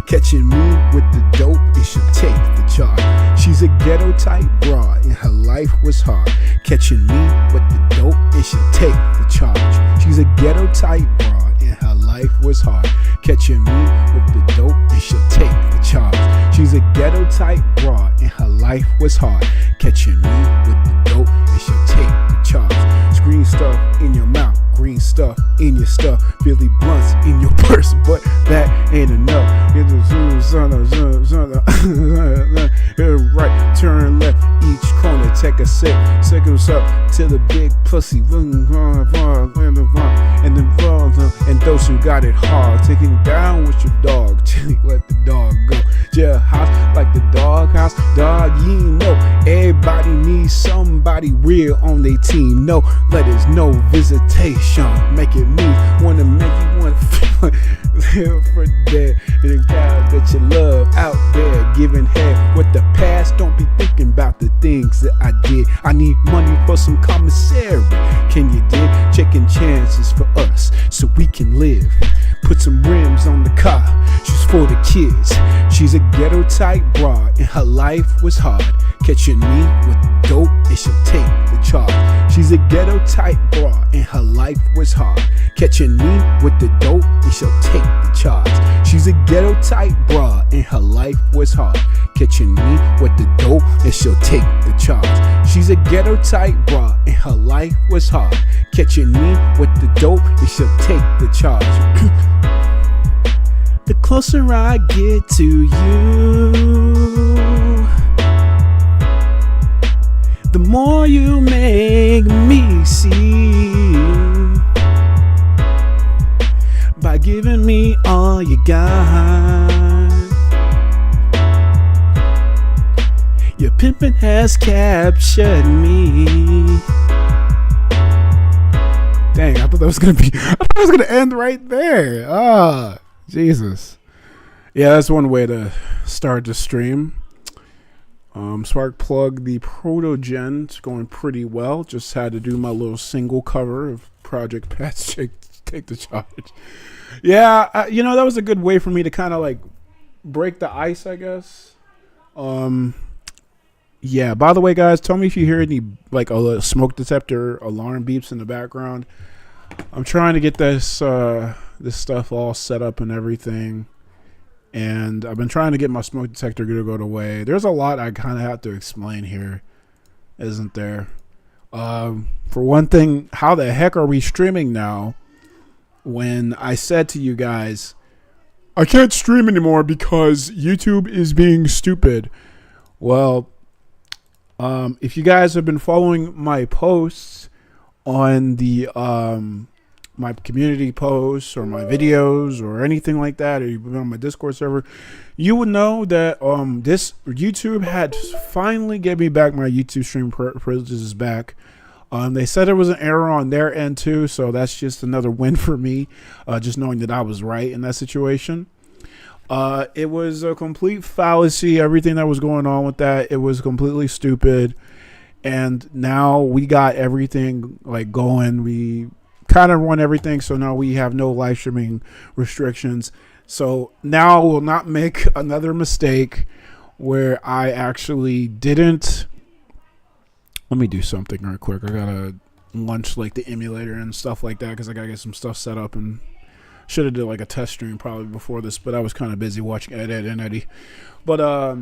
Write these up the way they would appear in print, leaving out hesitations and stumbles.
Catching me with the dope, it should take the charge. She's a ghetto type broad and her life was hard. Catching me with the dope, it should take the charge. She's a ghetto type broad and her life was hard. Catching me with the dope, it should take the charge. She's a ghetto type broad and her life was hard. Catching me with the dope, it should take the charge. Green stuff in your mouth, green stuff in your stuff, Billy Blunts in your purse, but that ain't enough. Right, turn left, each corner, take a sip, seconds up to the big pussy, and those who got it hard, taking down with your dog, let the dog go. Jailhouse like the doghouse, dog, you know, everybody needs somebody real on their team. No letters, no visitation, making me wanna make you wanna feel live for dead. The guy that you love out there giving head with the past. Don't be thinking about the things that I did. I need money for some commissary. Can you dig? Checking chances for us so we can live. Put some rims on the car. She's for the kids. She's a ghetto type broad and her life was hard. Catching me with dope, it should take the charge. She's a ghetto type broad and her life was hard. Catching me with the dope, it shall take the charge. She's a ghetto type broad and her life was hard. Catching me with the dope, it shall take the charge. She's a ghetto type broad and her life was hard. Catching me with the dope, it shall take the charge. The closer I get to you, the more you make me see. By giving me all you got, your pimpin' has captured me. Dang, I thought it was gonna end right there. Ah, Jesus. Yeah, that's one way to start the stream. Spark plug the Proto-Gen. It's going pretty well. Just had to do my little single cover of Project Pat's Take the Charge. Yeah, that was a good way for me to kind of like break the ice, I guess. Yeah, by the way, guys, tell me if you hear any like a smoke detector alarm beeps in the background. I'm trying to get this stuff all set up and everything. And I've been trying to get my smoke detector to go away. There's a lot I kind of have to explain here, isn't there? For one thing, how the heck are we streaming now when I said to you guys, I can't stream anymore because YouTube is being stupid? Well, if you guys have been following my posts on the my community posts or my videos or anything like that, or you've been on my Discord server, you would know that this YouTube had finally gave me back my YouTube stream privileges back. They said there was an error on their end too, so that's just another win for me, just knowing that I was right in that situation. It was a complete fallacy, everything that was going on with that. It was completely stupid, and now we got everything like going. We kind of run everything, so now we have no live streaming restrictions. So now we'll not make another mistake where I actually didn't. Let me do something real quick. I gotta launch like the emulator and stuff like that because I gotta get some stuff set up, and should have did like a test stream probably before this, but I was kind of busy watching Ed and Eddie. But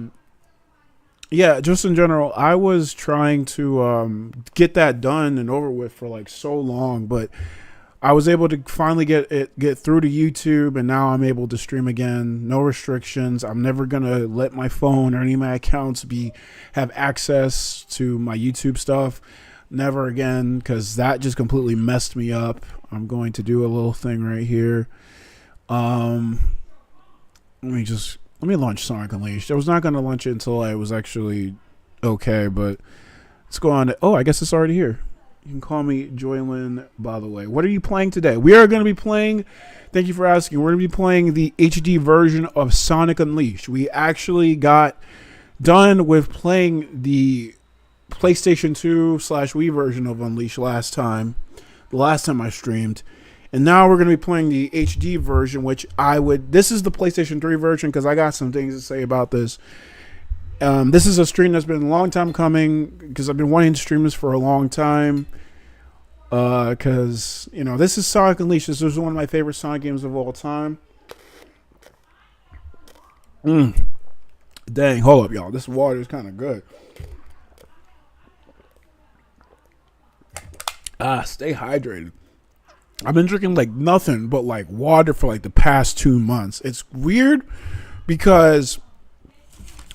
yeah, just in general, I was trying to get that done and over with for like so long, but I was able to finally get through to YouTube, and now I'm able to stream again. No restrictions. I'm never gonna let my phone or any of my accounts have access to my YouTube stuff. Never again, because that just completely messed me up. I'm going to do a little thing right here. Let me launch Sonic Unleashed. I was not going to launch it until I was actually okay, but let's go on. Oh, I guess it's already here. You can call me Joylyn, by the way. What are you playing today? We are going to be playing, thank you for asking, we're going to be playing the HD version of Sonic Unleashed. We actually got done with playing the PlayStation 2/Wii version of Unleashed the last time I streamed. And now we're going to be playing the HD version, which this is the PlayStation 3 version because I got some things to say about this. This is a stream that's been a long time coming because I've been wanting to stream this for a long time. Because, this is Sonic Unleashed. This is one of my favorite Sonic games of all time. Dang, hold up, y'all. This water is kind of good. Stay hydrated. I've been drinking like nothing but like water for like the past 2 months. It's weird because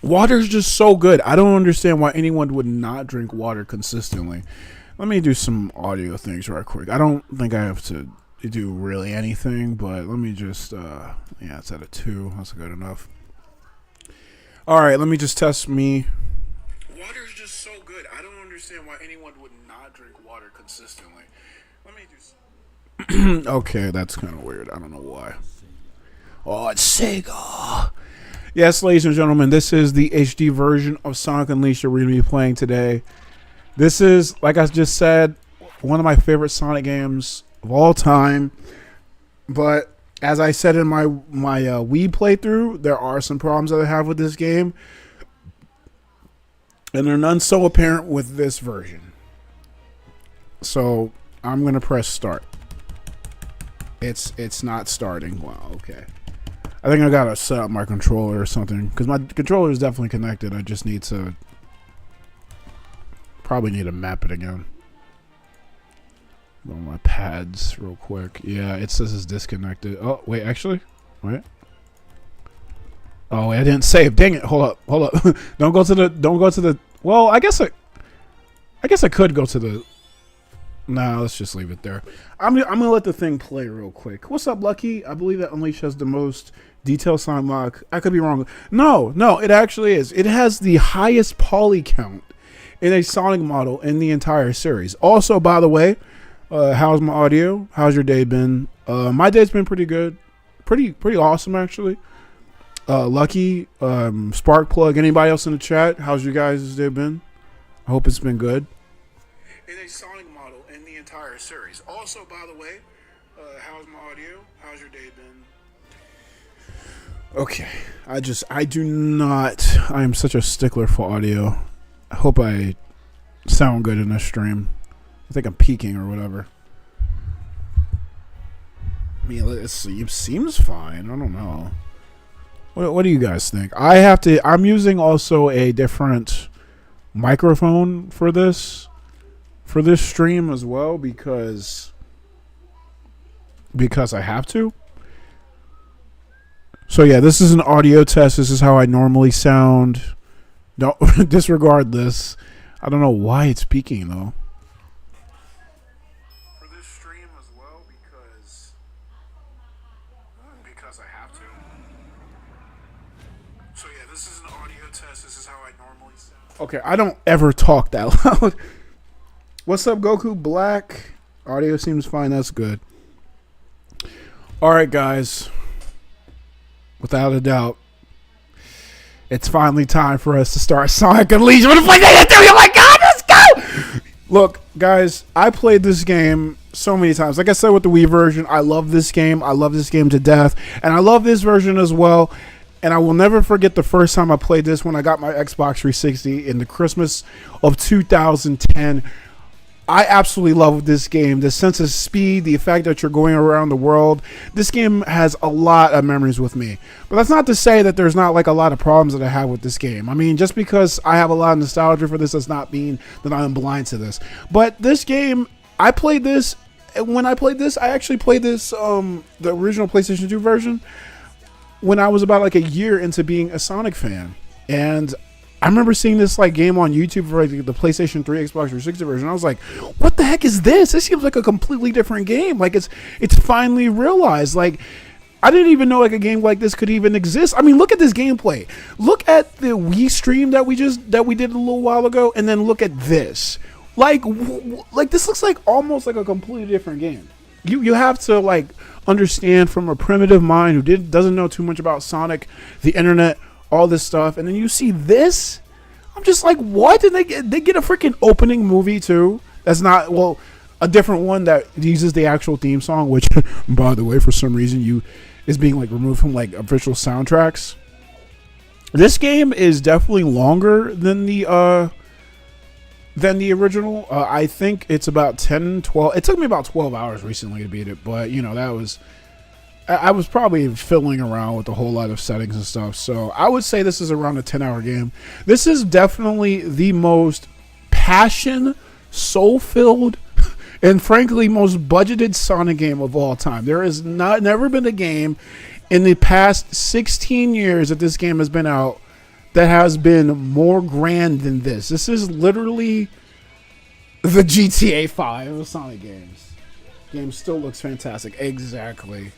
water is just so good. I don't understand why anyone would not drink water consistently. Let me do some audio things right quick. I don't think I have to do really anything, but let me just, it's at a 2. That's good enough. All right, let me just test me. Water is just so good. I don't understand why anyone would not drink water consistently. Let me do okay, that's kind of weird. I don't know why. Oh, it's Sega. Yes, ladies and gentlemen, this is the HD version of Sonic Unleashed that we're going to be playing today. This is, like I just said, one of my favorite Sonic games of all time. But as I said in my Wii playthrough, there are some problems that I have with this game. And they're none so apparent with this version. So I'm going to press start. It's not starting. Wow, okay. I think I got to set up my controller or something. Because my controller is definitely connected. I just need to... Probably need to map it again. Go on my pads real quick. Yeah, it says it's disconnected. Oh, wait, actually? Wait. Oh, wait, I didn't save. Dang it. Hold up. Don't go to the well, I guess I could go to the Nah, let's just leave it there. I'm gonna let the thing play real quick. What's up, Lucky? I believe that Unleashed has the most detailed Sonic lock. I could be wrong. No, it actually is. It has the highest poly count in a Sonic model in the entire series. Also, by the way, how's my audio? How's your day been? My day's been pretty good. Pretty awesome, actually. Lucky, Sparkplug, anybody else in the chat? How's you guys' day been? I hope it's been good. In a Sonic model in the entire series. Also, by the way, how's my audio? How's your day been? Okay, I am such a stickler for audio. I hope I sound good in this stream. I think I'm peaking or whatever. I mean, let's see. It seems fine. I don't know. What do you guys think? I'm using also a different microphone for this stream as well because I have to. So yeah, this is an audio test. This is how I normally sound. Don't disregard this. I don't know why it's peaking though. For this stream as well because I have to. So yeah, this is an audio test. This is how I normally sound. Okay, I don't ever talk that loud. What's up, Goku Black? Audio seems fine. That's good. All right, guys. Without a doubt, it's finally time for us to start Sonic Unleashed. What the fuck did I do? Oh my God, let's go! Look, guys, I played this game so many times. Like I said with the Wii version, I love this game. I love this game to death. And I love this version as well. And I will never forget the first time I played this when I got my Xbox 360 in the Christmas of 2010. I absolutely love this game. The sense of speed, the fact that you're going around the world. This game has a lot of memories with me. But that's not to say that there's not like a lot of problems that I have with this game. I mean, just because I have a lot of nostalgia for this does not mean that I'm blind to this. But this game, I played this. When I played this, I actually played this, the original PlayStation 2 version, when I was about like a year into being a Sonic fan. And I remember seeing this like game on YouTube for like the PlayStation 3, Xbox 360 version. I was like, "What the heck is this? This seems like a completely different game. Like it's finally realized. Like I didn't even know like a game like this could even exist. I mean, look at this gameplay. Look at the Wii stream that we did a little while ago, and then look at this. Like this looks like almost like a completely different game. You have to like understand from a primitive mind who doesn't know too much about Sonic, the internet, all this stuff, and then you see this. I'm just like, what? Did they get a freaking opening movie too? That's not, well, a different one that uses the actual theme song, which, by the way, for some reason is being like removed from like official soundtracks. This game is definitely longer than the original. I think it's about 10, 12. It took me about 12 hours recently to beat it, but you know, I was probably fiddling around with a whole lot of settings and stuff. So I would say this is around a 10-hour game. This is definitely the most passion, soul-filled, and frankly most budgeted Sonic game of all time. There has never been a game in the past 16 years that this game has been out that has been more grand than this. This is literally the GTA 5 of Sonic games. Game still looks fantastic. Exactly.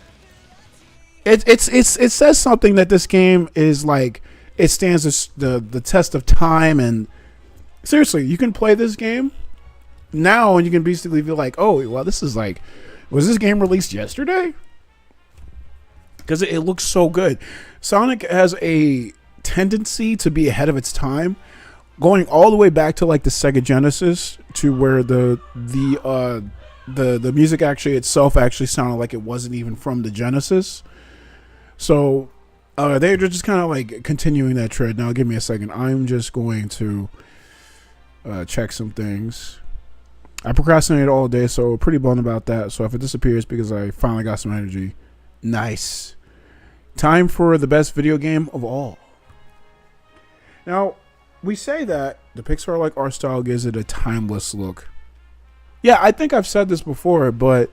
It says something that this game is like, it stands the test of time, and seriously, you can play this game now and you can basically feel like, oh, well, this is like, was this game released yesterday? Because it looks so good. Sonic has a tendency to be ahead of its time, going all the way back to like the Sega Genesis, to where the music actually itself actually sounded like it wasn't even from the Genesis. So they're just kind of like continuing that trend. Now, give me a second. I'm just going to check some things. I procrastinated all day, so pretty bummed about that. So if it disappears because I finally got some energy, nice. Time for the best video game of all. Now, we say that the Pixar-like art style gives it a timeless look. Yeah, I think I've said this before, but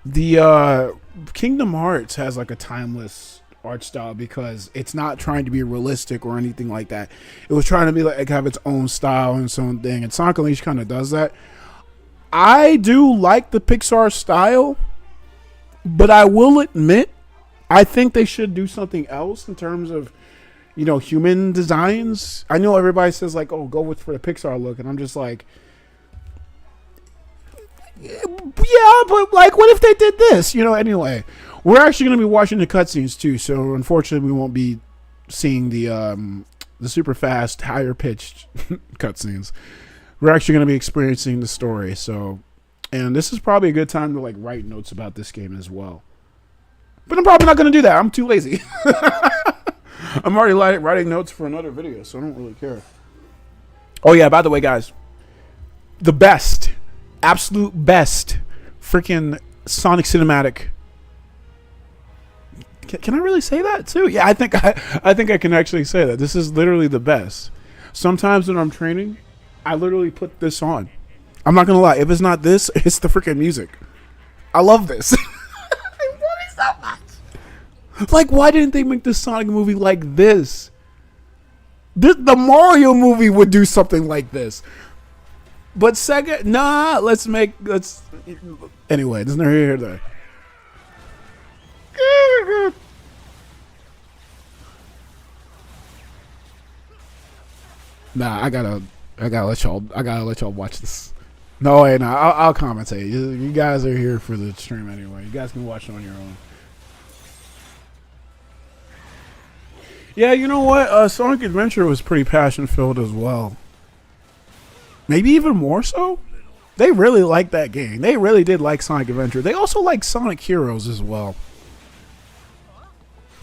the Kingdom Hearts has like a timeless art style because it's not trying to be realistic or anything like that. It was trying to be like have its own style and its own thing, and Sonic Unleashed kind of does that. I do like the Pixar style, but I will admit, I think they should do something else in terms of, you know, human designs. I know everybody says like, oh, go for the Pixar look, and I'm just like, yeah, but like, what if they did this? You know, anyway, we're actually going to be watching the cutscenes too, so unfortunately we won't be seeing the super fast, higher pitched cutscenes. We're actually going to be experiencing the story. So, and this is probably a good time to like write notes about this game as well. But I'm probably not going to do that. I'm too lazy. I'm already writing notes for another video, so I don't really care. Oh yeah, by the way, guys, the best, absolute best freaking Sonic cinematic. Can I really say that too? Yeah, I think I can actually say that. This is literally the best. Sometimes when I'm training, I literally put this on. I'm not gonna lie. If it's not this, it's the freaking music. I love this. I love it so much. Like, why didn't they make the Sonic movie like this? The Mario movie would do something like this. But Sega, nah. Anyway, there's no here there. Nah, I gotta let y'all watch this. No, wait, no, I'll commentate. You guys are here for the stream anyway. You guys can watch it on your own. Yeah, you know what? Sonic Adventure was pretty passion filled as well. Maybe even more so. They really liked that game. They really did like Sonic Adventure. They also like Sonic Heroes as well.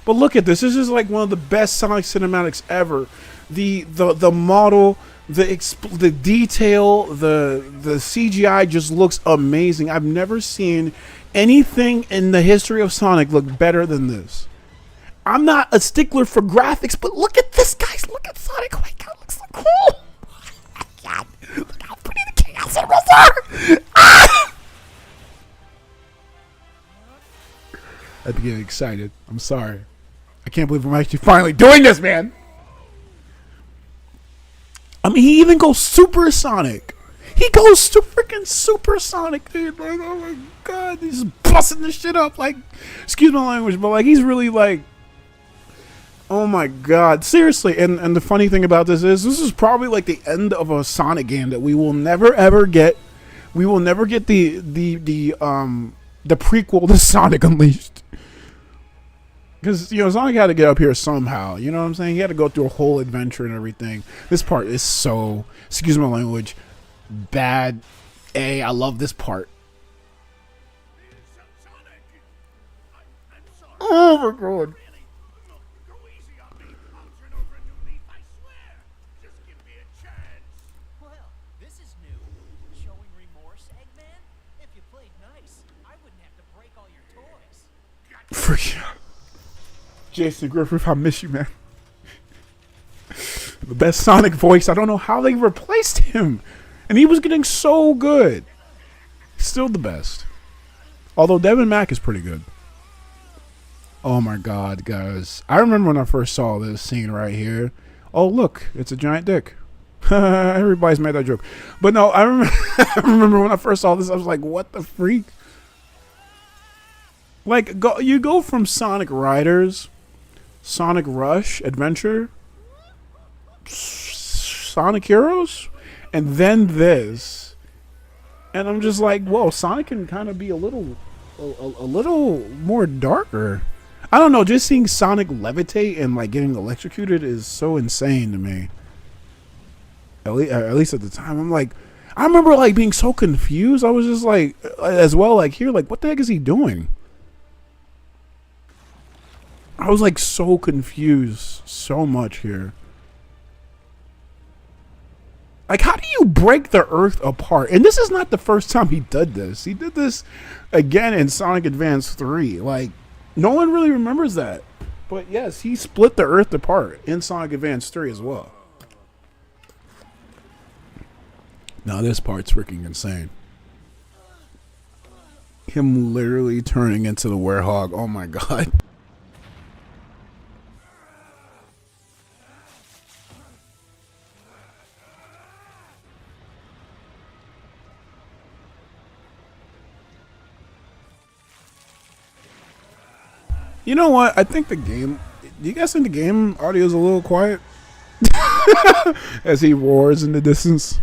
But look at this. This is like one of the best Sonic cinematics ever. The model, the detail, the CGI just looks amazing. I've never seen anything in the history of Sonic look better than this. I'm not a stickler for graphics, but look at this, guys. Look at Sonic. Oh my god, it looks so cool. Oh my god. Look how pretty the Chaos Emeralds are. Ah! I'm getting excited. I'm sorry. I can't believe I'm actually finally doing this, man. I mean, he even goes Super Sonic. He goes to freaking Super Sonic, dude. Like, oh my god, he's just busting this shit up. Like, excuse my language, but like, he's really like, oh my god, seriously. And the funny thing about this is probably like the end of a Sonic game that we will never ever get. We will never get the prequel to Sonic Unleashed. Because, you know, Sonic had to get up here somehow. You know what I'm saying? He had to go through a whole adventure and everything. This part is so, excuse my language, bad. Hey, I love this part. Oh my god. Well, this is new. Showing remorse, Eggman? If you played nice, I wouldn't have to break all your toys. Freak you. Jason Griffith, I miss you, man. The best Sonic voice. I don't know how they replaced him. And he was getting so good. Still the best. Although Devin Mack is pretty good. Oh my god, guys. I remember when I first saw this scene right here. Oh, look. It's a giant dick. Everybody's made that joke. But no, I remember, I remember when I first saw this, I was like, what the freak? Like, you go from Sonic Riders, Sonic Rush, Adventure, Sonic Heroes, and then this. And I'm just like, whoa, Sonic can kind of be a little more darker. I don't know, just seeing Sonic levitate and like getting electrocuted is so insane to me. At least at the time, I'm like, I remember like being so confused. I was just like, as well, like here, like what the heck is he doing? I was like so confused so much here. Like, how do you break the Earth apart? And this is not the first time he did this. He did this again in Sonic Advance 3. Like, no one really remembers that. But yes, he split the Earth apart in Sonic Advance 3 as well. Now this part's freaking insane. Him literally turning into the werehog. Oh my god. You know what? I think the game... Do you guys think the game audio is a little quiet? As he roars in the distance.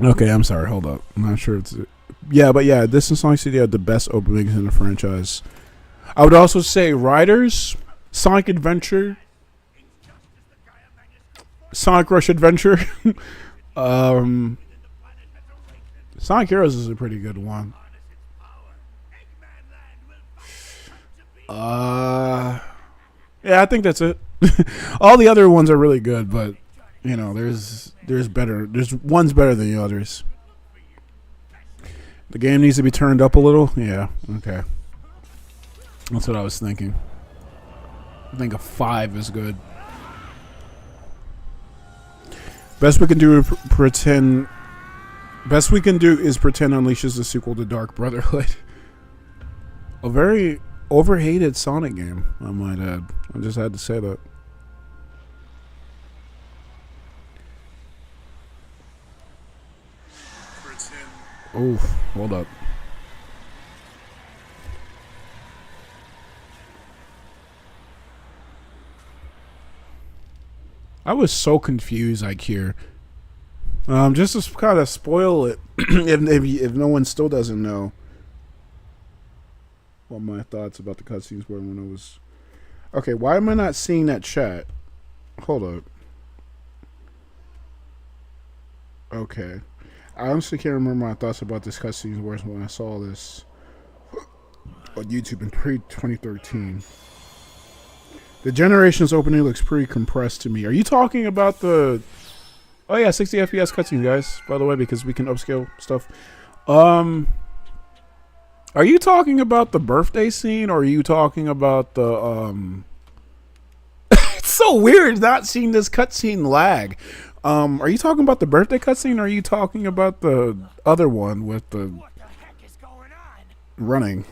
Okay, I'm sorry. Hold up. I'm not sure it's... Yeah, but yeah, this and Sonic CD are the best openings in the franchise. I would also say Riders, Sonic Adventure, Sonic Rush Adventure. Sonic Heroes is a pretty good one. Yeah, I think that's it. All the other ones are really good, but you know, there's better. There's one's better than the others. The game needs to be turned up a little. Yeah, okay. That's what I was thinking. I think a 5 is good. Best we can do is pretend Unleashes the sequel to Dark Brotherhood. A very overhated Sonic game, I might add. I just had to say that. Oh, hold up. I was so confused, like here. Just to kind of spoil it, if no one still doesn't know what my thoughts about the cutscenes were when I was... Okay, why am I not seeing that chat? Hold up. Okay. I honestly can't remember my thoughts about this cutscenes were when I saw this on YouTube in pre-2013. The Generations opening looks pretty compressed to me. Are you talking about the... Oh yeah, 60 FPS cutscenes, guys, by the way, because we can upscale stuff. Are you talking about the birthday scene, or are you talking about the... It's so weird not seeing this cutscene lag. Are you talking about the birthday cutscene, or are you talking about the other one with the... What the heck is going on? Running.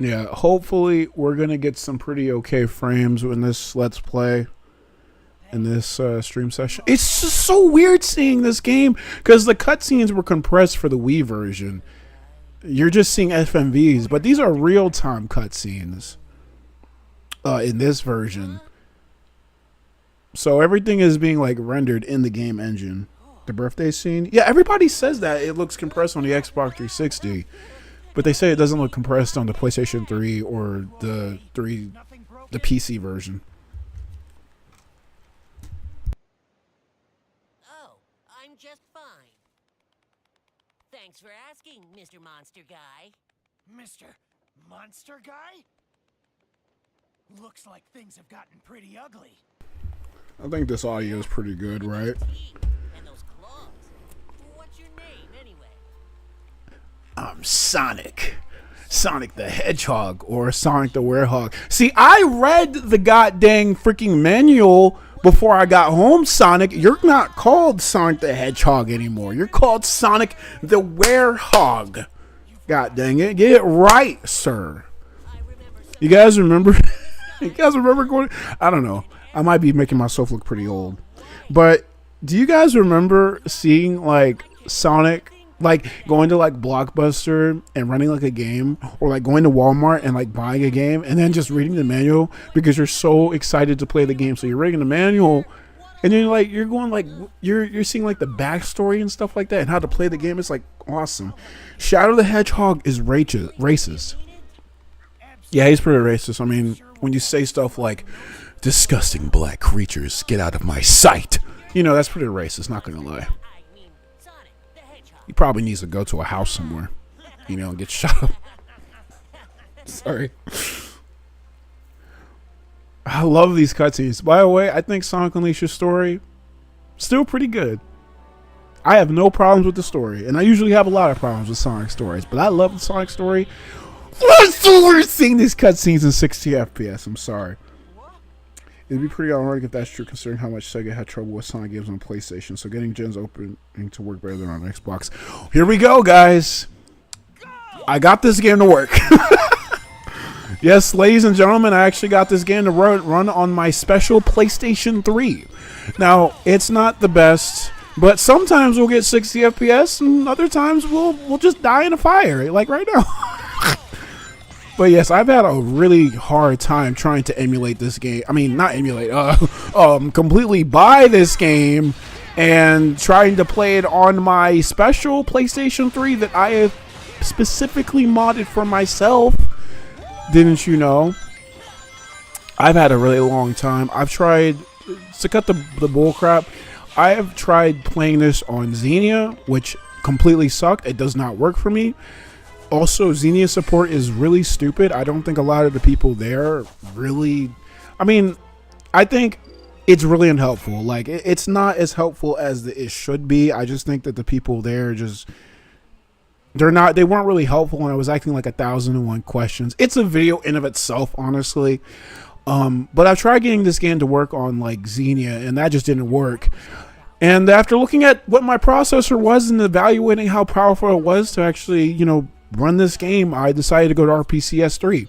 Yeah, hopefully we're going to get some pretty okay frames in this Let's Play. In this stream session. It's just so weird seeing this game because the cutscenes were compressed for the Wii version. You're just seeing FMVs, but these are real-time cutscenes in this version. So everything is being like rendered in the game engine. The birthday scene, yeah, everybody says that it looks compressed on the Xbox 360, but they say it doesn't look compressed on the PlayStation 3 or the PC version. Thanks for asking, Mr. Monster Guy. Mr. Monster Guy? Looks like things have gotten pretty ugly. I think this audio is pretty good, right? Teeth and those claws. What's your name, anyway? I'm Sonic. Sonic the Hedgehog or Sonic the Werehog. See, I read the goddamn freaking manual before I got home, Sonic. You're not called Sonic the Hedgehog anymore. You're called Sonic the Werehog. God dang it. Get it right, sir. You guys remember? You guys remember going? I don't know. I might be making myself look pretty old. But do you guys remember seeing like Sonic like going to like Blockbuster and running like a game, or like going to Walmart and like buying a game and then just reading the manual because you're so excited to play the game? So you're reading the manual and then like you're going like you're seeing like the backstory and stuff like that and how to play the game. It's like awesome. Shadow the Hedgehog is racist. Yeah, he's pretty racist. I mean, when you say stuff like disgusting black creatures, get out of my sight, you know, that's pretty racist, not gonna lie. I mean, Sonic the Hedgehog. He probably needs to go to a house somewhere, you know, and get shot up. Sorry. I love these cutscenes. By the way, I think Sonic Unleashed's story still pretty good. I have no problems with the story, and I usually have a lot of problems with Sonic stories, but I love the Sonic story. We're seeing these cutscenes in 60 FPS. I'm sorry. It'd be pretty ironic if that's true, considering how much Sega had trouble with Sonic games on PlayStation. So getting gens opening to work better than on Xbox. Here we go, guys. I got this game to work. Yes, ladies and gentlemen, I actually got this game to run on my special PlayStation 3. Now, it's not the best, but sometimes we'll get 60 FPS, and other times we'll just die in a fire, like right now. But yes, I've had a really hard time trying to emulate this game. I mean, not emulate, completely buy this game and trying to play it on my special PlayStation 3 that I have specifically modded for myself. Didn't you know? I've had a really long time. I've tried to cut the bull crap. I have tried playing this on Xenia, which completely sucked. It does not work for me. Also, Xenia support is really stupid. I don't think a lot of the people there really... I mean, I think it's really unhelpful. Like, it's not as helpful as it should be. I just think that the people there just... They weren't really helpful, and I was acting like 1,001 questions. It's a video in of itself, honestly. But I've tried getting this game to work on, like, Xenia, and that just didn't work. And after looking at what my processor was and evaluating how powerful it was to actually, you know, run this game, I decided to go to RPCS 3.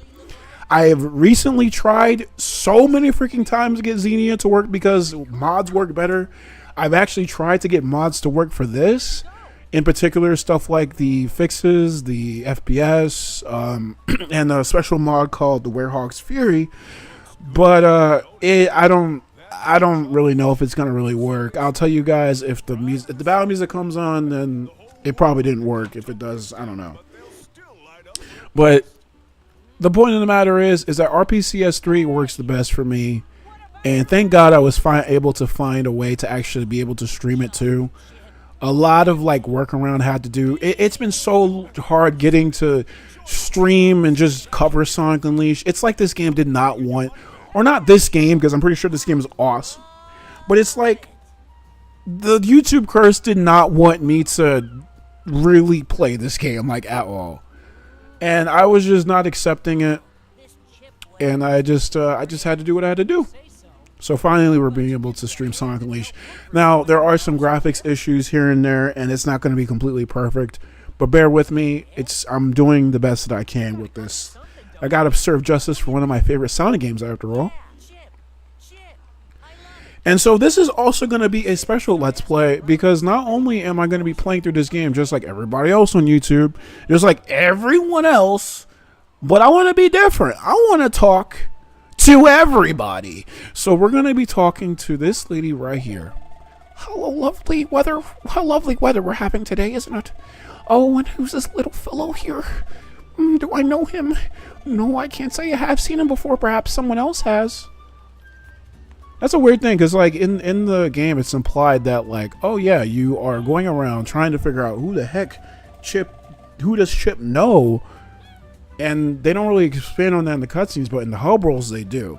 I have recently tried so many freaking times to get Xenia to work because mods work better. I've actually tried to get mods to work for this. In particular, stuff like the fixes, the FPS, and a special mod called the Werehog's Fury. But I don't really know if it's gonna really work. I'll tell you guys if the battle music comes on, then it probably didn't work. If it does, I don't know. But the point of the matter is that RPCS 3 works the best for me, and thank God I was able to find a way to actually be able to stream it too. A lot of like workaround had to do. It's been so hard getting to stream and just cover Sonic Unleashed. It's like this game did not want, or not this game, because I'm pretty sure this game is awesome, but it's like the YouTube curse did not want me to really play this game like at all, and I was just not accepting it, and I just had to do what I had to do. So finally, we're being able to stream Sonic Unleashed. Now, there are some graphics issues here and there, and it's not going to be completely perfect. But bear with me. I'm doing the best that I can with this. I got to serve justice for one of my favorite Sonic games, after all. And so this is also going to be a special Let's Play, because not only am I going to be playing through this game just like everybody else on YouTube, just like everyone else, but I want to be different. I want to talk to everybody. So we're going to be talking to this lady right here. Hello, lovely weather. How lovely weather we're having today, isn't it? Oh, and who's this little fellow here? Do I know him? No, I can't say I have seen him before. Perhaps someone else has. That's a weird thing, because like in the game, it's implied that like, oh yeah, you are going around trying to figure out who the heck Chip know? And they don't really expand on that in the cutscenes, but in the hub worlds they do.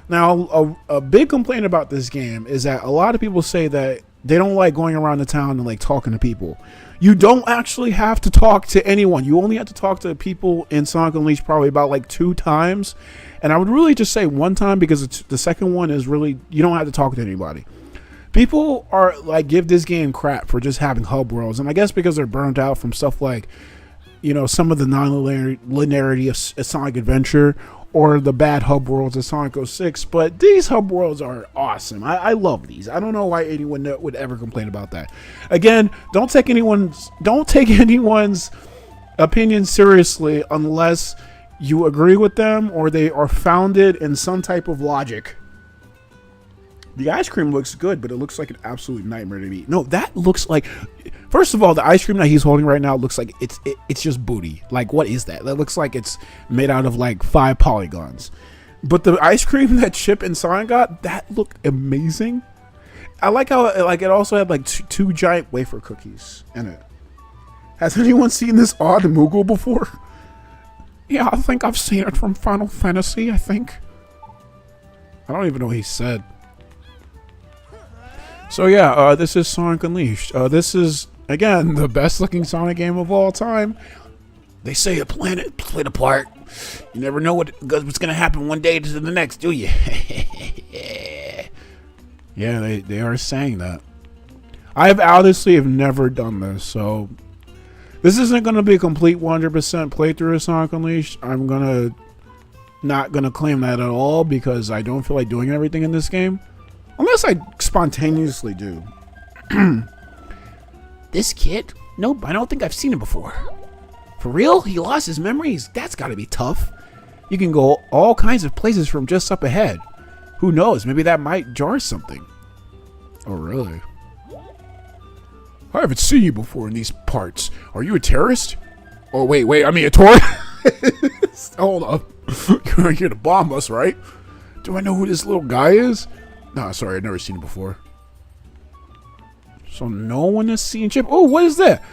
Now, a big complaint about this game is that a lot of people say that they don't like going around the town and like talking to people. You don't actually have to talk to anyone. You only have to talk to people in Sonic Unleashed probably about like 2 times. And I would really just say 1 time, because the second one is really, you don't have to talk to anybody. People are like, give this game crap for just having hub worlds. And I guess because they're burned out from stuff like, you know, some of the non-linearity of Sonic Adventure or the bad hub worlds of Sonic 06, but these hub worlds are awesome. I love these. I don't know why anyone would ever complain about that. Again, don't take anyone's opinion seriously unless you agree with them or they are founded in some type of logic. The ice cream looks good, but it looks like an absolute nightmare to eat. No, that looks like... First of all, the ice cream that he's holding right now looks like it's just booty. Like, what is that? That looks like it's made out of, like, 5 polygons. But the ice cream that Chip and Sonic got, that looked amazing. I like how it also had, like, 2 giant wafer cookies in it. Has anyone seen this odd Moogle before? Yeah, I think I've seen it from Final Fantasy, I think. I don't even know what he said. So yeah, this is Sonic Unleashed. This is, again, the best looking Sonic game of all time. They say a planet played a part. You never know what's going to happen one day to the next, do you? Yeah, they are saying that. I honestly have never done this, so this isn't going to be a complete 100% playthrough of Sonic Unleashed. I'm not going to claim that at all because I don't feel like doing everything in this game. Unless I spontaneously do. This kid? Nope, I don't think I've seen him before. For real? He lost his memories? That's gotta be tough. You can go all kinds of places from just up ahead. Who knows? Maybe that might jar something. Oh, really? I haven't seen you before in these parts. Are you a terrorist? Oh, wait, I mean a tourist? Hold up. You're here to bomb us, right? Do I know who this little guy is? No, sorry, I've never seen it before. So no one has seen Chip. Oh, what is that?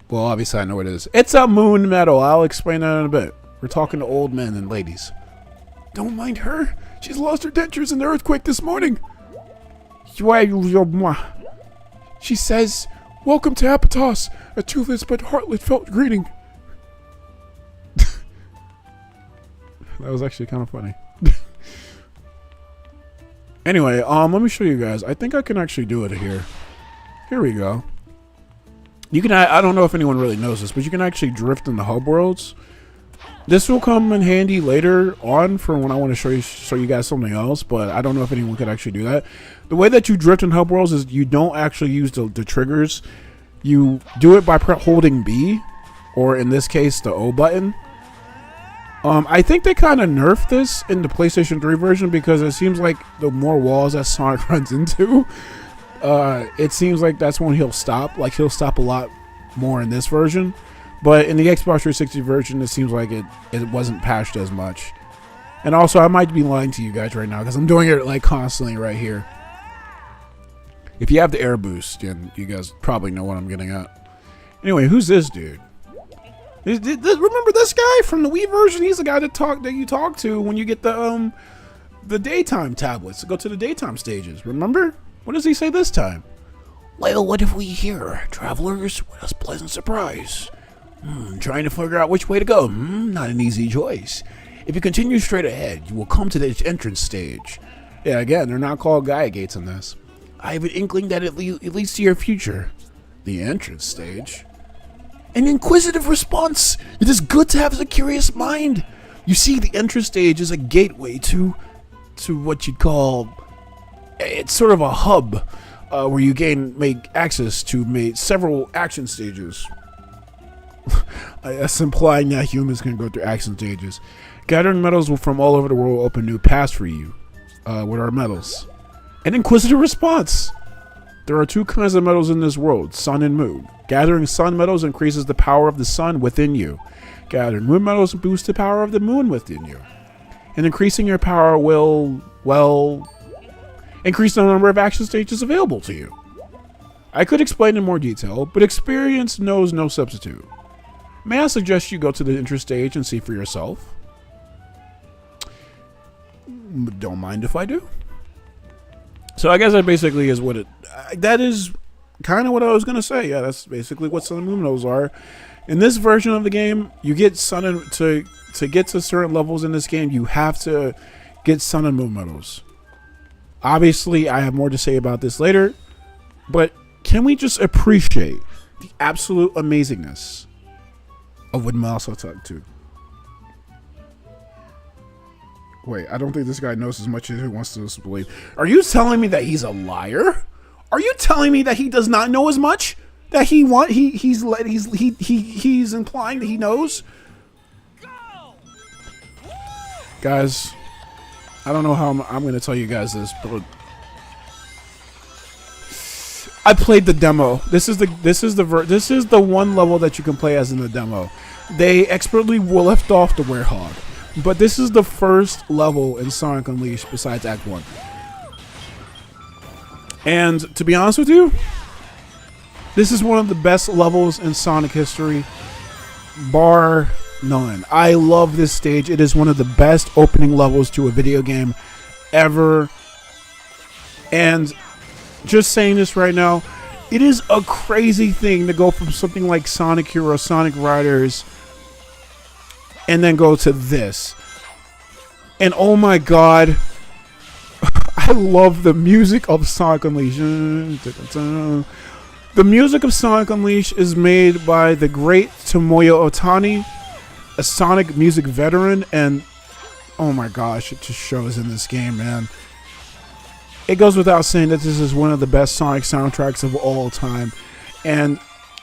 Well, obviously I know what it is. It's a moon medal. I'll explain that in a bit. We're talking to old men and ladies. Don't mind her. She's lost her dentures in the earthquake this morning. She says, "Welcome to Apatos, a toothless but heartfelt greeting." That was actually kind of funny. Anyway, let me show you guys. I think I can actually do it here. Here we go. You can, I don't know if anyone really knows this, but you can actually drift in the hub worlds. This will come in handy later on for when I want to show you guys something else, but I don't know if anyone could actually do that. The way that you drift in hub worlds is you don't actually use the triggers. You do it by holding B, or in this case, the O button. I think they kind of nerfed this in the PlayStation 3 version because it seems like the more walls that Sonic runs into, it seems like that's when he'll stop. Like, he'll stop a lot more in this version. But in the Xbox 360 version, it seems like it wasn't patched as much. And also, I might be lying to you guys right now because I'm doing it like constantly right here. If you have the air boost, then you guys probably know what I'm getting at. Anyway, who's this dude? Remember this guy from the Wii version? He's the guy that you talk to when you get the daytime tablets to go to the daytime stages. Remember? What does he say this time? Well, what have we here, travelers? What a pleasant surprise. Trying to figure out which way to go. Not an easy choice. If you continue straight ahead, you will come to the entrance stage. Yeah, again, they're not called Gaia Gates in this. I have an inkling that it leads to your future. The entrance stage? An inquisitive response. It is good to have a curious mind. You see, the entrance stage is a gateway to what you'd call... It's sort of a hub where you make access to several action stages. That's implying that humans can go through action stages. Gathering medals from all over the world will open new paths for you. What are medals? An inquisitive response. There are 2 kinds of medals in this world, sun and moon. Gathering sun medals increases the power of the sun within you. Gathering moon medals boosts the power of the moon within you. And increasing your power will, well, increase the number of action stages available to you. I could explain in more detail, but experience knows no substitute. May I suggest you go to the intro stage and see for yourself? Don't mind if I do. So I guess that basically is what it... that is kind of what I was going to say. Yeah, that's basically what Sun and Moon medals are. In this version of the game, you get Sun and... To get to certain levels in this game, you have to get Sun and Moon medals. Obviously, I have more to say about this later, but can we just appreciate the absolute amazingness of what Maso Talk 2? Wait, I don't think this guy knows as much as he wants to believe. Are you telling me that he's a liar? Are you telling me that he does not know as much? That he's implying that he knows? Guys, I don't know how I'm going to tell you guys this, but I played the demo. This is the one level that you can play as in the demo. They expertly left off the Werehog, but this is the first level in Sonic Unleashed besides Act 1. And to be honest with you, this is one of the best levels in Sonic history, bar none. I love this stage. It is one of the best opening levels to a video game ever. And just saying this right now, it is a crazy thing to go from something like Sonic Heroes, Sonic Riders, and then go to this. And oh my god, I love the music of Sonic Unleashed. The music of Sonic Unleashed is made by the great Tomoyo Otani, a Sonic music veteran, and oh my gosh, it just shows in this game, man. It goes without saying that this is one of the best Sonic soundtracks of all time. And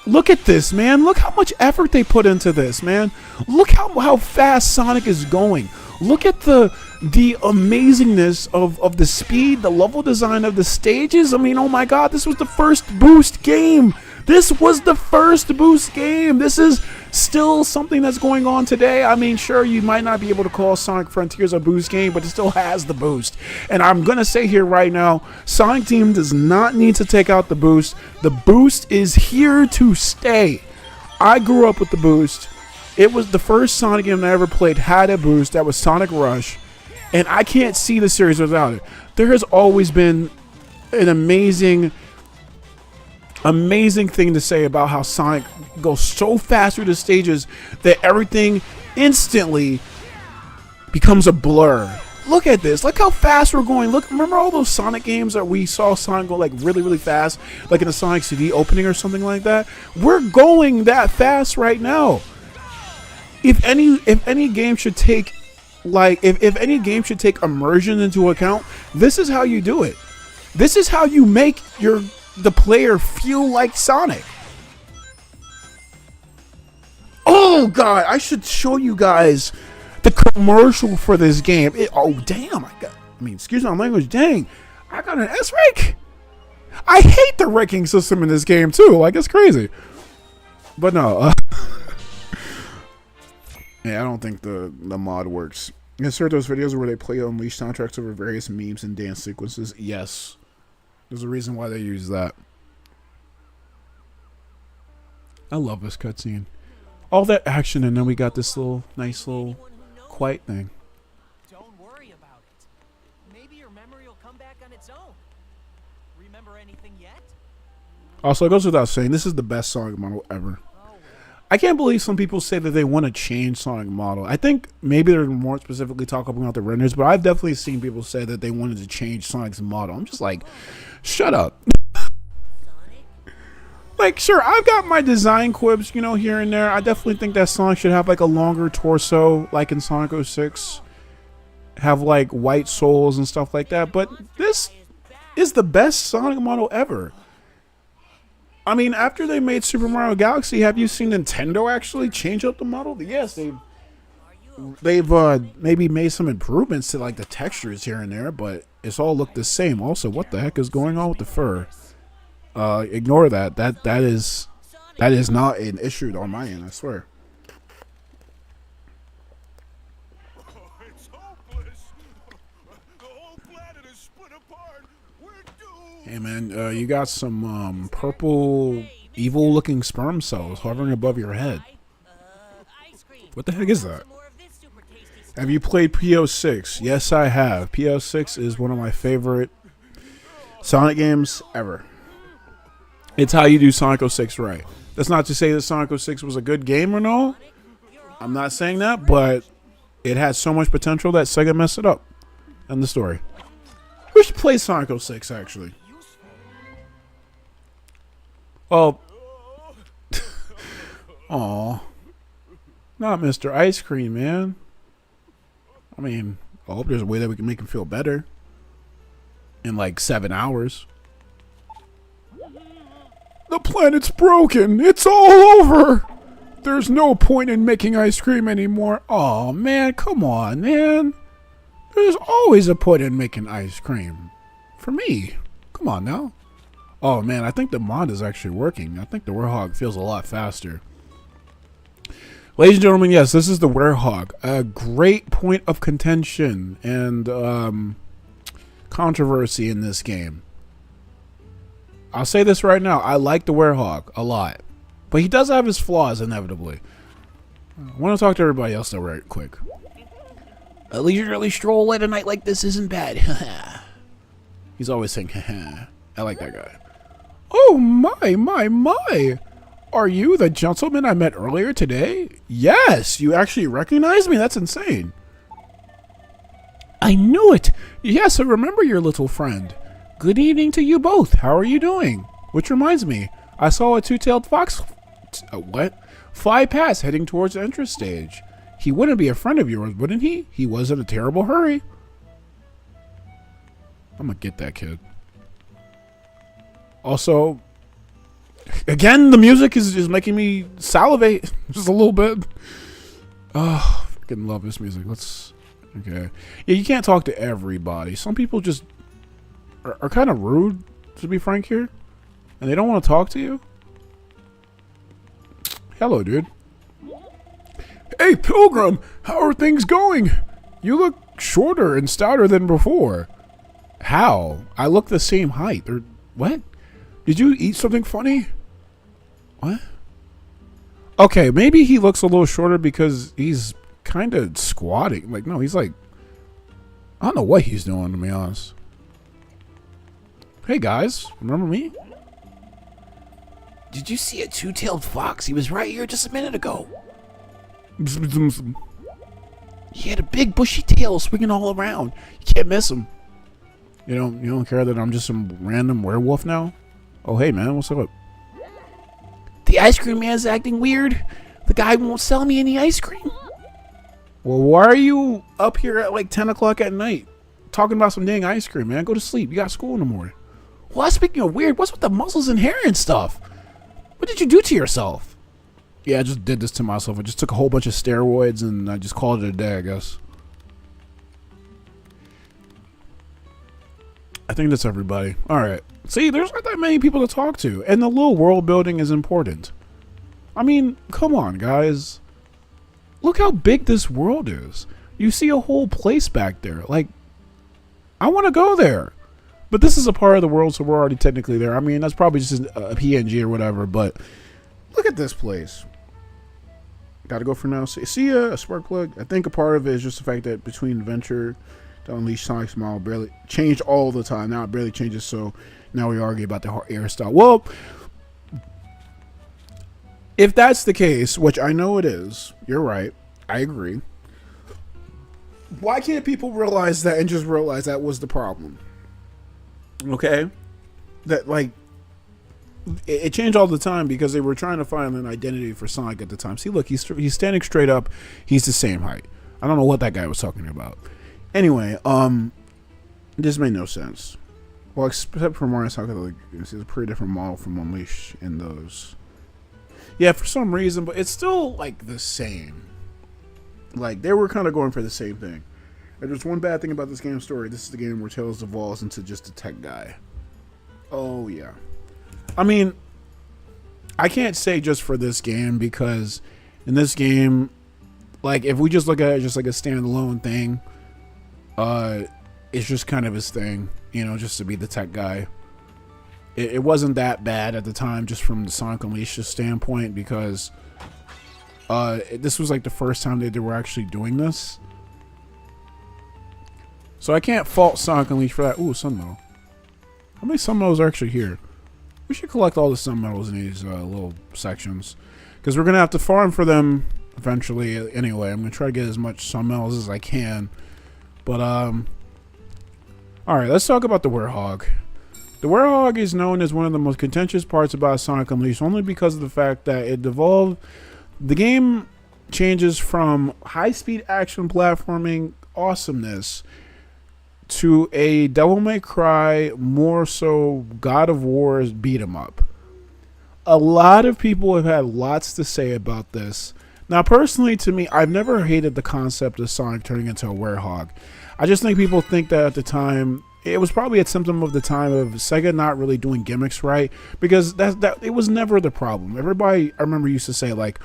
look at this, man. Look how much effort they put into this, man. Look how fast Sonic is going. Look at the amazingness of the speed, the level design of the stages. I mean, oh my god, this was the first Boost game. This was the first Boost game. This is still something that's going on today. I mean, sure, you might not be able to call Sonic Frontiers a Boost game, but it still has the Boost. And I'm going to say here right now, Sonic Team does not need to take out the Boost. The Boost is here to stay. I grew up with the Boost. It was the first Sonic game I ever played had a Boost. That was Sonic Rush. And I can't see the series without it. There has always been an amazing thing to say about how Sonic goes so fast through the stages that everything instantly becomes a blur. Look at this. Look how fast we're going. Look, remember all those Sonic games that we saw Sonic go like really, really fast, like in a Sonic CD opening or something like that? We're going that fast right now. If any game should take if any game should take immersion into account, this is how you do it. This is how you make the player feel like Sonic. Oh god, I should show you guys the commercial for this game. Oh damn, excuse my language, dang, I got an S rank. I hate the ranking system in this game too. Like, it's crazy. But no, yeah, I don't think the mod works. Insert those videos where they play Unleashed soundtracks over various memes and dance sequences. Yes. There's a reason why they use that. I love this cutscene. All that action, and then we got this nice little quiet thing. Don't worry about it. Maybe your memory will come back on its own. Remember anything yet? Also, it goes without saying, this is the best Sonic model ever. I can't believe some people say that they want to change Sonic model. I think maybe they're more specifically talking about the renders, but I've definitely seen people say that they wanted to change Sonic's model. I'm just like, shut up. Like, sure, I've got my design quibs, you know, here and there. I definitely think that Sonic should have like a longer torso, like in Sonic 06. Have like white soles and stuff like that. But this is the best Sonic model ever. I mean, after they made Super Mario Galaxy, have you seen Nintendo actually change up the model? Yes, they've maybe made some improvements to like the textures here and there, but it's all looked the same. Also, what the heck is going on with the fur? Ignore that. That is not an issue on my end, I swear. It's hopeless. The whole planet is split apart. Hey man, you got some purple, evil-looking sperm cells hovering above your head. Ice cream. What the heck is that? Some more of this super tasty stuff. Have you played PO6? Yes, I have. PO6 is one of my favorite Sonic games ever. It's how you do Sonic 06 right. That's not to say that Sonic 06 was a good game or no. I'm not saying that, but it had so much potential that Sega messed it up. End the story. We should play Sonic 06, actually. Oh. Aw. Not Mr. Ice Cream, man. I mean, I hope there's a way that we can make him feel better. In like 7 hours. The planet's broken. It's all over. There's no point in making ice cream anymore. Oh man, come on, man. There's always a point in making ice cream. For me. Come on now. Oh man, I think the mod is actually working. I think the Werehog feels a lot faster. Ladies and gentlemen, yes, this is the Werehog. A great point of contention and controversy in this game. I'll say this right now. I like the Werehog a lot. But he does have his flaws, inevitably. I want to talk to everybody else, though, right quick. A leisurely stroll late at night like this isn't bad. He's always saying, haha. I like that guy. Oh, my. Are you the gentleman I met earlier today? Yes, you actually recognize me? That's insane. I knew it. Yes, I remember your little friend. Good evening to you both. How are you doing? Which reminds me, I saw a two-tailed fox fly past heading towards the entrance stage. He wouldn't be a friend of yours, wouldn't he? He was in a terrible hurry. I'm gonna get that kid. Also, again, the music is making me salivate just a little bit. Oh, I freaking love this music. Okay. Yeah, you can't talk to everybody. Some people just are kind of rude, to be frank here. And they don't want to talk to you. Hello, dude. Hey, Pilgrim! How are things going? You look shorter and stouter than before. How? I look the same height. Or what? Did you eat something funny? What? Okay, maybe he looks a little shorter because he's kind of squatting. Like, no, he's like... I don't know what he's doing, to be honest. Hey, guys. Remember me? Did you see a two-tailed fox? He was right here just a minute ago. He had a big bushy tail swinging all around. You can't miss him. You don't care that I'm just some random werewolf now? Oh, hey, man. What's up? The ice cream man's acting weird. The guy won't sell me any ice cream. Well, why are you up here at like 10 o'clock at night talking about some dang ice cream, man? Go to sleep. You got school in the morning. Well, speaking of weird, what's with the muscles and hair and stuff? What did you do to yourself? Yeah, I just did this to myself. I just took a whole bunch of steroids and I just called it a day, I guess. I think that's everybody. Alright. See, there's not that many people to talk to. And the little world building is important. I mean, come on, guys. Look how big this world is. You see a whole place back there. Like, I want to go there. But this is a part of the world, so we're already technically there. I mean, that's probably just a PNG or whatever, but look at this place. Gotta go for now. See a spark plug? I think a part of it is just the fact that between Venture to Unleash Sonic Smile barely changed all the time. Now it barely changes, so now we argue about the hairstyle. Well, if that's the case, which I know it is, you're right. I agree. Why can't people realize that and just realize that was the problem? Okay? That, like, it changed all the time because they were trying to find an identity for Sonic at the time. See, look, he's standing straight up. He's the same height. I don't know what that guy was talking about. Anyway, this made no sense. Well, except for Mario Sonic, like, it's a pretty different model from Unleash in those. Yeah, for some reason, but it's still, like, the same. Like, they were kind of going for the same thing. And there's one bad thing about this game's story. This is the game where Tails evolves into just a tech guy. Oh, yeah. I mean, I can't say just for this game because in this game, like, if we just look at it just like a standalone thing, it's just kind of his thing. you know, just to be the tech guy. It wasn't that bad at the time, just from the Sonic Unleashed standpoint, because this was like the first time they were actually doing this. So I can't fault Sonic Unleashed for that. Ooh, Sun Medal. How many Sun Medals are actually here? We should collect all the Sun Medals in these little sections, because we're going to have to farm for them eventually anyway. I'm going to try to get as much Sun Medals as I can. But, alright, let's talk about the Werehog. The Werehog is known as one of the most contentious parts about Sonic Unleashed, only because of the fact that it evolved. The game changes from high-speed action platforming awesomeness to a Devil May Cry, more so God of War's beat 'em up. A lot of people have had lots to say about this. Now, personally, to me, I've never hated the concept of Sonic turning into a Werehog. I just think people think that at the time, it was probably a symptom of the time of Sega not really doing gimmicks right, because that it was never the problem. Everybody, I remember, used to say, like,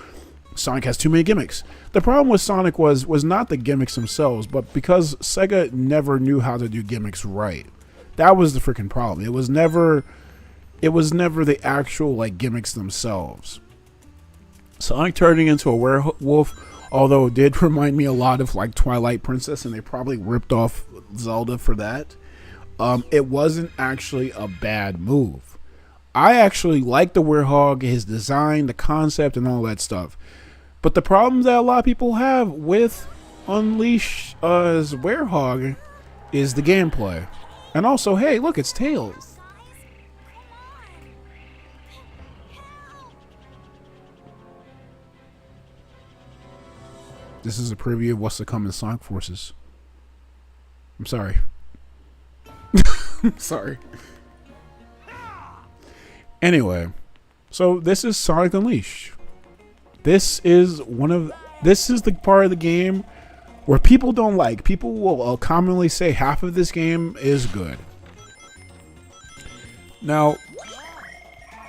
Sonic has too many gimmicks. The problem with Sonic was not the gimmicks themselves, but because Sega never knew how to do gimmicks right. That was the freaking problem. It was never the actual, like, gimmicks themselves. Sonic turning into a werewolf, although it did remind me a lot of, like, Twilight Princess, and they probably ripped off Zelda for that. It wasn't actually a bad move. I actually like the Werehog, his design, the concept, and all that stuff. But the problem that a lot of people have with Unleash as Werehog is the gameplay. And also, hey, look, it's Tails. This is a preview of what's to come in Sonic Forces. I'm sorry. Sorry. Anyway, so this is Sonic Unleashed. This is the part of the game where people don't like. People will commonly say half of this game is good. Now,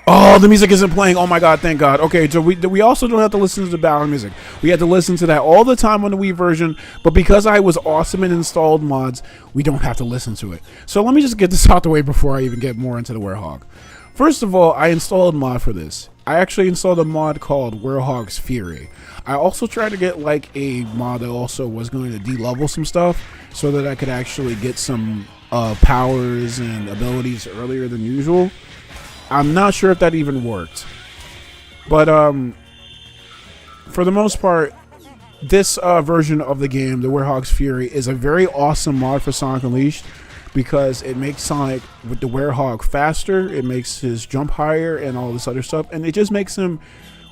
oh, the music isn't playing. Oh my god, thank god. Okay, so we also don't have to listen to the background music. We had to listen to that all the time on the Wii version, but because I was awesome and installed mods, we don't have to listen to it. So let me just get this out the way before I even get more into the Werehog. First of all, I installed a mod for this. I actually installed a mod called Werehog's Fury. I also tried to get like a mod that also was going to de-level some stuff so that I could actually get some powers and abilities earlier than usual. I'm not sure if that even worked. But for the most part, this version of the game, the Werehog's Fury, is a very awesome mod for Sonic Unleashed, because it makes Sonic with the Werehog faster, it makes his jump higher and all this other stuff, and it just makes him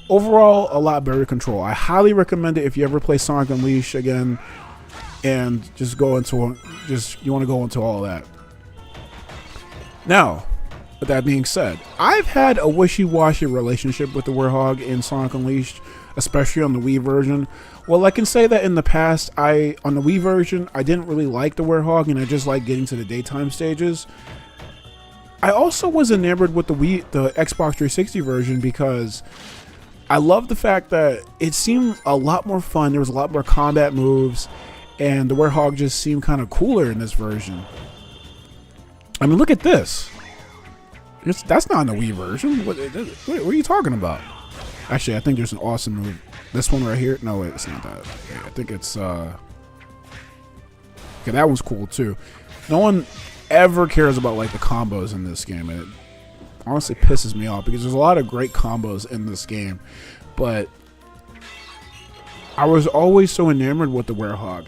overall a lot better to control. I highly recommend it if you ever play Sonic Unleashed again and just you want to go into all that. Now, with that being said, I've had a wishy-washy relationship with the Werehog in Sonic Unleashed, especially on the Wii version. Well, I can say that in the past, on the Wii version, I didn't really like the Werehog, and I just liked getting to the daytime stages. I also was enamored with the Xbox 360 version, because I love the fact that it seemed a lot more fun. There was a lot more combat moves, and the Werehog just seemed kind of cooler in this version. I mean, look at this. That's not in the Wii version. What are you talking about? Actually, I think there's an awesome move. This one right here. No, wait, it's not that. Okay, I think it's okay, that one's cool too. No one ever cares about like the combos in this game, and it honestly pisses me off because there's a lot of great combos in this game. But I was always so enamored with the Werehog.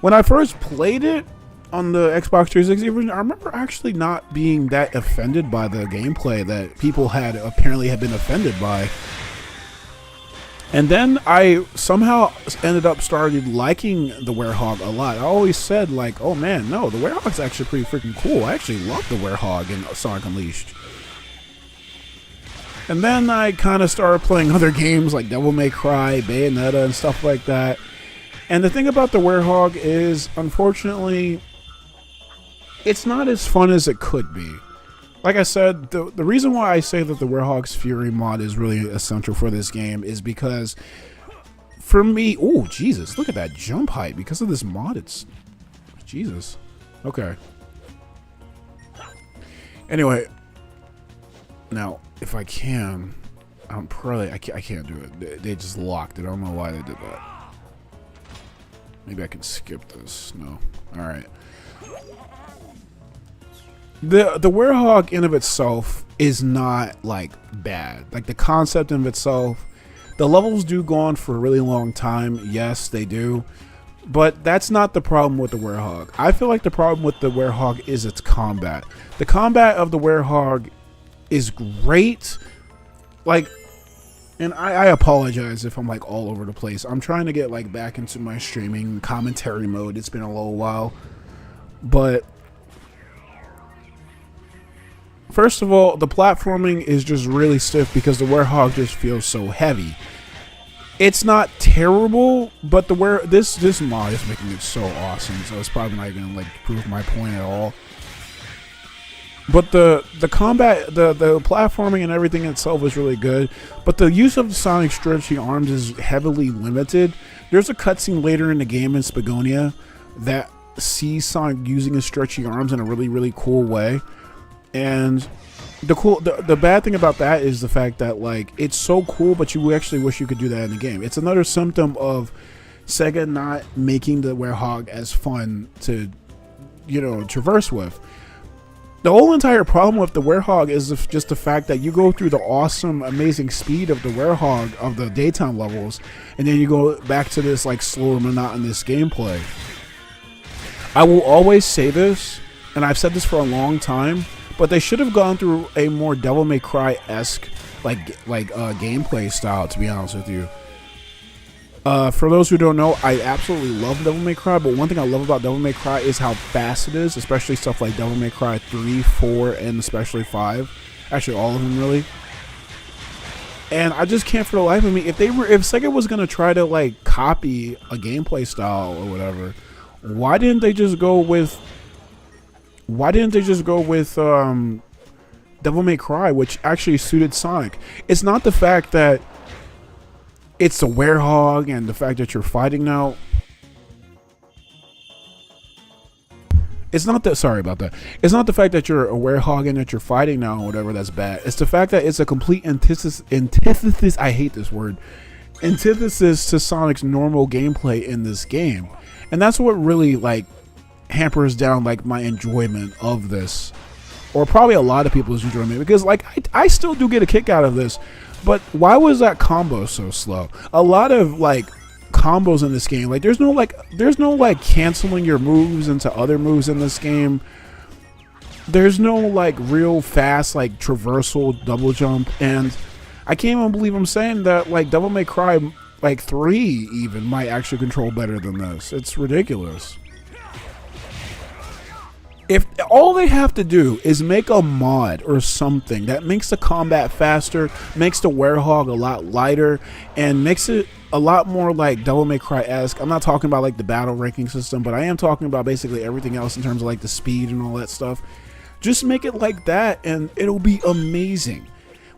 When I first played it on the Xbox 360 version, I remember actually not being that offended by the gameplay that people had apparently been offended by. And then I somehow ended up started liking the Werehog a lot. I always said, like, oh man, no, the Werehog's actually pretty freaking cool. I actually love the Werehog in Sonic Unleashed. And then I kind of started playing other games like Devil May Cry, Bayonetta, and stuff like that. And the thing about the Werehog is, unfortunately, it's not as fun as it could be. Like I said, the reason why I say that the Werehog's Fury mod is really essential for this game is because, for me, oh Jesus, look at that jump height. Because of this mod, it's Jesus. Okay. Anyway, now if I can, I'm probably I can't do it. They just locked it. I don't know why they did that. Maybe I can skip this. No. All right. The werehog in of itself is not like bad. Like the concept in of itself, the levels do go on for a really long time. Yes, they do. But that's not the problem with the werehog. I feel like the problem with the werehog is its combat. The combat of the werehog is great. Like, and I apologize if I'm like all over the place. I'm trying to get like back into my streaming commentary mode. It's been a little while. But first of all, the platforming is just really stiff because the werehog just feels so heavy. It's not terrible, but this mod is making it so awesome, so it's probably not even like prove my point at all. But the combat, the platforming and everything itself is really good, but the use of the Sonic stretchy arms is heavily limited. There's a cutscene later in the game in Spagonia that sees Sonic using his stretchy arms in a really cool way, and the bad thing about that is the fact that like it's so cool, but you actually wish you could do that in the game. It's another symptom of Sega not making the werehog as fun to, you know, traverse with. The whole entire problem with the werehog is just the fact that you go through the awesome, amazing speed of the werehog of the daytime levels, and then you go back to this like slower, monotonous gameplay. I will always say this, and I've said this for a long time, but they should have gone through a more Devil May Cry-esque gameplay style, to be honest with you. For those who don't know, I absolutely love Devil May Cry, but one thing I love about Devil May Cry is how fast it is, especially stuff like Devil May Cry 3, 4, and especially 5. Actually, all of them, really. And I just can't for the life of me, if Sega was going to try to like copy a gameplay style or whatever, why didn't they just go with Devil May Cry, which actually suited Sonic? It's not the fact that it's the werehog and the fact that you're fighting now. It's not that. Sorry about that. It's not the fact that you're a werehog and that you're fighting now or whatever that's bad. It's the fact that it's a complete antithesis. I hate this word. Antithesis to Sonic's normal gameplay in this game, and that's what really like hampers down like my enjoyment of this, or probably a lot of people's enjoyment, because like I still do get a kick out of this, but why was that combo so slow? A lot of like combos in this game, like there's no like canceling your moves into other moves in this game. There's no like real fast like traversal double jump, and I can't even believe I'm saying that like Devil May Cry like 3 even might actually control better than this. It's ridiculous. If all they have to do is make a mod or something that makes the combat faster, makes the werehog a lot lighter, and makes it a lot more like Devil May Cry-esque. I'm not talking about like the battle ranking system, but I am talking about basically everything else in terms of like the speed and all that stuff. Just make it like that, and it'll be amazing.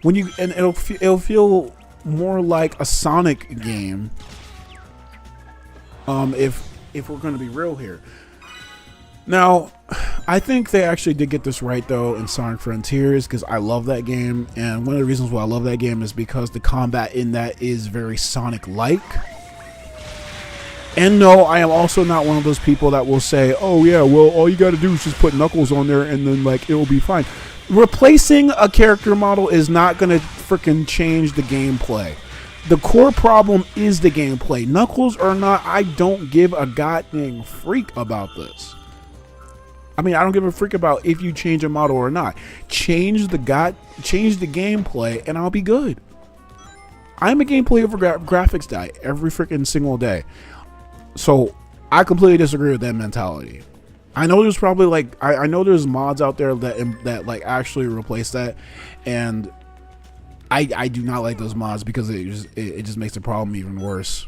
It'll feel more like a Sonic game. If we're going to be real here. Now, I think they actually did get this right though in Sonic Frontiers, because I love that game, and one of the reasons why I love that game is because the combat in that is very Sonic-like. And no, I am also not one of those people that will say, oh yeah, well all you gotta do is just put Knuckles on there and then like it will be fine. Replacing a character model is not gonna freaking change the gameplay. The core problem is the gameplay. Knuckles or not, I don't give a goddamn freak about this. I mean, I don't give a freak about if you change a model or not. Change the gameplay, and I'll be good. I'm a gameplay over graphics guy every freaking single day, so I completely disagree with that mentality. I know there's probably like I know there's mods out there that like actually replace that, and I do not like those mods because it just makes the problem even worse.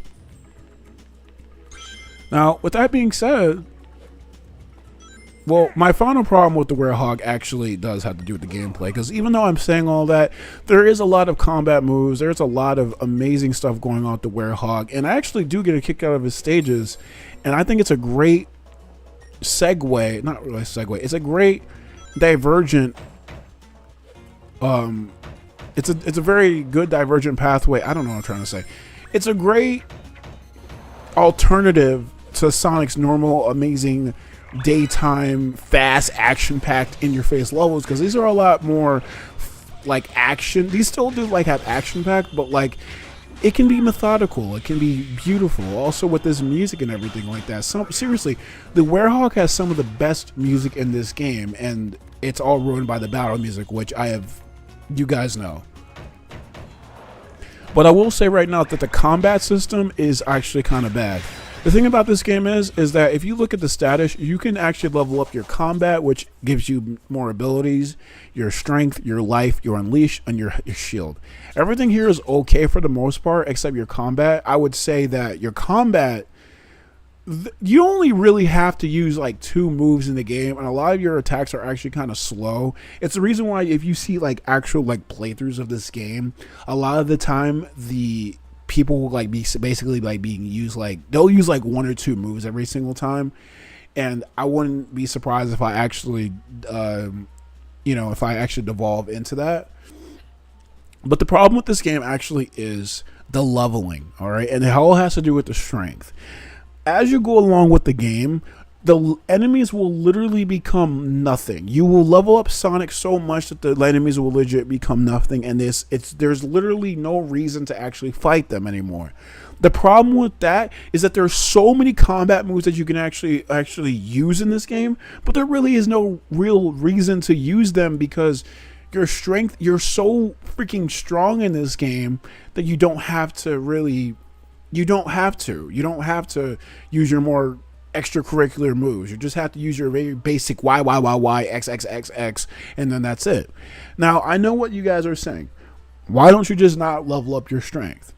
Now, with that being said. Well, my final problem with the werehog actually does have to do with the gameplay, because even though I'm saying all that, there is a lot of combat moves, there's a lot of amazing stuff going on with the werehog, and I actually do get a kick out of his stages, and I think it's a great segue, not really segue, it's a great divergent It's a very good divergent pathway. I don't know what I'm trying to say. It's a great alternative to Sonic's normal, amazing, daytime, fast, action-packed, in-your-face levels, because these are a lot more like action. These still do like have action-packed, but like it can be methodical. It can be beautiful. Also with this music and everything like that. Seriously, the Werehog has some of the best music in this game, and it's all ruined by the battle music, which you guys know. But I will say right now that the combat system is actually kind of bad. The thing about this game is that if you look at the status, you can actually level up your combat, which gives you more abilities, your strength, your life, your unleash, and your shield. Everything here is okay for the most part, except your combat. I would say that your combat, you only really have to use like 2 moves in the game, and a lot of your attacks are actually kind of slow. It's the reason why if you see like actual like playthroughs of this game, a lot of the time the people will like be basically like being used, like they'll use like 1 or 2 moves every single time, and I wouldn't be surprised if I actually if I actually devolve into that. But the problem with this game actually is the leveling, all right, and it all has to do with the strength. As you go along with the game, the enemies will literally become nothing. You will level up Sonic so much that the enemies will legit become nothing, and there's literally no reason to actually fight them anymore. The problem with that is that there's so many combat moves that you can actually use in this game, but there really is no real reason to use them, because you're so freaking strong in this game that you don't have to use your more extracurricular moves. You just have to use your very basic Y, X, X, X, X, and then that's it. Now, I know what you guys are saying. Why don't you just not level up your strength?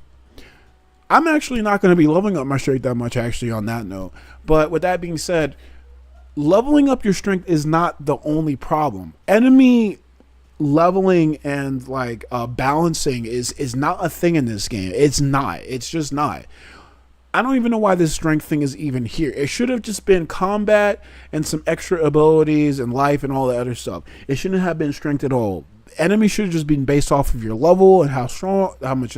I'm actually not going to be leveling up my strength that much, actually, on that note. But with that being said, leveling up your strength is not the only problem. Enemy leveling and like balancing is not a thing in this game. It's not. It's just not. I don't even know why this strength thing is even here. It should have just been combat and some extra abilities and life and all that other stuff. It shouldn't have been strength at all. Enemies should have just been based off of your level and how strong, how much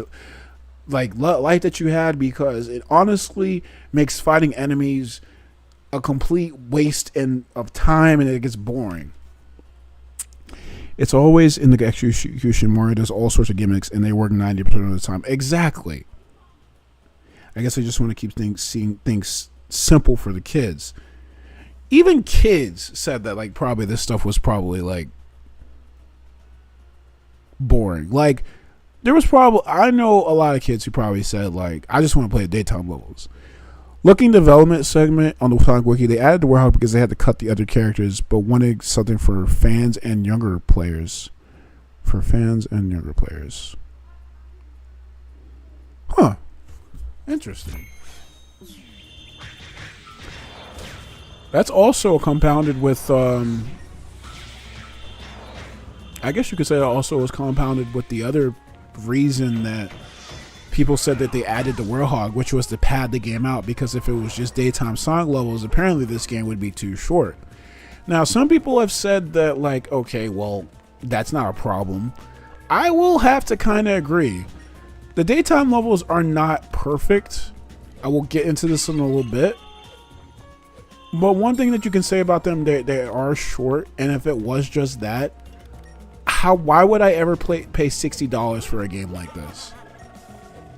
like life that you had, because it honestly makes fighting enemies a complete waste of time, and it gets boring. It's always in the execution. Mario does all sorts of gimmicks, and they work 90% of the time. Exactly. I guess I just want to keep seeing things simple for the kids. Even kids said that like probably this stuff was probably like boring. Like there was probably, I know a lot of kids who probably said like, I just want to play the daytime levels. Looking development segment on the Sonic Wiki, they added the Warhawk because they had to cut the other characters, but wanted something for fans and younger players. Huh. Interesting. That's also compounded with, I guess you could say it also was compounded with the other reason that people said that they added the Werehog, which was to pad the game out, because if it was just daytime Sonic levels, apparently this game would be too short. Now, some people have said that, like, okay, well, that's not a problem. I will have to kind of agree. The daytime levels are not perfect. I will get into this in a little bit. But one thing that you can say about them, they are short, and if it was just that, why would I ever pay $60 for a game like this?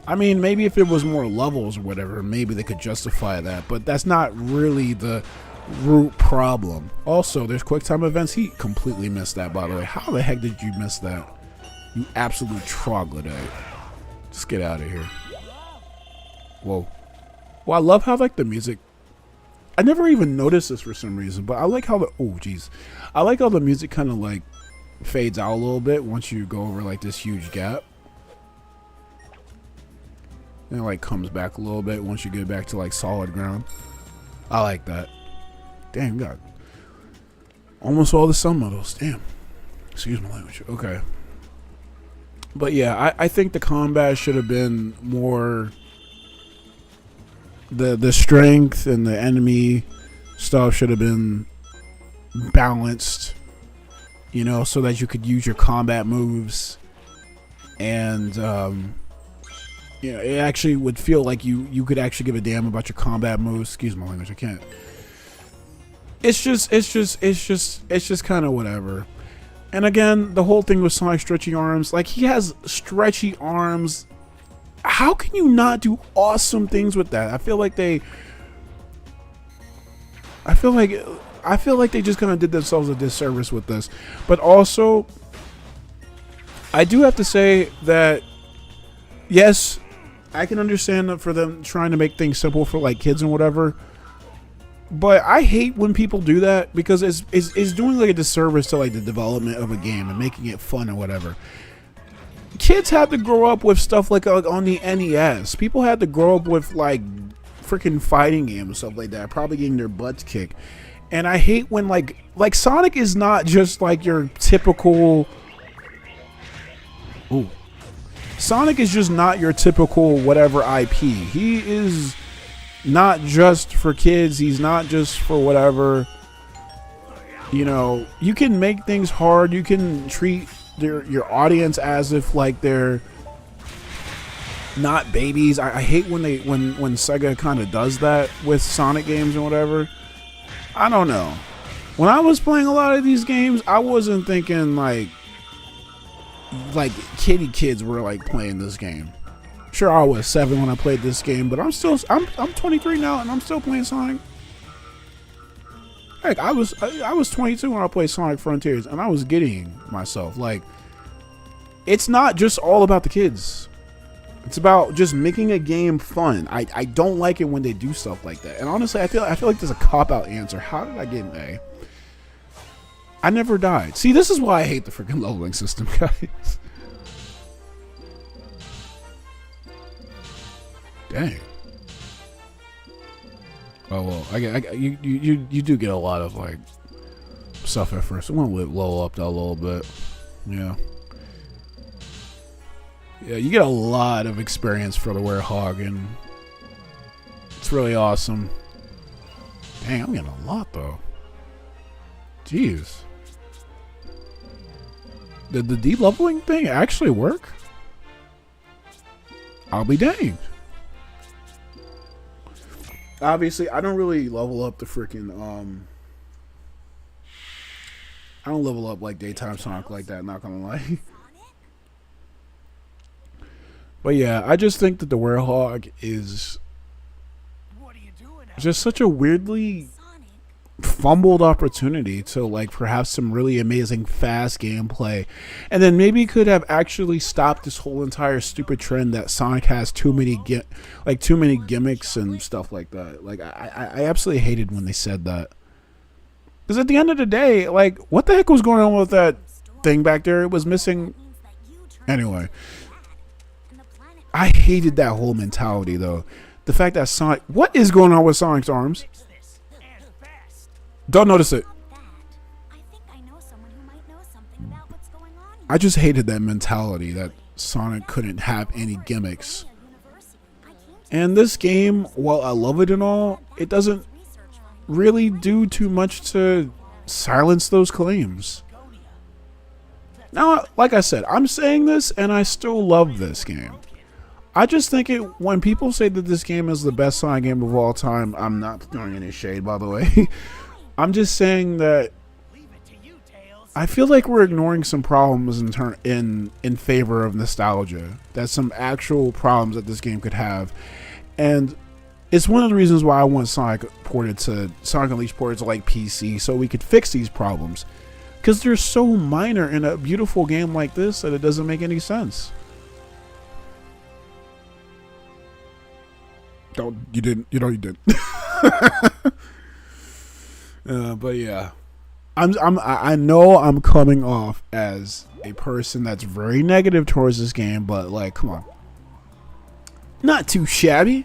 I mean, maybe if it was more levels or whatever, maybe they could justify that, but that's not really the root problem. Also, there's QuickTime events. He completely missed that, by the way. How the heck did you miss that? You absolute troglodyte. Just get out of here. Whoa. Well, I love how, like, the music... I never even noticed this for some reason, but I like how the... Oh, jeez. I like how the music kind of, like, fades out a little bit once you go over, like, this huge gap. And it, like, comes back a little bit once you get back to, like, solid ground. I like that. Damn, God. Almost all the sun models. Damn. Excuse my language. Okay. But yeah, I think the combat should have been more... The strength and the enemy stuff should have been balanced you know, so that you could use your combat moves, and you know, it actually would feel like you could actually give a damn about your combat moves. Excuse my language, I can't. It's just kind of whatever. And again, the whole thing with Sonic stretchy arms, like, he has stretchy arms. How can you not do awesome things with that? I feel like they just kind of did themselves a disservice with this. But also, I do have to say that, yes, I can understand that for them trying to make things simple for like kids and whatever. But I hate when people do that, because it's doing like a disservice to like the development of a game and making it fun or whatever. Kids had to grow up with stuff like on the NES. People had to grow up with like freaking fighting games and stuff like that, probably getting their butts kicked. And I hate when like Sonic is not just like your typical. Ooh. Sonic is just not your typical whatever IP. He is not just for kids. He's not just for whatever. You know, you can make things hard. You can treat your audience as if like they're not babies. I hate when Sega kind of does that with Sonic games and whatever. I don't know. When I was playing a lot of these games, I wasn't thinking like kids were like playing this game. Sure, I was 7 when I played this game, but I'm 23 now and I'm still playing Sonic. Heck, I was 22 when I played Sonic Frontiers, and I was getting myself. Like, it's not just all about the kids. It's about just making a game fun. I don't like it when they do stuff like that. And honestly, I feel like there's a cop-out answer. How did I get an A? I never died. See, this is why I hate the freaking leveling system, guys. Dang. Oh well, you do get a lot of like stuff at first. I'm gonna level up that a little bit. Yeah. Yeah, you get a lot of experience for the Werehog, and it's really awesome. Dang, I'm getting a lot though. Jeez. Did the de-leveling thing actually work? I'll be danged. Obviously, I don't really level up the freaking I don't level up like daytime Sonic like that, not gonna lie. But yeah, I just think that the Werehog is just such a weirdly fumbled opportunity to like perhaps some really amazing fast gameplay, and then maybe could have actually stopped this whole entire stupid trend that Sonic has too many gimmicks and stuff like that. Like I absolutely hated when they said that, because at the end of the day, like, what the heck was going on with that thing back there? It was missing. Anyway, I hated that whole mentality though. The fact that Sonic, what is going on with Sonic's arms? Don't notice it. I just hated that mentality that Sonic couldn't have any gimmicks. And this game, while I love it and all, it doesn't really do too much to silence those claims. Now, like I said, I'm saying this and I still love this game. I just think when people say that this game is the best Sonic game of all time, I'm not throwing any shade, by the way. I'm just saying that I feel like we're ignoring some problems in favor of nostalgia. That's some actual problems that this game could have, and it's one of the reasons why I want Sonic Unleashed ported to like PC, so we could fix these problems, because they're so minor in a beautiful game like this that it doesn't make any sense. You didn't. But yeah, I know I'm coming off as a person that's very negative towards this game, but like, come on, not too shabby.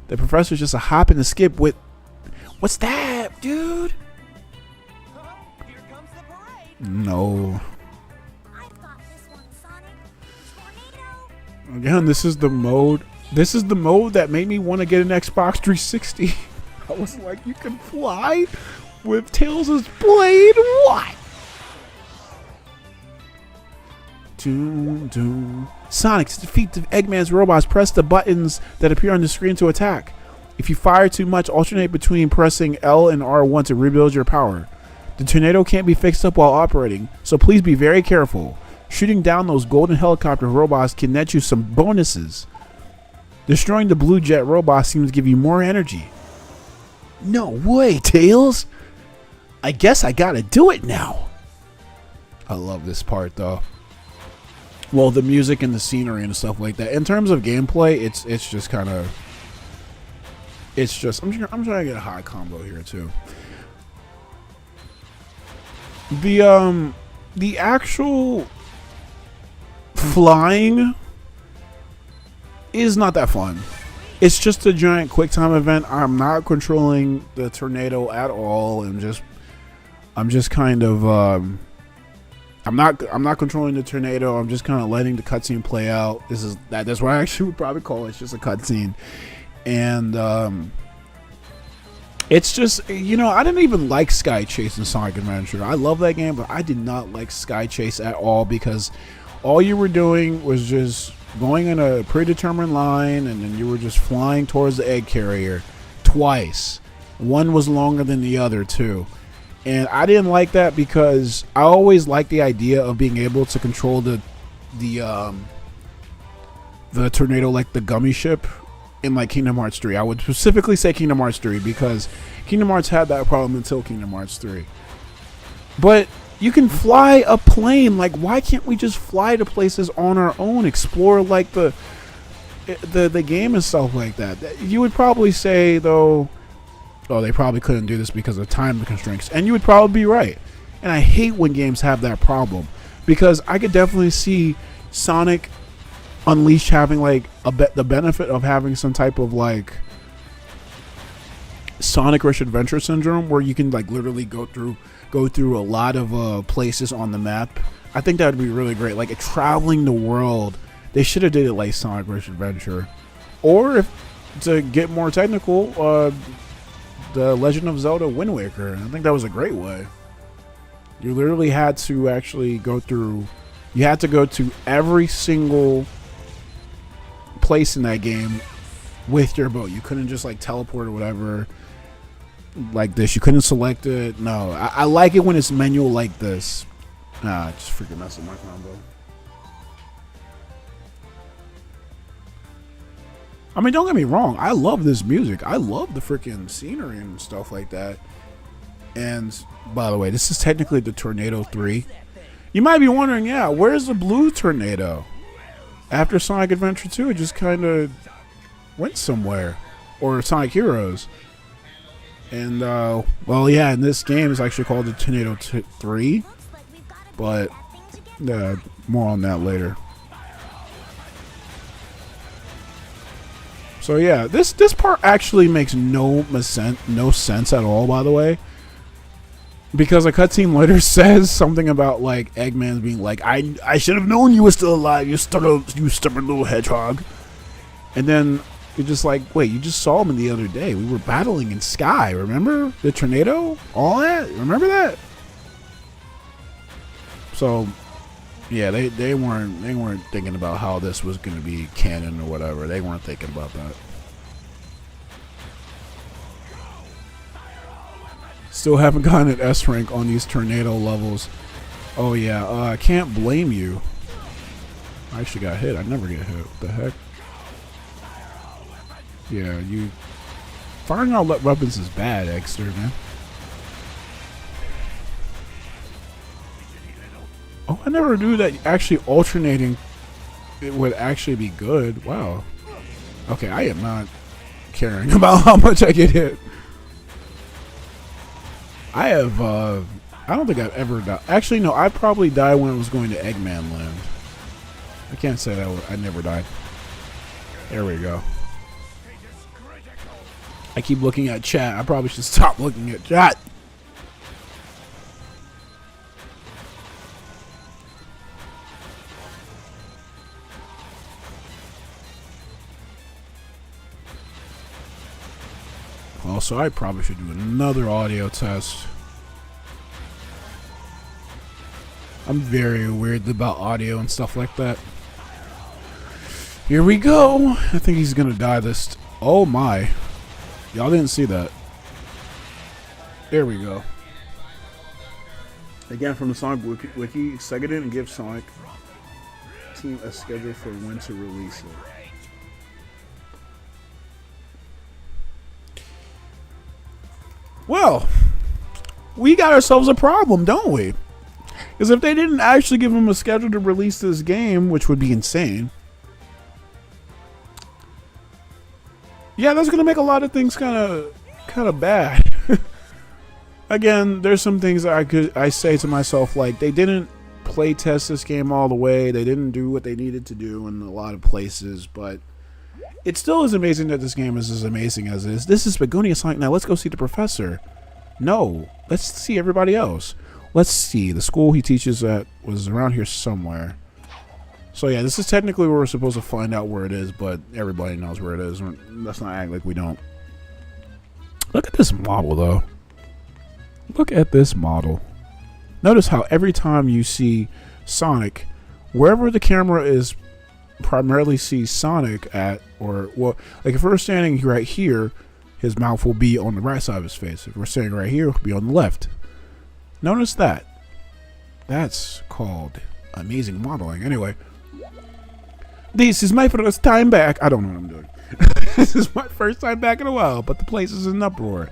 The professor's just a hop and a skip with, what's that, dude? Here comes the parade. No. I've got this one, Sonic. Tornado. Again, this is the mode. This is the mode that made me want to get an Xbox 360. I was like, you can fly? with Tails' blade. What? Doom, doom. Sonic, to defeat the Eggman's robots, press the buttons that appear on the screen to attack. If you fire too much, alternate between pressing L and R1 to rebuild your power. The tornado can't be fixed up while operating, so please be very careful. Shooting down those golden helicopter robots can net you some bonuses. Destroying the blue jet robots seems to give you more energy. No way, Tails! I guess I gotta do it now. I love this part though. Well, the music and the scenery and stuff like that. In terms of gameplay, it's just kind of... It's just... I'm trying to get a high combo here too. The actual flying is not that fun. It's just a giant quick time event. I'm not controlling the tornado at all. I'm just kind of I'm not controlling the tornado. I'm just kind of letting the cutscene play out. That's what I actually would probably call it. It's just a cutscene. And it's just, you know, I didn't even like Sky Chase in Sonic Adventure. I love that game, but I did not like Sky Chase at all because all you were doing was just going in a predetermined line and then you were just flying towards the egg carrier twice. One was longer than the other too. And I didn't like that because I always liked the idea of being able to control the tornado like the gummy ship in like Kingdom Hearts 3. I would specifically say Kingdom Hearts 3 because Kingdom Hearts had that problem until Kingdom Hearts 3. But you can fly a plane. Like, why can't we just fly to places on our own, explore like the game and stuff like that? You would probably say though, oh, they probably couldn't do this because of time constraints, and you would probably be right. And I hate when games have that problem because I could definitely see Sonic Unleashed having like the benefit of having some type of like Sonic Rush Adventure syndrome where you can like literally go through a lot of places on the map. I think that would be really great. Like traveling the world, they should have did it like Sonic Rush Adventure, or if to get more technical, the Legend of Zelda Wind Waker. I think that was a great way. You literally had to actually go through. You had to go to every single place in that game with your boat. You couldn't just like teleport or whatever like this. You couldn't select it. No, I like it when it's manual like this. Nah, just freaking mess with my combo. I mean, don't get me wrong. I love this music. I love the freaking scenery and stuff like that. And by the way, this is technically the Tornado 3. You might be wondering, yeah, where's the blue tornado? After Sonic Adventure 2, it just kind of went somewhere. Or Sonic Heroes. And, well, yeah, in this game, it's actually called the Tornado 3. But, more on that later. So, yeah, this part actually makes no sense at all, by the way. Because a cutscene later says something about like Eggman's being like, I should have known you were still alive, you stubborn little hedgehog. And then you're just like, wait, you just saw him the other day. We were battling in Sky, remember? The tornado? All that? Remember that? So yeah, they weren't thinking about how this was gonna be canon or whatever. They weren't thinking about that. Still haven't gotten an S rank on these tornado levels. Oh yeah, I can't blame you. I actually got hit. I never get hit. What the heck? Yeah, you firing out weapons is bad, Exter, man. Oh, I never knew that actually alternating it would actually be good. Wow. Okay, I am not caring about how much I get hit. I don't think I've ever died. Actually, no, I probably died when I was going to Eggman Land. I can't say that I never died. There we go. I keep looking at chat. I probably should stop looking at chat. Also, I probably should do another audio test. I'm very weird about audio and stuff like that. Here we go. I think he's gonna die this. Oh my. Y'all didn't see that. There we go. Again, from the Sonic Wiki, Sega didn't give Sonic team a schedule for when to release it. Well, we got ourselves a problem, don't we? Because if they didn't actually give him a schedule to release this game, which would be insane, yeah, that's gonna make a lot of things kind of bad. Again, there's some things that I say to myself, like, they didn't play test this game all the way. They didn't do what they needed to do in a lot of places, but it still is amazing that this game is as amazing as it is. This is Begonia Sonic. Now let's go see the professor. No, let's see everybody else. Let's see. The school he teaches at was around here somewhere. So yeah, this is technically where we're supposed to find out where it is, but everybody knows where it is. Let's not act like we don't. Look at this model, though. Look at this model. Notice how every time you see Sonic, wherever the camera is primarily sees Sonic at, or, well, like if we're standing right here, his mouth will be on the right side of his face. If we're standing right here, it'll be on the left. Notice that. That's called amazing modeling. Anyway, this is my first time back. I don't know what I'm doing. This is my first time back in a while, but the place is in an uproar.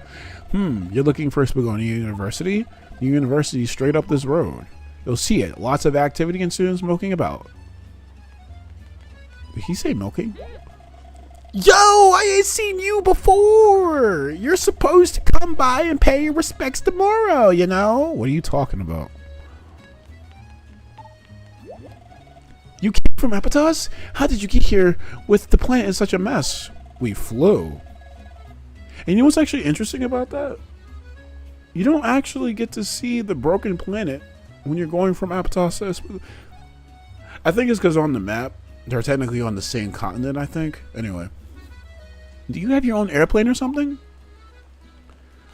You're looking for Begonia University? The university is straight up this road. You'll see it. Lots of activity and students milking about. Did he say milking? Yo, I ain't seen you before. You're supposed to come by and pay your respects tomorrow, you know? What are you talking about? You came from Apatos? How did you get here with the planet in such a mess? We flew. And you know what's actually interesting about that? You don't actually get to see the broken planet when you're going from Apatos to... I think it's because on the map, they're technically on the same continent, I think. Anyway. Do you have your own airplane or something?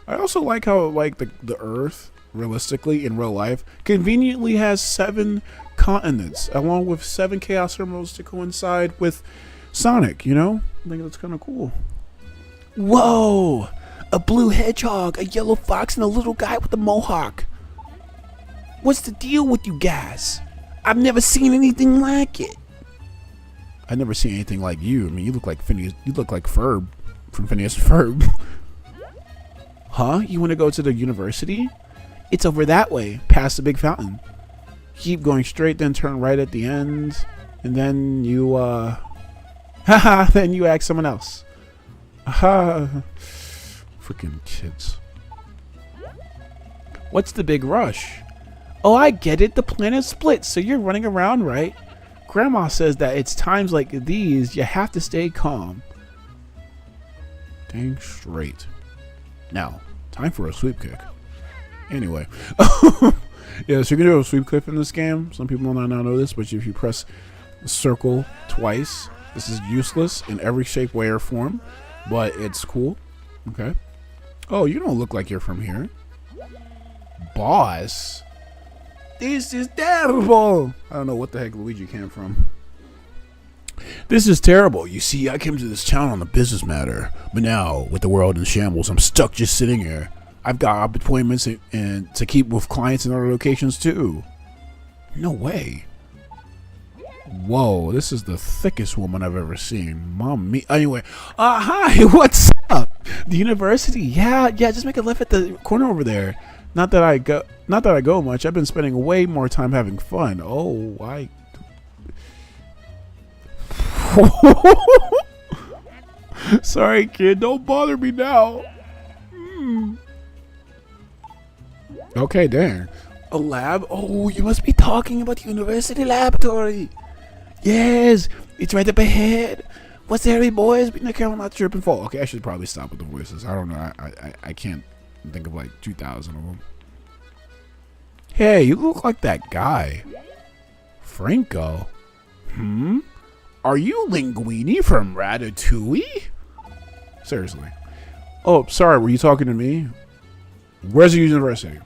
I also like how, like, the Earth, realistically, in real life, conveniently has 7 continents, along with 7 Chaos Emeralds to coincide with Sonic, you know? I think that's kind of cool. Whoa! A blue hedgehog, a yellow fox, and a little guy with a mohawk. What's the deal with you guys? I've never seen anything like it. I've never seen anything like you. I mean, you look like Phineas. You look like Ferb from Phineas and Ferb. Huh? You want to go to the university? It's over that way, past the big fountain. Keep going straight, then turn right at the end, and then you, haha, then you ask someone else. Aha. Freaking kids. What's the big rush? Oh, I get it. The planet split, so you're running around, right? Grandma says that it's times like these you have to stay calm. Dang straight. Now, time for a sweep kick. Anyway. Yeah, so you can do a sweep kick in this game. Some people might not know this, but if you press circle twice, this is useless in every shape, way, or form. But it's cool. Okay. Oh, you don't look like you're from here. Boss? This is terrible. I don't know what the heck Luigi came from. This is terrible. You see, I came to this town on a business matter. But now, with the world in shambles, I'm stuck just sitting here. I've got appointments and to keep with clients in other locations too. No way. Whoa, this is the thickest woman I've ever seen. Mommy. Anyway, hi, what's up? The university. Yeah, just make a left at the corner over there. Not that I go much. I've been spending way more time having fun. Oh, sorry, kid. Don't bother me now. Okay, dang. A lab? Oh, you must be talking about the university laboratory. Yes, it's right up ahead. What's there, boys? Be careful not to trip and fall. Okay, I should probably stop with the voices. I don't know. I can't think of like 2,000 of them. Hey, you look like that guy. Franco? Are you Linguini from Ratatouille? Seriously. Oh, sorry, were you talking to me? Where's the university?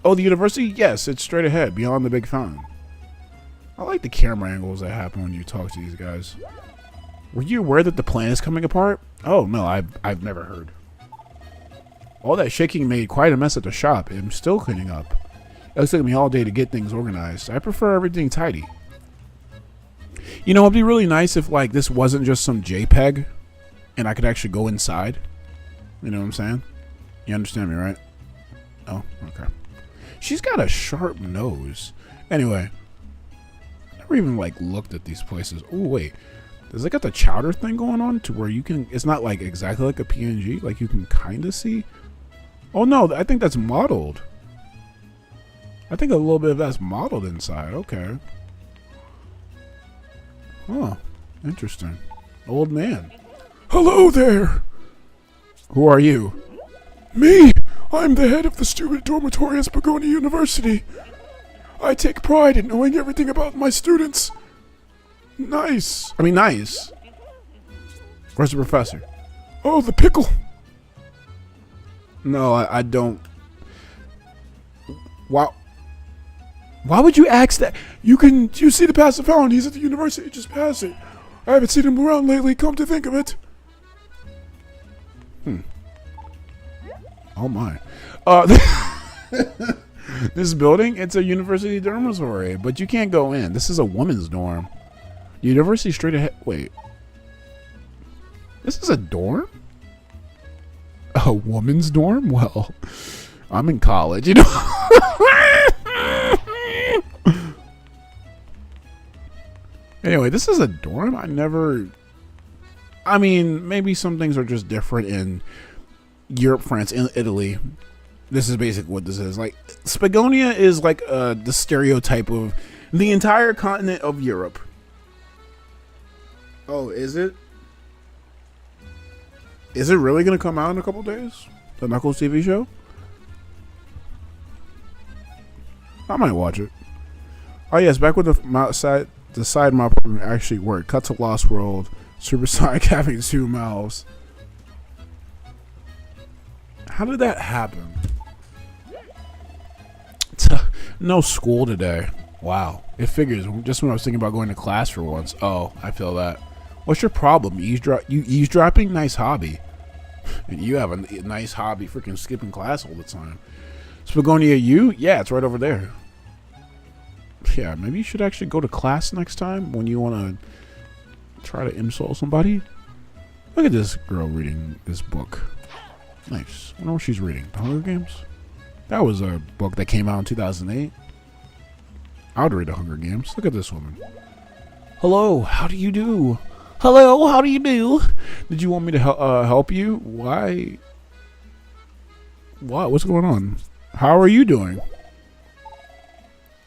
Oh, the university? Yes, it's straight ahead, beyond the big fountain. I like the camera angles that happen when you talk to these guys. Were you aware that the plan is coming apart? Oh, no, I've never heard. All that shaking made quite a mess at the shop. I'm still cleaning up. It took me all day to get things organized. I prefer everything tidy. You know, it'd be really nice if, like, this wasn't just some JPEG and I could actually go inside. You know what I'm saying? You understand me, right? Oh, okay. She's got a sharp nose. Anyway, I never even, like, looked at these places. Oh, wait. Does it got the chowder thing going on to where you can... It's not, like, exactly like a PNG. Like, you can kind of see. Oh, no. I think that's modeled. I think a little bit of that's modeled inside. Okay. Huh. Interesting. Old man. Hello there. Who are you? Me. I'm the head of the student dormitory at Begonia University. I take pride in knowing everything about my students. Nice. I mean, nice. Where's the professor? Oh, the pickle. No, I don't. Wow. Why would you ask that? You see the passive fountain. He's at the university. Just pass it. I haven't seen him around lately, come to think of it. Oh my. This building, it's a university dormitory, but you can't go in. This is a woman's dorm. University straight ahead. Wait. This is a dorm? A woman's dorm? Well, I'm in college, you know. Anyway, this is a dorm? I mean, maybe some things are just different in Europe, France, and Italy. This is basically what this is. Like, Spagonia is like the stereotype of the entire continent of Europe. Oh, is it? Is it really going to come out in a couple days? The Knuckles TV show? I might watch it. Oh, yes, back with the side mouth program actually worked. Cut to Lost World. Supersonic having 2 mouths. How did that happen? No school today. Wow. It figures. Just when I was thinking about going to class for once. Oh, I feel that. What's your problem? You eavesdropping? Nice hobby. You have a nice hobby freaking skipping class all the time. Spagonia U? Yeah, it's right over there. Yeah, maybe you should actually go to class next time when you want to try to insult somebody. Look at this girl reading this book. Nice. I wonder what she's reading. The Hunger Games? That was a book that came out in 2008. I would read The Hunger Games. Look at this woman. Hello, how do you do? Hello, how do you do? Did you want me to help you? Why? What? What's going on? How are you doing?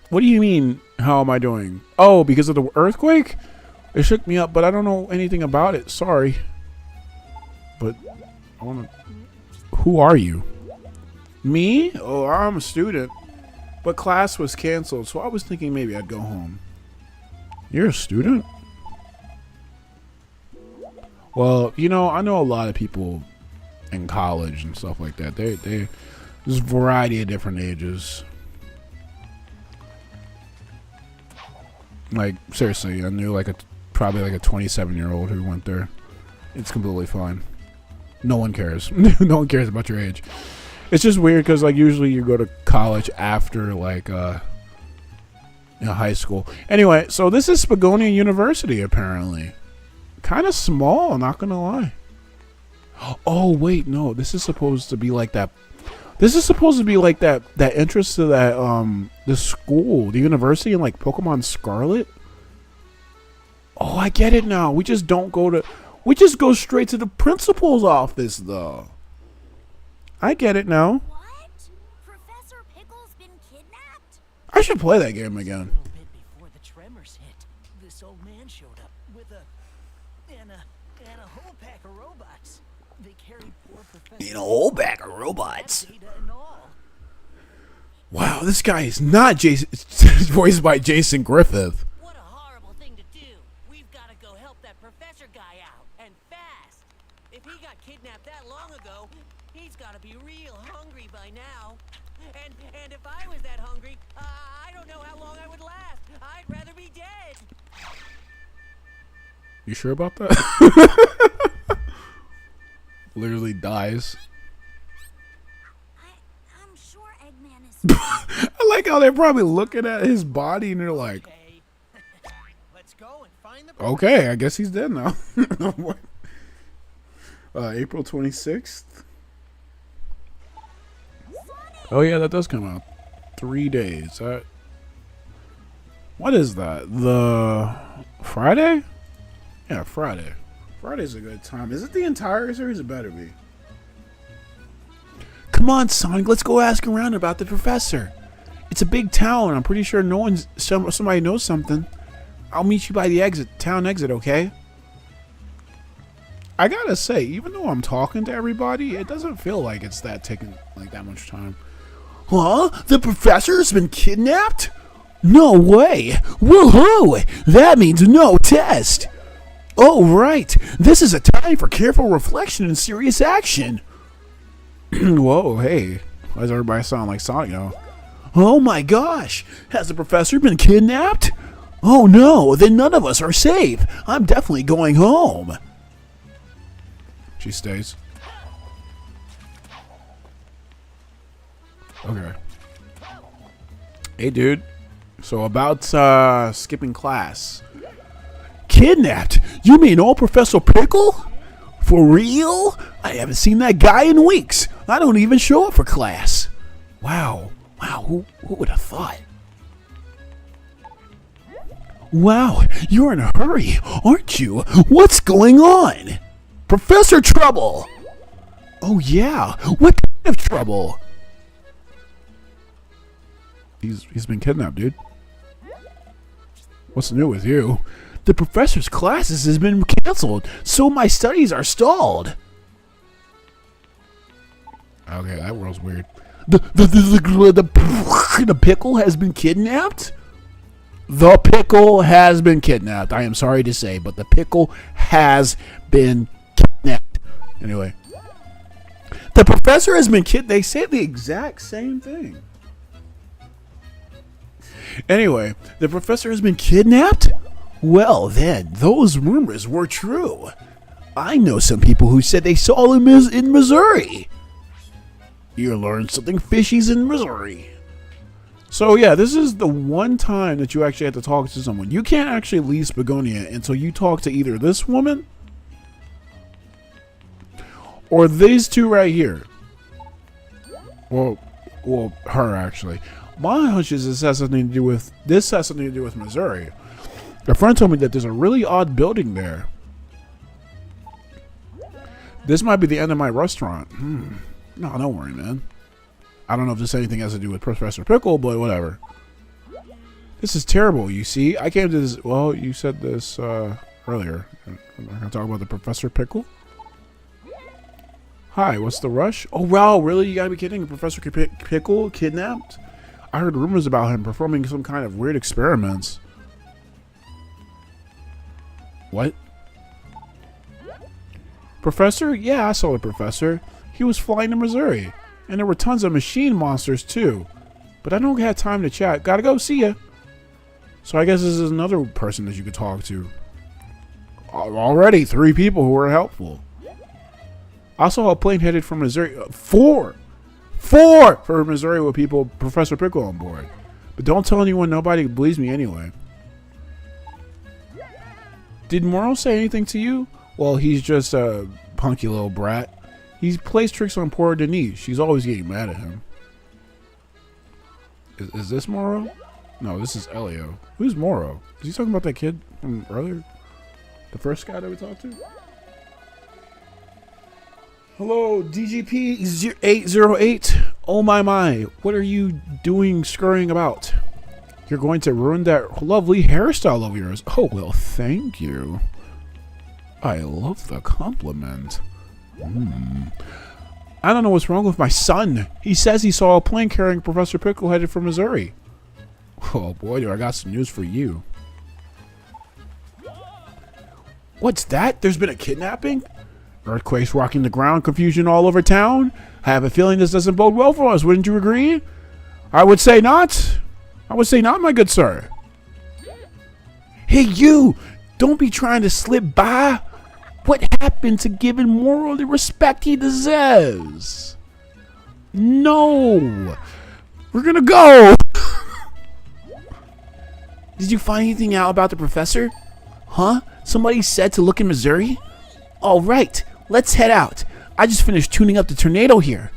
What do you mean, how am I doing? Oh, because of the earthquake? It shook me up, but I don't know anything about it. Sorry. But I want to... Who are you? Me? Oh, I'm a student. But class was canceled, so I was thinking maybe I'd go home. You're a student? Well, you know, I know a lot of people in college and stuff like that. There's a variety of different ages. Like, seriously, I knew probably like a 27-year-old who went there. It's completely fine. No one cares. No one cares about your age. It's just weird because, like, usually you go to college after, like, high school. Anyway, so this is Spagonia University, apparently. Kind of small, not gonna lie. Oh, wait, no. This is supposed to be like that. This is supposed to be like that entrance to that, the school, the university in, like, Pokemon Scarlet. Oh, I get it now. We just go straight to the principal's office, though. I get it now. What? Professor Pickle's been kidnapped? I should play that game again. A little bit before the tremors hit, this old man showed up with a whole pack of robots. They carried poor Professor. In a whole bag of robots. Data and all. Wow, this guy is not Jason. Voiced by Jason Griffith. What a horrible thing to do. We've got to go help that professor guy out, and fast. If he got kidnapped that long ago, He's gotta be real hungry by now. And if I was that hungry, I don't know how long I would last. I'd rather be dead. You sure about that? Literally dies. I'm sure Eggman is. I like how they're probably looking at his body and they're like, Okay. Let's go and find the. okay, I guess he's dead now. What? April 26th. Oh yeah, that does come out. 3 days. What is that? The Friday? Yeah, Friday. Friday's a good time. Is it the entire series? It better be. Come on, Sonic, let's go ask around about the professor. It's a big town. I'm pretty sure somebody knows something. I'll meet you by the town exit, okay? I gotta say, even though I'm talking to everybody, it doesn't feel like it's taking like that much time. Huh? The professor's been kidnapped? No way! Woohoo! That means no test! Oh, right! This is a time for careful reflection and serious action! Whoa, hey. Why does everybody sound like Sonic now? Oh my gosh! Has the professor been kidnapped? Oh no, then none of us are safe! I'm definitely going home! She stays. Okay. Hey, dude. So about skipping class. Kidnapped? You mean old Professor Pickle? For real? I haven't seen that guy in weeks. I don't even show up for class. Wow. Who would have thought? Wow, you're in a hurry, aren't you? What's going on? Professor Trouble! Oh yeah, what kind of trouble? He's been kidnapped, dude. What's new with you? The professor's classes has been canceled, so my studies are stalled. Okay, that world's weird. The pickle has been kidnapped? The pickle has been kidnapped. I am sorry to say, but the pickle has been kidnapped. Anyway. The professor has been kidnapped. They say the exact same thing. Anyway, the professor has been kidnapped? Well, then, those rumors were true. I know some people who said they saw him in Missouri. You learned something fishy's in Missouri. So yeah, this is the one time that you actually have to talk to someone. You can't actually leave Spagonia until you talk to either this woman or these two right here. Well, her actually. My hunch is this has something to do with Missouri. A friend told me that there's a really odd building there. This might be the end of my restaurant. No, don't worry, man. I don't know if this anything has to do with Professor Pickle, but whatever. This is terrible, you see. I came to this... Well, you said this earlier. I'm not going to talk about the Professor Pickle. Hi, what's the rush? Oh, wow, really? You gotta be kidding. Professor Pickle kidnapped? I heard rumors about him performing some kind of weird experiments. What? Professor? Yeah, I saw the professor. He was flying to Missouri. And there were tons of machine monsters, too. But I don't have time to chat. Gotta go. See ya. So I guess this is another person that you could talk to. Already 3 people who were helpful. I saw a plane headed from Missouri. 4 for Missouri with people, Professor Pickle on board. But don't tell anyone. Nobody believes me anyway. Did Morrow say anything to you? Well, he's just a punky little brat. He plays tricks on poor Denise. She's always getting mad at him. Is this Morrow? No, this is Elio. Who's Morrow? Is he talking about that kid from earlier? The first guy that we talked to? Hello, DGP808. Oh my. What are you doing scurrying about? You're going to ruin that lovely hairstyle of yours. Oh, well, thank you. I love the compliment. I don't know what's wrong with my son. He says he saw a plane carrying Professor Pickle headed for Missouri. Oh boy, do I got some news for you. What's that? There's been a kidnapping? Earthquakes rocking the ground, confusion all over town. I have a feeling this doesn't bode well for us, wouldn't you agree? I would say not. I would say not, my good sir. Hey, you! Don't be trying to slip by. What happened to giving Moral the respect he deserves? No! We're gonna go! Did you find anything out about the professor? Huh? Somebody said to look in Missouri? All right, let's head out. I just finished tuning up the tornado here.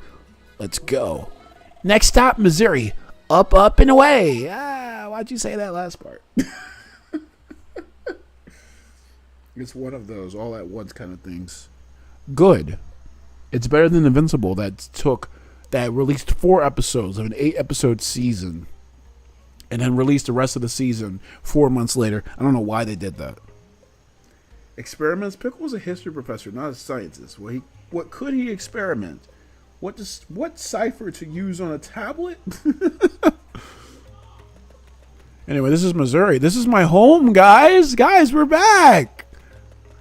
Let's go. Next stop, Missouri. Up, up, and away. Why'd you say that last part? It's one of those all at once kind of things. Good. It's better than Invincible that released 4 episodes of an 8-episode season and then released the rest of the season 4 months later. I don't know why they did that. Experiments. Pickle was a history professor, not a scientist. What could he experiment? What cipher to use on a tablet? Anyway, this is Missouri. This is my home, guys. Guys, we're back.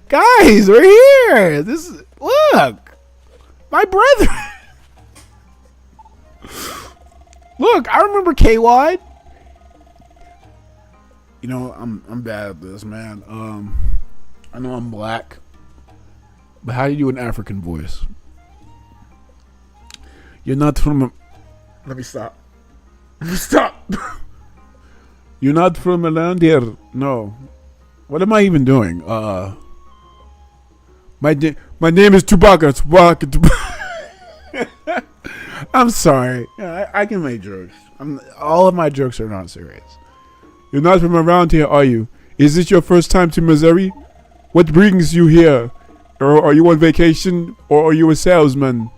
Guys, we're here. Look, my brother. Look, I remember K-Wide. You know, I'm bad at this, man. I know I'm black, but how do you do an African voice? You're not from Let me stop. Stop. You're not from around here. No. What am I even doing? My name is Chewbacca. I'm sorry. Yeah, I can make jokes. All of my jokes are not serious. You're not from around here, are you? Is this your first time to Missouri? What brings you here? Or are you on vacation? Or are you a salesman?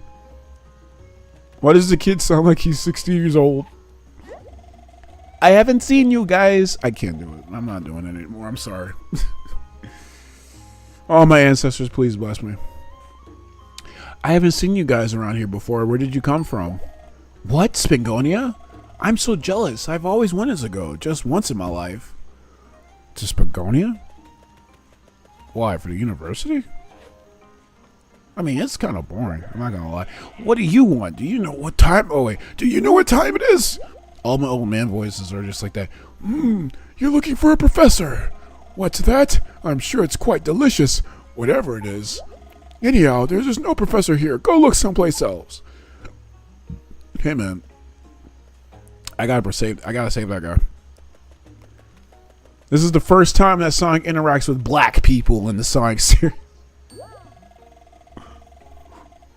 Why does the kid sound like he's 60 years old? I haven't seen you guys. I can't do it. I'm not doing it anymore. I'm sorry. All my ancestors, please bless me. I haven't seen you guys around here before. Where did you come from? What? Spagonia? I'm so jealous. I've always wanted to go, just once in my life. To Spagonia? Why, for the university? I mean, it's kind of boring. I'm not gonna lie. What do you want? Do you know what time? Oh wait, do you know what time it is? All my old man voices are just like that. You're looking for a professor. What's that? I'm sure it's quite delicious. Whatever it is. Anyhow, there's just no professor here. Go look someplace else. Hey man, I gotta save that guy. This is the first time that Sonic interacts with black people in the Sonic series.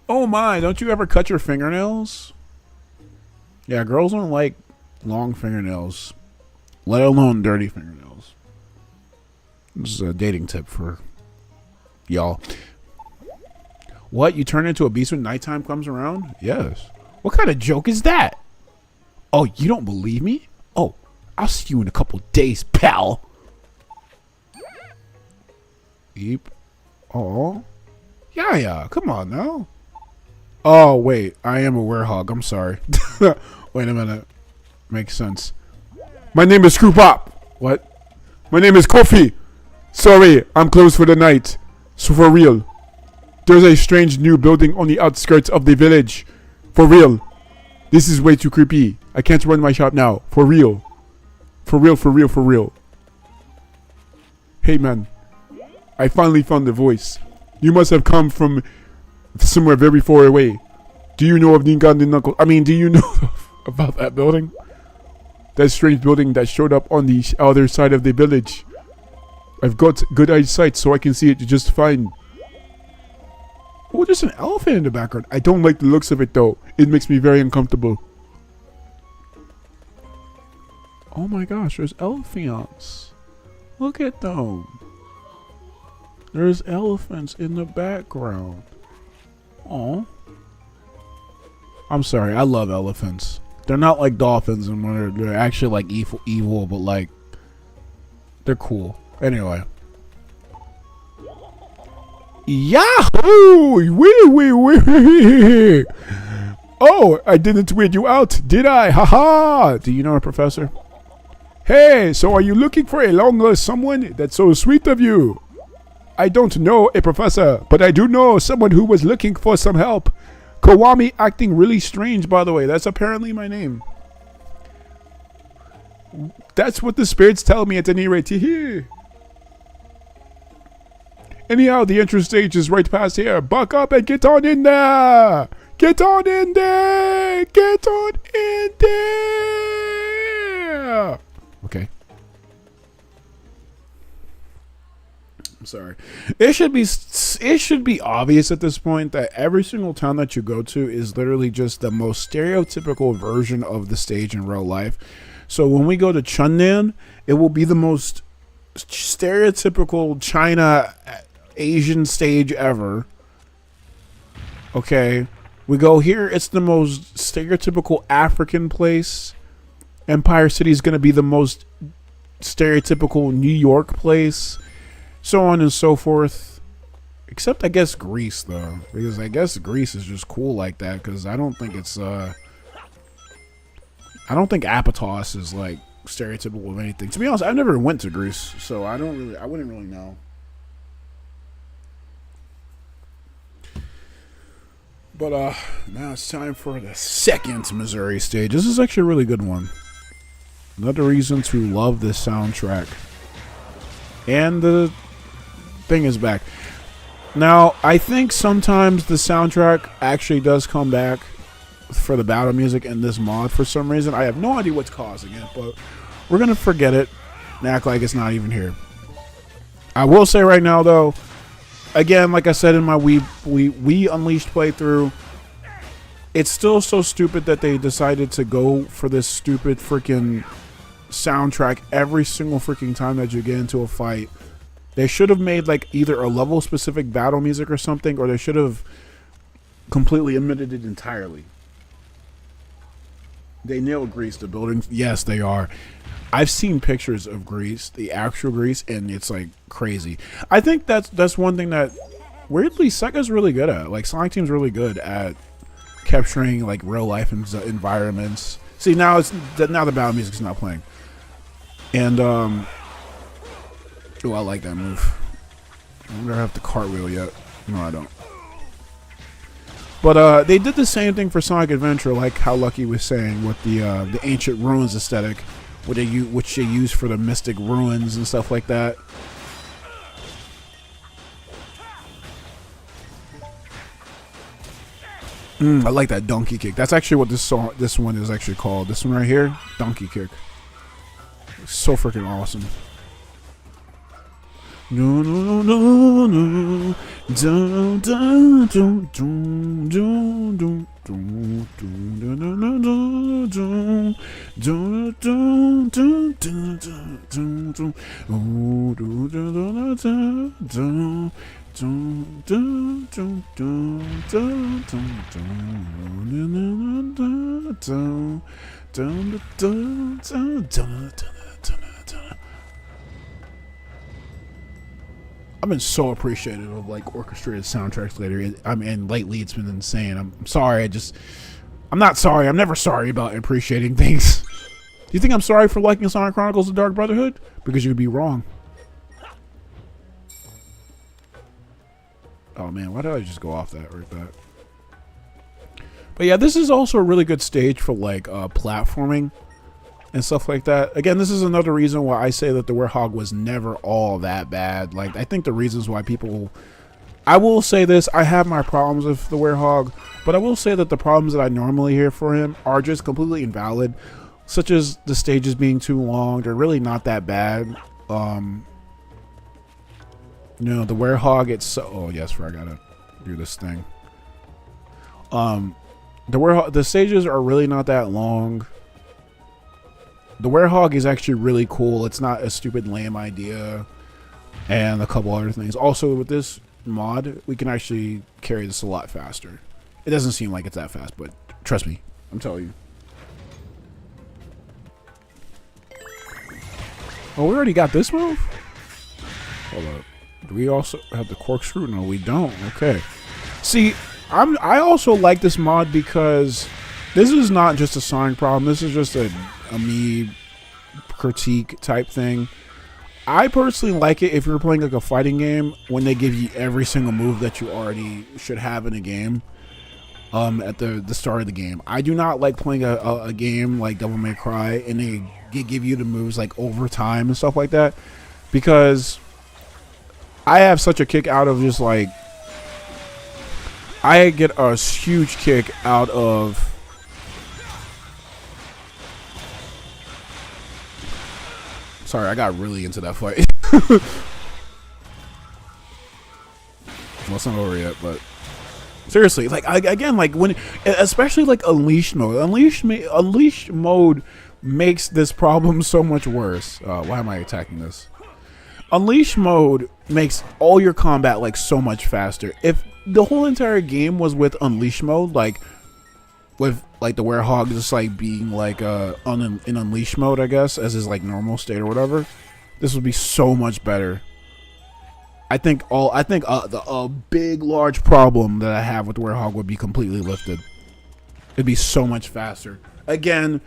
Oh my, don't you ever cut your fingernails? Yeah, girls don't like long fingernails, let alone dirty fingernails. This is a dating tip for y'all. What? You turn into a beast when nighttime comes around? Yes. What kind of joke is that? Oh, you don't believe me? Oh, I'll see you in a couple days, pal. Beep. Oh. Yeah, come on now. Oh, wait. I am a werehog. I'm sorry. Wait a minute. Makes sense. My name is Screwpop. What? My name is Kofi. Sorry, I'm closed for the night. So for real. There's a strange new building on the outskirts of the village. For real. This is way too creepy. I can't run my shop now. For real. For real, for real, for real. Hey man. I finally found the voice. You must have come from somewhere very far away. Do you know of Ningandi Knuckle? I mean, do you know about that building? That strange building that showed up on the other side of the village. I've got good eyesight so I can see it just fine. Oh, there's an elephant in the background. I don't like the looks of it though. It makes me very uncomfortable. Oh my gosh, there's elephants. Look at them. There's elephants in the background. Oh, I'm sorry. I love elephants. They're not like dolphins, and they're actually like evil, but like they're cool. Anyway. Yahoo! Wee! Oh, I didn't weird you out, did I? Haha! Do you know a professor? Hey, so are you looking for a long lost someone? That's so sweet of you. I don't know a professor, but I do know someone who was looking for some help. Kawami acting really strange, by the way. That's apparently my name. That's what the spirits tell me at any rate. Anyhow, the entrance stage is right past here. Buck up and get on in there. Get on in there. Get on in there. Okay. I'm sorry. It should be obvious at this point that every single town that you go to is literally just the most stereotypical version of the stage in real life. So when we go to Chunnan, it will be the most stereotypical China Asian stage ever. Okay. We go here, it's the most stereotypical African place. Empire City is going to be the most stereotypical New York place. So on and so forth. Except I guess Greece though. Because I guess Greece is just cool like that. Because I don't think it's I don't think Apatos is like stereotypical of anything. To be honest, I never went to Greece, so I wouldn't really know. But now it's time for the second Missouri stage. This is actually a really good one. Another reason to love this soundtrack. And the thing is back. Now, I think sometimes the soundtrack actually does come back for the battle music in this mod for some reason. I have no idea what's causing it, but we're going to forget it and act like it's not even here. I will say right now, though, again, like I said in my We Unleashed playthrough, it's still so stupid that they decided to go for this stupid freaking soundtrack every single freaking time that you get into a fight. They should have made like either a level specific battle music or something, or they should have completely omitted it entirely. They nailed Greece, the building. Yes, they are. I've seen pictures of Greece, the actual Greece, and it's like crazy. I think that's one thing that weirdly Sega's really good at. Like Sonic Team's really good at capturing like real life environments. See, now the battle music's not playing. And oh, I like that move. I wonder if I have the cartwheel yet. No, I don't. But they did the same thing for Sonic Adventure, like how Lucky was saying, with the ancient ruins aesthetic, which they use for the mystic ruins and stuff like that. I like that donkey kick. That's actually what this one is actually called. This one right here, donkey kick. So freaking awesome. No, no, no, no, no. Dun, dun, dun, dun, dun, dun, dun, dun, dun, dun, dun, dun, dun, dun, dun, dun. Oh, dun, dun, dun, dun, dun, dun, dun, dun, dun, dun, dun, dun. I've been so appreciative of like orchestrated soundtracks lately. I mean, lately it's been insane. I'm sorry. I'm not sorry. I'm never sorry about appreciating things. Do you think I'm sorry for liking Sonic Chronicles: The Dark Brotherhood? Because you'd be wrong. Oh man, why did I just go off that like that? But yeah, this is also a really good stage for like platforming and stuff like that. Again, this is another reason why I say that the Werehog was never all that bad. Like, I think the reasons why people... I will say this, I have my problems with the Werehog, but I will say that the problems that I normally hear for him are just completely invalid, such as the stages being too long. They're really not that bad. You know, the Werehog, it's so... Oh, yes, I gotta do this thing. The stages are really not that long. The Werehog is actually really cool. It's not a stupid lame idea. And a couple other things. Also, with this mod, we can actually carry this a lot faster. It doesn't seem like it's that fast, but trust me, I'm telling you. Oh, we already got this move? Hold up. Do we also have the corkscrew? No, we don't. Okay. See, I also like this mod because this is not just a Sonic problem. This is just a me critique type thing. I personally like it if you're playing like a fighting game when they give you every single move that you already should have in a game. At the start of the game, I do not like playing a game like Devil May Cry and they give you the moves like over time and stuff like that, because I have such a kick out of just like I get a huge kick out of sorry, I got really into that fight. Well, it's not over yet, but seriously, like again, like when, especially like Unleashed mode. Unleashed mode makes this problem so much worse. Why am I attacking this? Unleashed mode makes all your combat like so much faster. If the whole entire game was with Unleashed mode, like with like the werehog just like being like in Unleashed mode, I guess, as his like normal state or whatever, this would be so much better. I think a big large problem that I have with werehog would be completely lifted. It'd be so much faster. Again,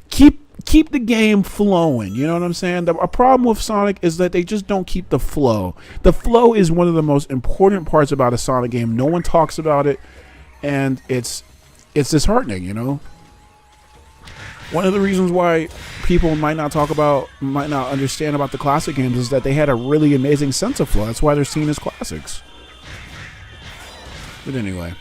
keep the game flowing. You know what I'm saying? A problem with Sonic is that they just don't keep the flow. The flow is one of the most important parts about a Sonic game. No one talks about it, and it's disheartening, you know? One of the reasons why people might not understand about the classic games is that they had a really amazing sense of flow. That's why they're seen as classics. But anyway.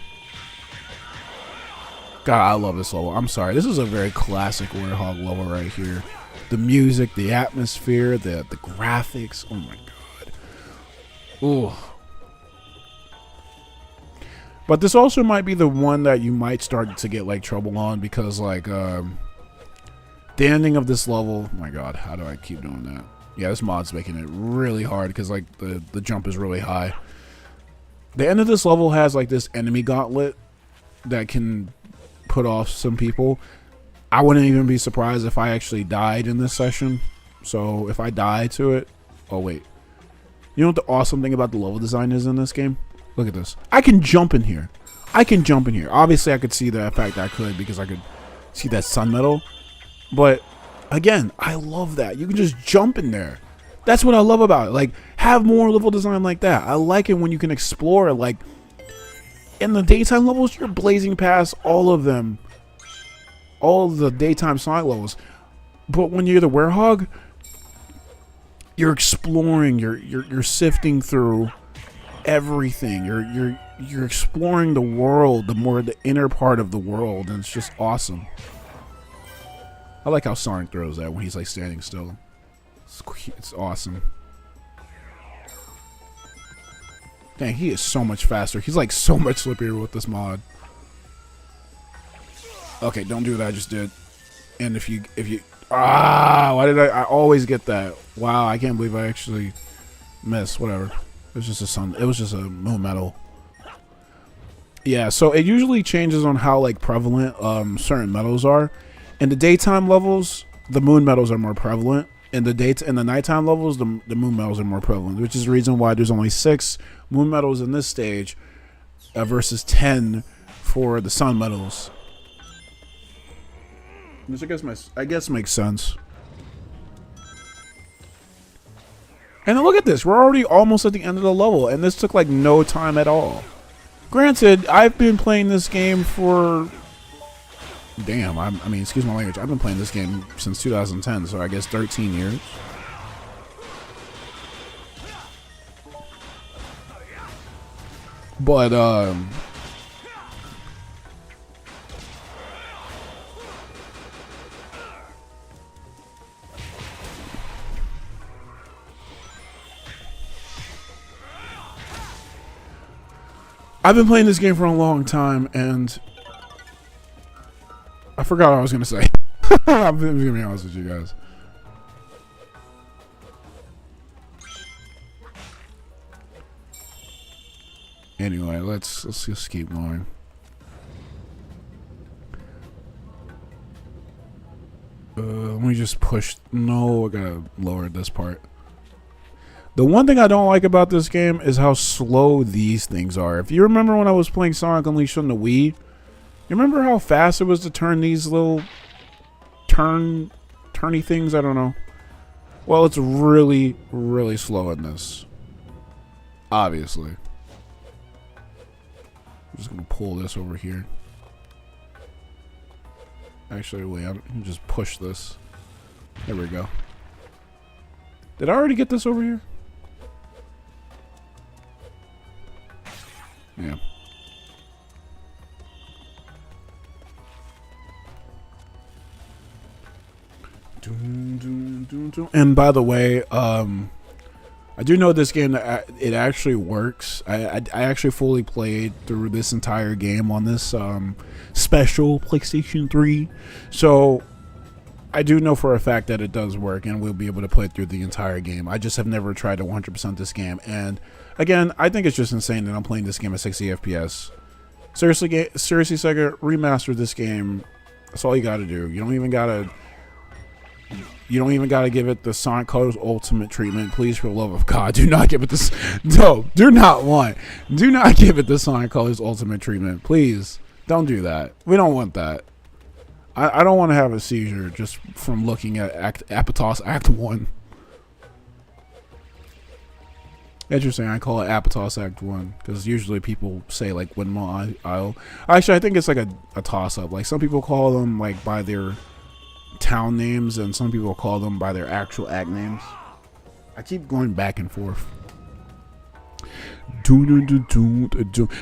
God, I love this level. I'm sorry. This is a very classic werehog level right here. The music, the atmosphere, the graphics. Oh my god. Ooh. But this also might be the one that you might start to get like trouble on, because like the ending of this level, oh my god, how do I keep doing that? Yeah, this mod's making it really hard because like the jump is really high. The end of this level has like this enemy gauntlet that can put off some people. I wouldn't even be surprised if I actually died in this session. So if I die to it, oh wait. You know what the awesome thing about the level design is in this game? Look at this. I can jump in here. Obviously I could see the fact that I could because I could see that sun metal. But again, I love that. You can just jump in there. That's what I love about it. Like, have more level design like that. I like it when you can explore. Like, in the daytime levels, you're blazing past all of them. All of the daytime Sonic levels. But when you're the werehog, you're exploring. You're sifting through everything. You're exploring the world, the inner part of the world, and it's just awesome. I like how Sonic throws that when he's like standing still. It's awesome. Dang, he is so much faster. He's like so much slipperier with this mod. Okay, don't do what I just did. And if you why did I always get that? Wow, I can't believe I actually missed. Whatever. It was just a moon metal. Yeah, so it usually changes on how like prevalent certain metals are. In the daytime levels, the moon metals are more prevalent. In the nighttime levels, the moon metals are more prevalent, which is the reason why there's only 6 moon metals in this stage versus 10 for the sun metals. Which I guess makes sense. And then look at this. We're already almost at the end of the level, and this took like no time at all. Granted, I've been playing this game for... Damn, I mean, excuse my language. I've been playing this game since 2010, so I guess 13 years. But, I've been playing this game for a long time, and I forgot what I was going to say. I'm going to be honest with you guys. Anyway, let's just keep going. Let me just push. No, I gotta lower this part. The one thing I don't like about this game is how slow these things are. If you remember when I was playing Sonic Unleashed on the Wii, you remember how fast it was to turn these little turny things? I don't know. Well, it's really, really slow in this. Obviously. I'm just going to pull this over here. Actually, wait, I'm just push this. There we go. Did I already get this over here? Yeah. And by the way, I do know this game, it actually works. I actually fully played through this entire game on this special PlayStation 3. So I do know for a fact that it does work, and we'll be able to play through the entire game. I just have never tried to 100% this game. And again, I think it's just insane that I'm playing this game at 60 FPS. Seriously, Sega, remaster this game. That's all you got to do. You don't even got to give it the Sonic Colors Ultimate treatment. Please, for the love of God, do not give it this. No, do not give it the Sonic Colors Ultimate treatment. Please, don't do that. We don't want that. I don't want to have a seizure just from looking at Apatos Act 1. Interesting, I call it Apatos Act 1 because usually people say like Windmill Isle. Actually, I think it's like a toss-up. Like some people call them like by their town names, and some people call them by their actual act names. I keep going back and forth.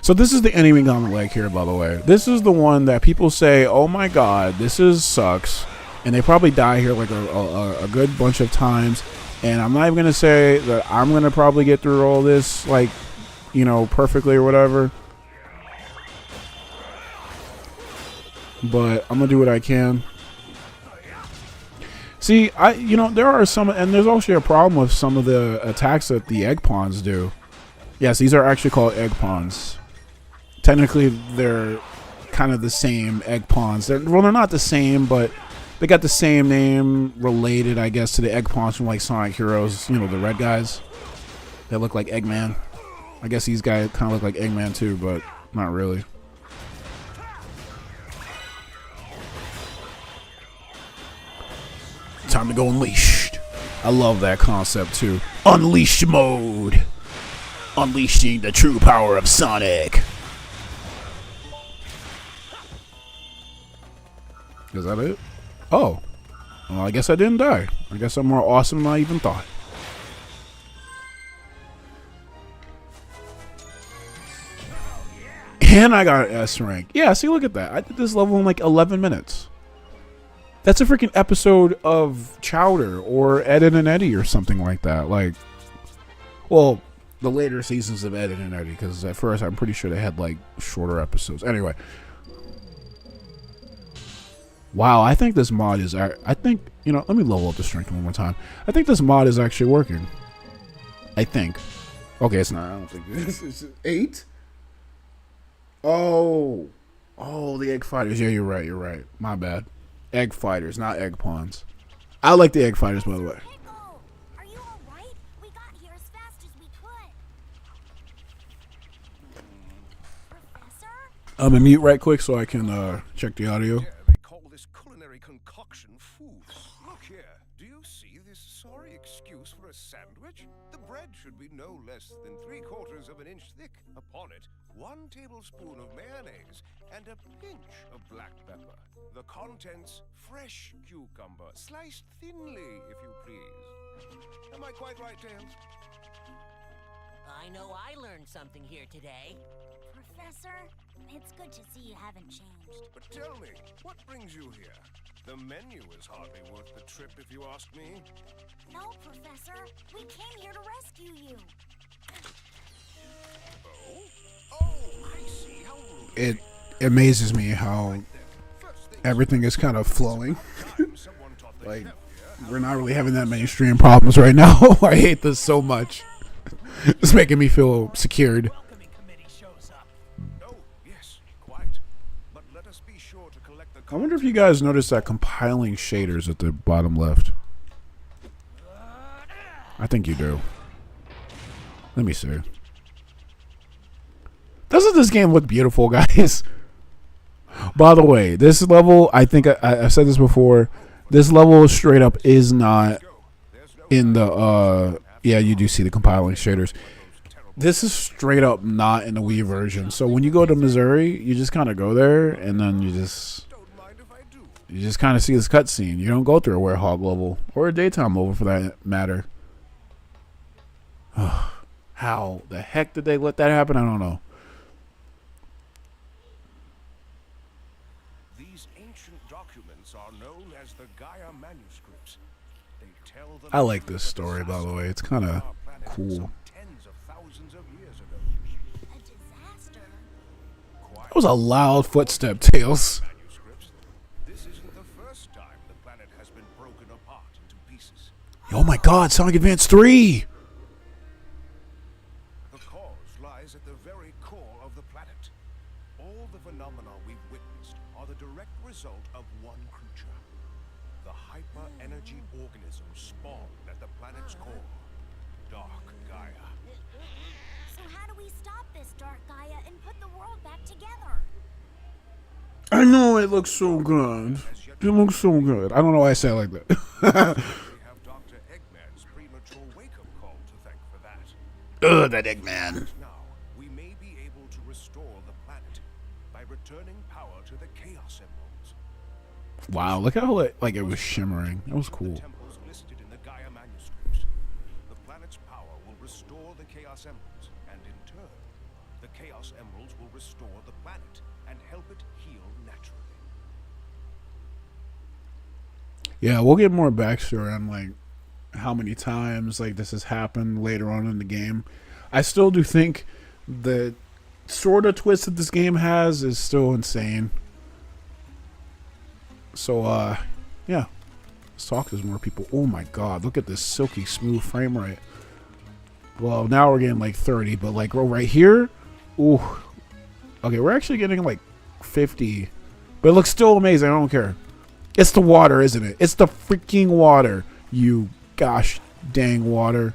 So this is the enemy gauntlet leg here, by the way. This is the one that people say, oh my god, this sucks, and they probably die here like a good bunch of times. And I'm not even gonna say that I'm gonna probably get through all this like, you know, perfectly or whatever, but I'm gonna do what I can. See, there are some, and there's also a problem with some of the attacks that the egg pawns do. Yes, these are actually called egg pawns. Technically, they're kind of the same egg pawns. They're not the same, but they got the same name related, I guess, to the egg pawns from like Sonic Heroes. You know, the red guys. They look like Eggman. I guess these guys kind of look like Eggman too, but not really. Time to go unleashed. I love that concept too. Unleashed mode. Unleashing the true power of Sonic. Is that it? Oh. Well, I guess I didn't die. I guess I'm more awesome than I even thought. And I got an S rank. Yeah, see, look at that. I did this level in like 11 minutes. That's a freaking episode of Chowder or Ed and Eddie or something like that. Like, well, the later seasons of Ed and Eddie, because at first I'm pretty sure they had like shorter episodes. Anyway. Wow, I think this mod is, I think, let me level up the strength one more time. I think this mod is actually working. I think. Okay, it's not. I don't think it is. It's 8? Oh, the egg fighters. Yeah, you're right. My bad. Egg fighters, not egg pawns. I like the egg fighters, by the way. Pickle, are you all right? We got here as fast as we could. Professor? I'm gonna mute right quick so I can check the audio. Yeah, they call this culinary concoction food. Look here. Do you see this sorry excuse for a sandwich? The bread should be no less than 3/4 of an inch thick. Upon it, 1 tablespoon of mayonnaise and a pinch of black pepper. The contents, fresh cucumber, sliced thinly, if you please. Am I quite right, Tails? I know I learned something here today. Professor, it's good to see you haven't changed. But tell me, what brings you here? The menu is hardly worth the trip, if you ask me. No, Professor, we came here to rescue you. Oh, I see. How rude. It amazes me how everything is kind of flowing. Like, we're not really having that many stream problems right now. I hate this so much. It's making me feel secured. Welcoming committee shows up. Oh, yes, quite. But let us be sure to collect the I wonder if you guys noticed that compiling shaders at the bottom left. I think you do. Let me see. Doesn't this game look beautiful, guys? By the way, this level, I think I've said this before, this level straight up is not in the yeah, you do see the compiling shaders. This is straight up not in the Wii version. So when you go to Missouri, you just kind of go there, and then you just kind of see this cutscene. You don't go through a Werehog level or a daytime level for that matter. How the heck did they let that happen? I don't know. These ancient documents are known as the Gaia manuscripts. They tell the I like this story, by the way. It's kind of cool. tens of thousands of years ago. A disaster. That was a loud footstep, Tails. Manuscripts. This isn't the first time the planet has been broken apart into pieces. Oh my God, Sonic Advance 3! The cause lies at the very core of the planet. All the phenomena we've witnessed are the direct result of one creature. The hyper-energy organism spawned at the planet's core. Dark Gaia. So how do we stop this Dark Gaia and put the world back together? I know it looks so good. It looks so good. I don't know why I say it like that. We have Dr. Eggman's premature wake-up call to thank for that. Ugh, that Eggman. Now, we may be able to restore the planet by returning power to the Chaos Emeralds. Wow, look how it was shimmering. That was The cool. temples listed in the Gaia manuscripts. The planet's power will restore the Chaos Emeralds, and in turn, the Chaos Emeralds will restore the planet and help it heal naturally. Yeah, we'll get more backstory on like how many times like this has happened later on in the game. I still do think the sort of twist that this game has is still insane. So yeah, let's talk to some more people. Oh my God, look at this silky smooth frame rate. Well, now we're getting like 30, but like right here, ooh, okay, we're actually getting like 50, but it looks still amazing. I don't care. It's the water, isn't it? It's the freaking water. You gosh dang water.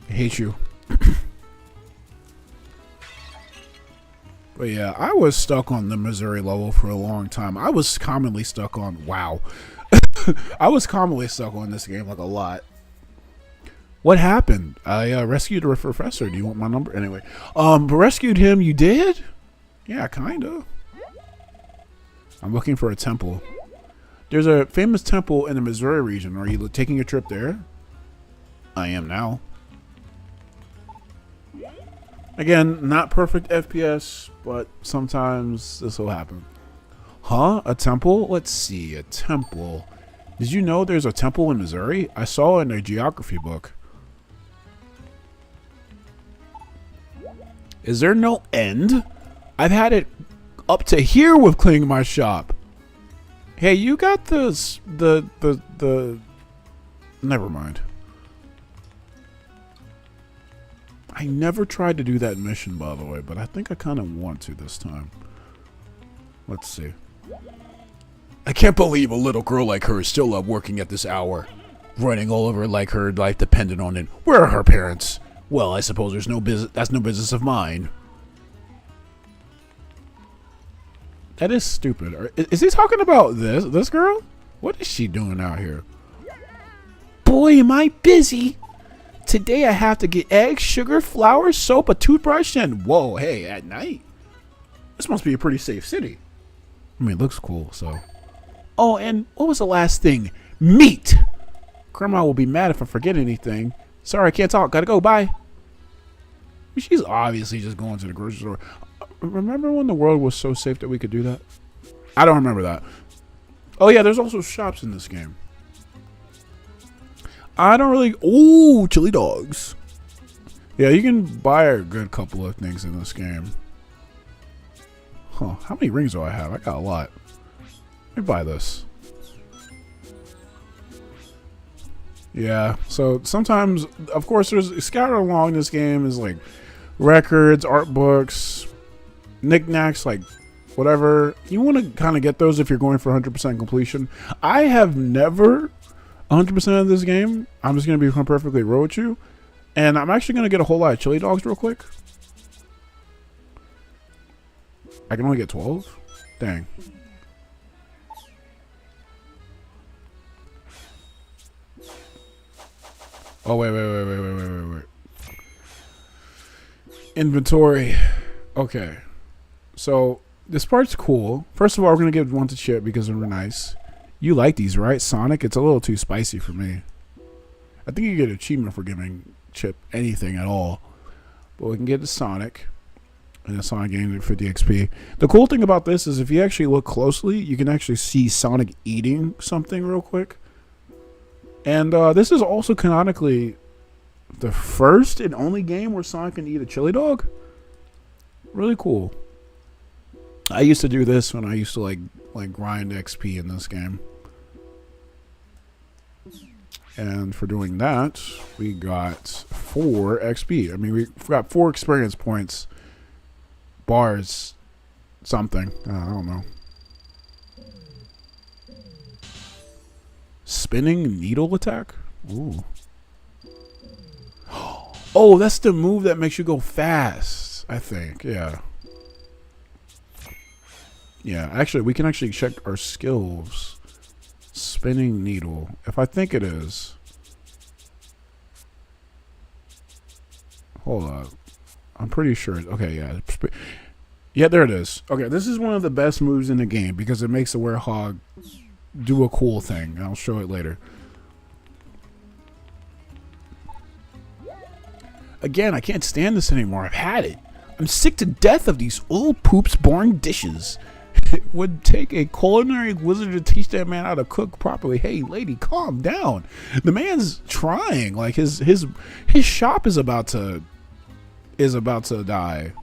I hate you. But yeah, I was stuck on the Missouri level for a long time. I was commonly stuck on, wow. I was commonly stuck on this game like a lot. What happened? I rescued a professor. Do you want my number? Anyway, rescued him. You did? Yeah, kind of. I'm looking for a temple. There's a famous temple in the Missouri region. Are you taking a trip there? I am now. Again, not perfect FPS, but sometimes this will happen. Huh? A temple? Let's see. A temple. Did you know there's a temple in Missouri? I saw it in a geography book. Is there no end? I've had it up to here with cleaning my shop. Hey, you got this, the never mind. I never tried to do that mission, by the way, but I think I kind of want to this time. Let's see. I can't believe a little girl like her is still up working at this hour. Running all over like her life depended on it. Where are her parents? Well, I suppose there's no business. That's no business of mine. That is stupid. Is he talking about this girl? What is she doing out here? Boy, am I busy. Today I have to get eggs, sugar, flour, soap, a toothbrush, and whoa, hey, at night? This must be a pretty safe city. I mean, it looks cool, so. Oh, and what was the last thing? Meat! Grandma will be mad if I forget anything. Sorry, I can't talk. Gotta go. Bye. She's obviously just going to the grocery store. Remember when the world was so safe that we could do that? I don't remember that. Oh, yeah, there's also shops in this game. I don't really... Ooh, chili dogs. Yeah, you can buy a good couple of things in this game. Huh, how many rings do I have? I got a lot. Let me buy this. Yeah, so sometimes, of course, there's scattered along this game is like records, art books, knickknacks, like whatever. You want to kind of get those if you're going for 100% completion. I have never 100% of this game. I'm just going to be perfectly real with you. And I'm actually going to get a whole lot of chili dogs real quick. I can only get 12? Dang. Oh, wait. Inventory. Okay. So, this part's cool. First of all, we're going to give one to Chip because they're nice. You like these, right? Sonic? It's a little too spicy for me. I think you get an achievement for giving Chip anything at all. But we can get the Sonic. And the Sonic gained 50 XP. The cool thing about this is if you actually look closely, you can actually see Sonic eating something real quick. And this is also canonically the first and only game where Sonic can eat a chili dog. Really cool. I used to do this when I used to like grind XP in this game. And for doing that, we got 4 XP. I mean, we got 4 experience points. Bars. Something. I don't know. Spinning needle attack? Ooh. Oh, that's the move that makes you go fast, I think. Yeah. Yeah, actually, we can actually check our skills. Spinning needle. If I think it is. Hold up. I'm pretty sure. Okay, yeah. Yeah, there it is. Okay, this is one of the best moves in the game because it makes the werehog do a cool thing. I'll show it later. Again, I can't stand this anymore. I've had it. I'm sick to death of these old poops boring dishes. It would take a culinary wizard to teach that man how to cook properly. Hey, lady, calm down. The man's trying. Like his shop is about to die.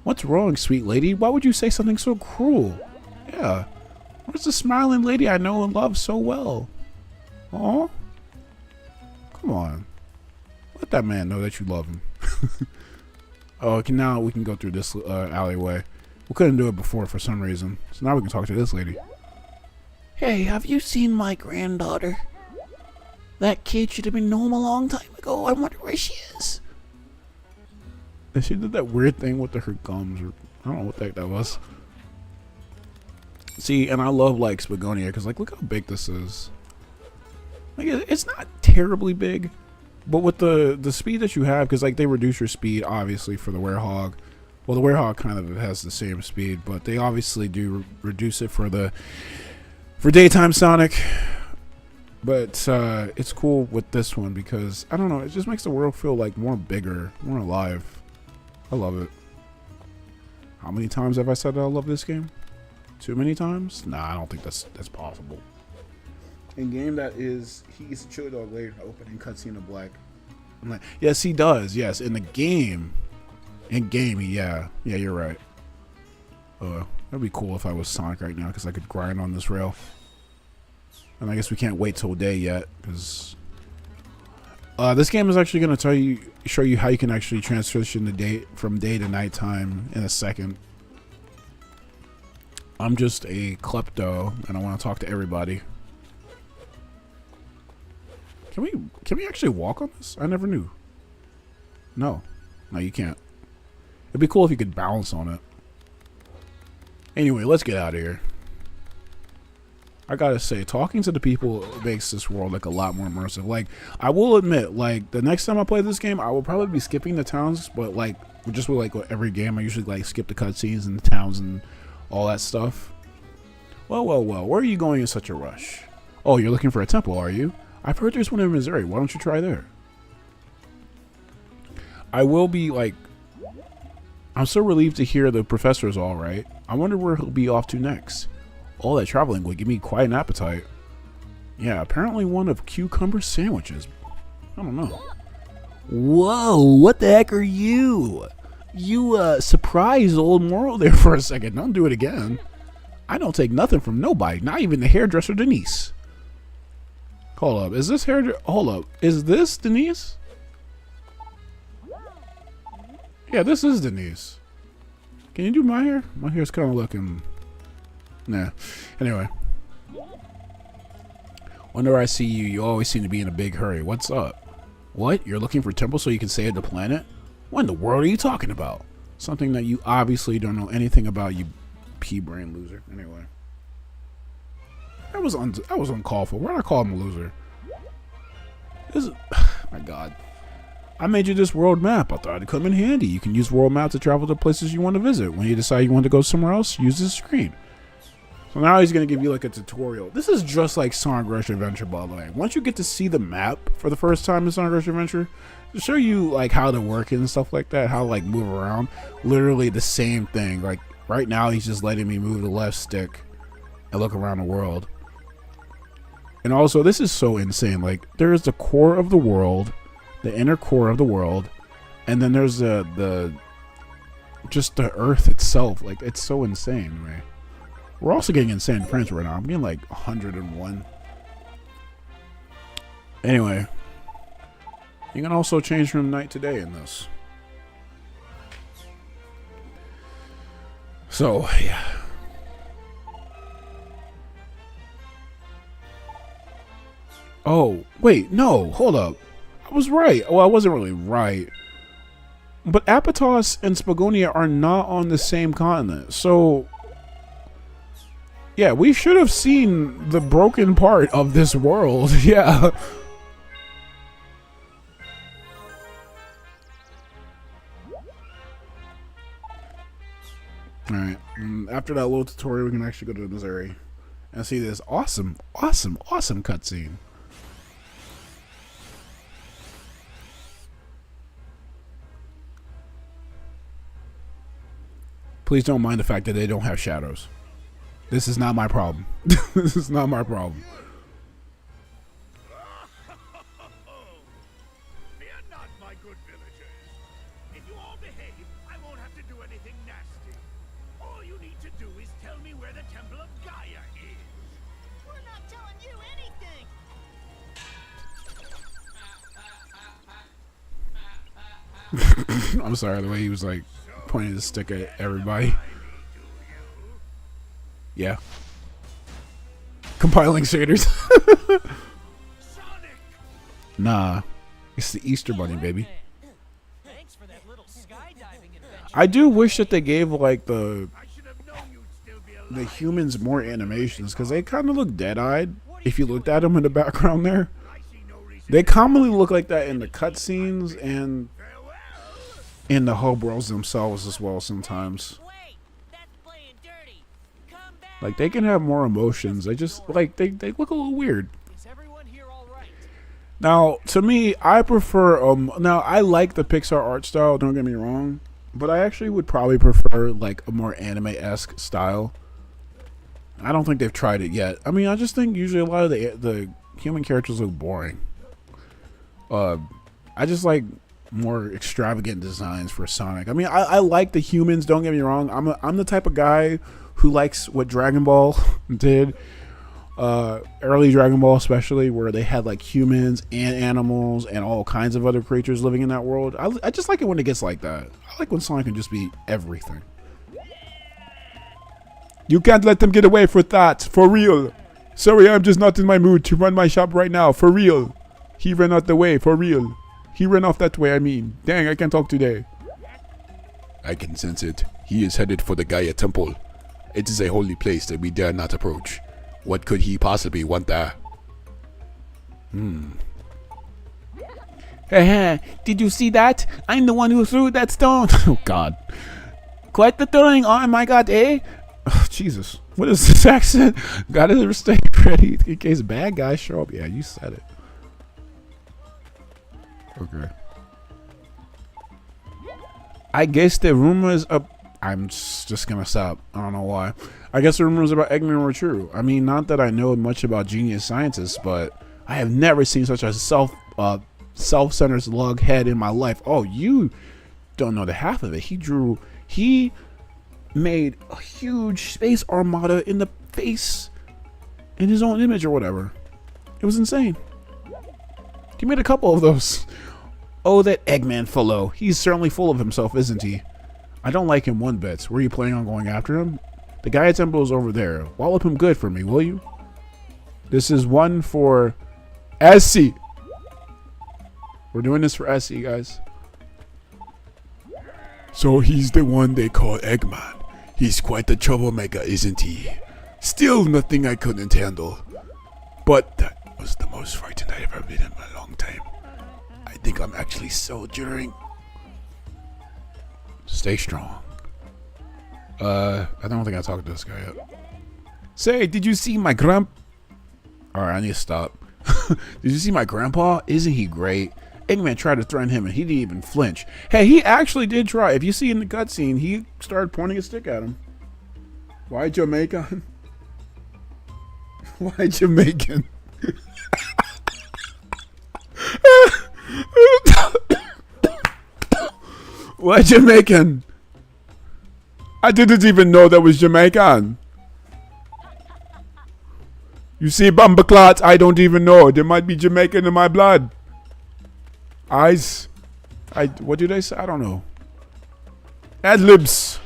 What's wrong, sweet lady? Why would you say something so cruel? Yeah. Where's the smiling lady I know and love so well? Aw? Come on. Let that man know that you love him. Oh, okay, now we can go through this alleyway. We couldn't do it before for some reason. So now we can talk to this lady. Hey, have you seen my granddaughter? That kid should have been home a long time ago. I wonder where she is. She did that weird thing with her gums. Or, I don't know what the heck that was. See, and I love like Spagonia because like look how big this is. Like it's not terribly big, but with the speed that you have, because like they reduce your speed obviously for the werehog. Well, the werehog kind of has the same speed, but they obviously do reduce it for daytime Sonic. But it's cool with this one because I don't know, it just makes the world feel like more bigger, more alive. I love it. How many times have I said that I love this game? Too many times? Nah, I don't think that's possible. In game that is, he eats a chili dog later in the opening cutscene of Black. I'm like, yes, he does. Yes, in the game. Yeah, you're right. That'd be cool if I was Sonic right now because I could grind on this rail. And I guess we can't wait till day yet because this game is actually going to show you how you can actually transition from day to nighttime in a second. I'm just a klepto and I want to talk to everybody. Can we actually walk on this? I never knew. No, you can't. It'd be cool if you could balance on it. Anyway, let's get out of here. I gotta say, talking to the people makes this world like a lot more immersive. Like, I will admit, like the next time I play this game, I will probably be skipping the towns, but like just with like every game, I usually like skip the cutscenes and the towns and all that stuff. Well, where are you going in such a rush? Oh, you're looking for a temple, are you? I've heard there's one in Missouri. Why don't you try there? I will be like, I'm so relieved to hear the professor's all right. I wonder where he'll be off to next. All that traveling would give me quite an appetite. Yeah, apparently one of cucumber sandwiches. I don't know. Whoa, what the heck are you? You surprised old Moro there for a second. Don't do it again. I don't take nothing from nobody, not even the hairdresser Denise. Hold up, is this is this Denise? Yeah, this is Denise. Can you do my hair? My hair's kind of looking... Nah. Anyway. Whenever I see you, you always seem to be in a big hurry. What's up? What? You're looking for a temple so you can save the planet? What in the world are you talking about? Something that you obviously don't know anything about, you pea-brain loser. Anyway. That was uncalled for. Why did I call him a loser? This is, my God. I made you this world map. I thought it'd come in handy. You can use world map to travel to places you want to visit. When you decide you want to go somewhere else, use this screen. So now he's going to give you like a tutorial. This is just like Sonic Rush Adventure, by the way. Once you get to see the map for the first time in Sonic Rush Adventure, to show you like how to work it and stuff like that, how to like move around, literally the same thing. Like right now he's just letting me move the left stick and look around the world. And also this is so insane. Like there is the core of the world, the inner core of the world, and then there's the just the earth itself. Like it's so insane, man. We're also getting insane frames right now. I'm getting like 101. Anyway, you can also change from night to day in this. So, yeah. Oh, wait, no, hold up. I was right. Well, I wasn't really right. But Apatos and Spagonia are not on the same continent. So, yeah, we should have seen the broken part of this world. Yeah. Alright. After that little tutorial, we can actually go to Missouri and see this awesome cutscene. Please don't mind the fact that they don't have shadows. This is not my problem. This is not my problem. Fear not, my good villagers. If you all behave, I won't have to do anything nasty. All you need to do is tell me where the Temple of Gaia is. We're not telling you anything. I'm sorry, the way he was like pointing the stick at everybody. Yeah. Compiling shaders. Nah. It's the Easter Bunny, baby. Thanks for that little skydiving adventure. I do wish that they gave like the humans more animations, because they kind of look dead-eyed if you looked at them in the background there. They commonly look like that in the cutscenes and in the hub worlds themselves as well sometimes. Wait, that's playing dirty. Come back. Like they can have more emotions. They just like they look a little weird. Is everyone here all right? Now, to me, I prefer now I like the Pixar art style, don't get me wrong, but I actually would probably prefer like a more anime-esque style. I don't think they've tried it yet. I mean, I just think usually a lot of the human characters look boring. I just like more extravagant designs for Sonic. I mean, I like the humans, don't get me wrong. I'm the type of guy who likes what Dragon Ball did, early Dragon Ball especially, where they had like humans and animals and all kinds of other creatures living in that world. I just like it when it gets like that. I like when Sonic can just be everything. You can't let them get away with that, for real. Sorry, I'm just not in my mood to run my shop right now, for real. He ran out the way, for real. He ran off that way, I mean. Dang, I can't talk today. I can sense it. He is headed for the Gaia Temple. It is a holy place that we dare not approach. What could he possibly want there? Did you see that? I'm the one who threw that stone. Oh, God. Quite the throwing. Oh, my God, eh? Oh, Jesus. What is this accent? Gotta stay ready in case bad guys show up. Yeah, you said it. Okay. I guess the rumors of... I'm just gonna stop. I don't know why. I guess the rumors about Eggman were true. I mean, not that I know much about genius scientists, but I have never seen such a self-centered slug head in my life. Oh, you don't know the half of it. He made a huge space armada in the face in his own image or whatever. It was insane. He made a couple of those. Oh, that Eggman fellow. He's certainly full of himself, isn't he? I don't like him one bit. Were you planning on going after him? The Gaia Temple is over there. Wallop him good for me, will you? This is one for Essie. We're doing this for Essie, guys. So he's the one they call Eggman. He's quite the troublemaker, isn't he? Still nothing I couldn't handle. But was the most frightened I've ever been in a long time. I think I'm actually soldiering. Stay strong. I don't think I talked to this guy yet. Say, did you see my Alright, I need to stop. Did you see my grandpa? Isn't he great? Eggman tried to threaten him and he didn't even flinch. Hey, he actually did try. If you see in the cutscene, he started pointing a stick at him. Why Jamaican? Why Jamaican? Why Jamaican? I didn't even know that was Jamaican. You see, Bumbleclots, I don't even know. There might be Jamaican in my blood. Eyes. What do they say? I don't know. Ad-libs.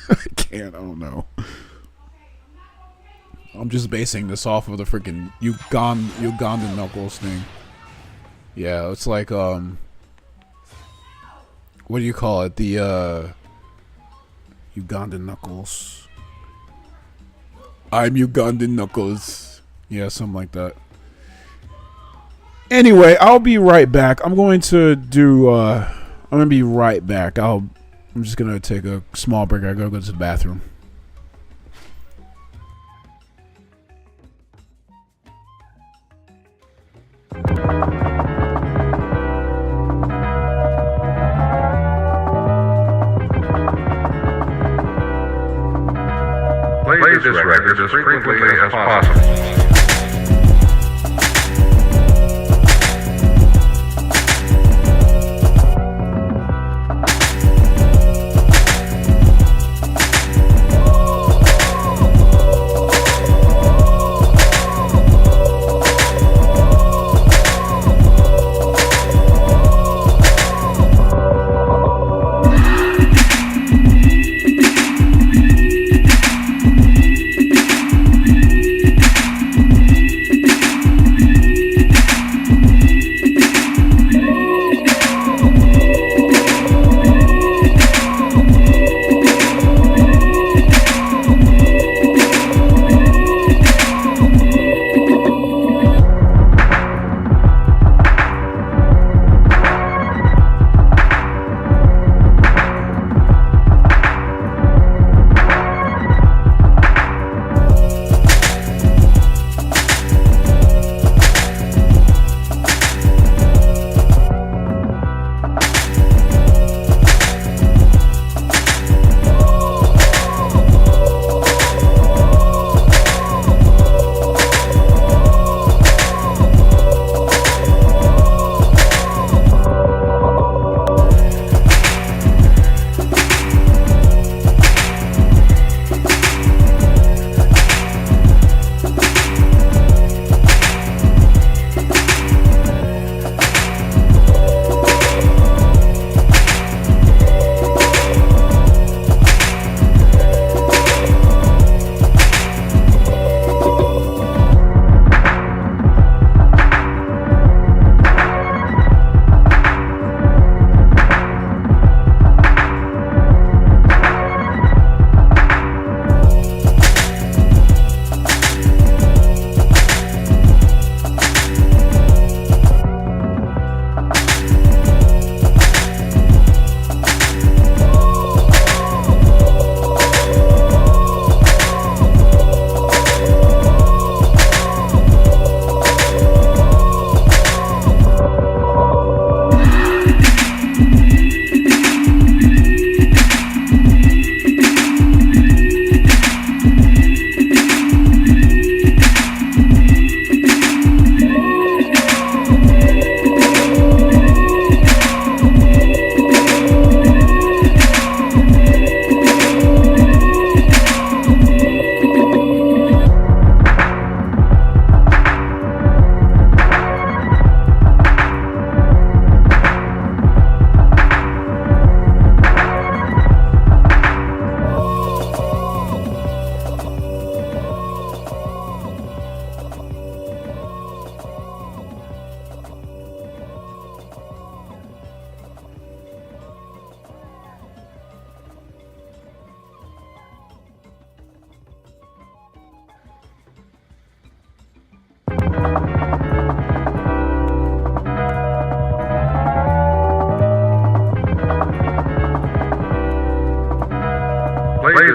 I can't. I don't know. I'm just basing this off of the freaking Ugandan Knuckles thing. Yeah, it's like, what do you call it? The, Ugandan Knuckles. I'm Ugandan Knuckles. Yeah, something like that. Anyway, I'll be right back. I'm going to be right back. I'm just gonna take a small break. I gotta go to the bathroom. Play this record as frequently as possible.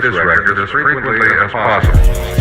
this record as frequently as possible.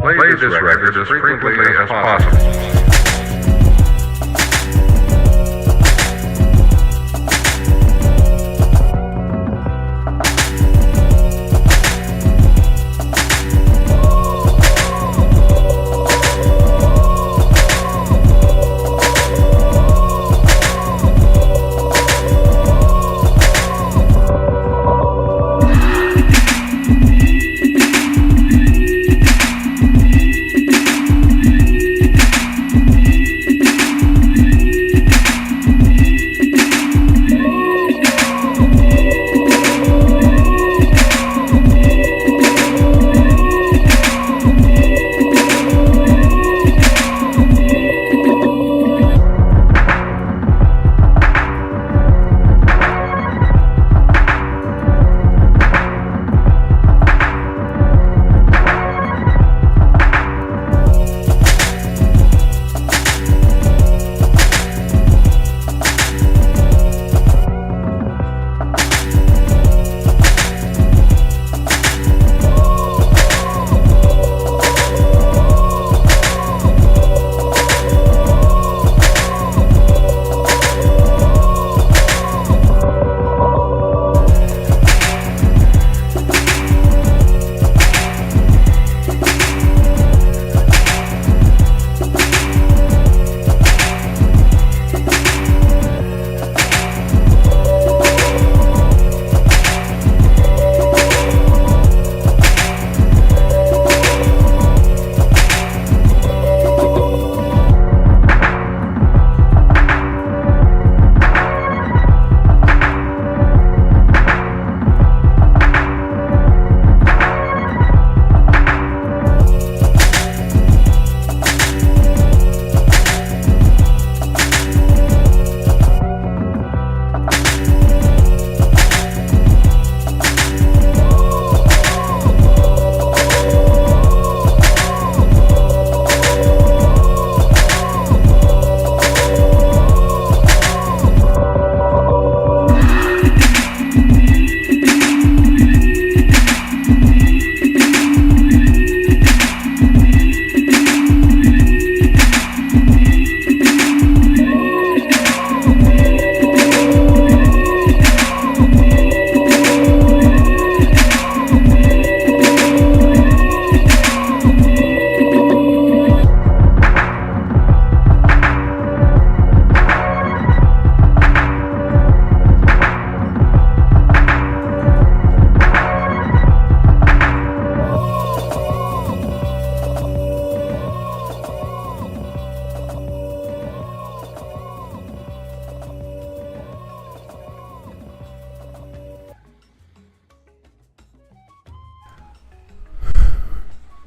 Play this record as frequently as possible.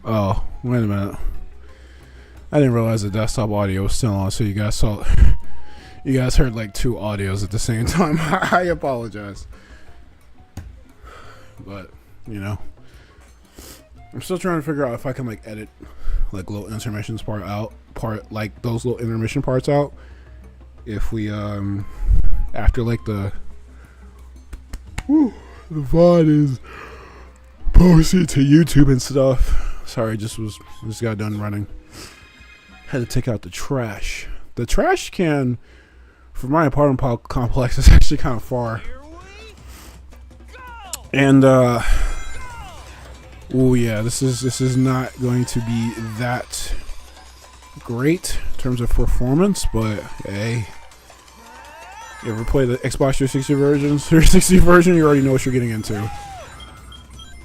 Oh, wait a minute. I didn't realize the desktop audio was still on, so you guys saw. You guys heard like 2 audios at the same time. I apologize. But, you know. I'm still trying to figure out if I can like edit like little intermissions like those little intermission parts out. If we after like the VOD is posted to YouTube and stuff. Sorry, just got done running. Had to take out the trash. The trash can for my apartment complex is actually kind of far. And oh yeah, this is not going to be that great in terms of performance, but hey, you ever play the Xbox 360 version, you already know what you're getting into.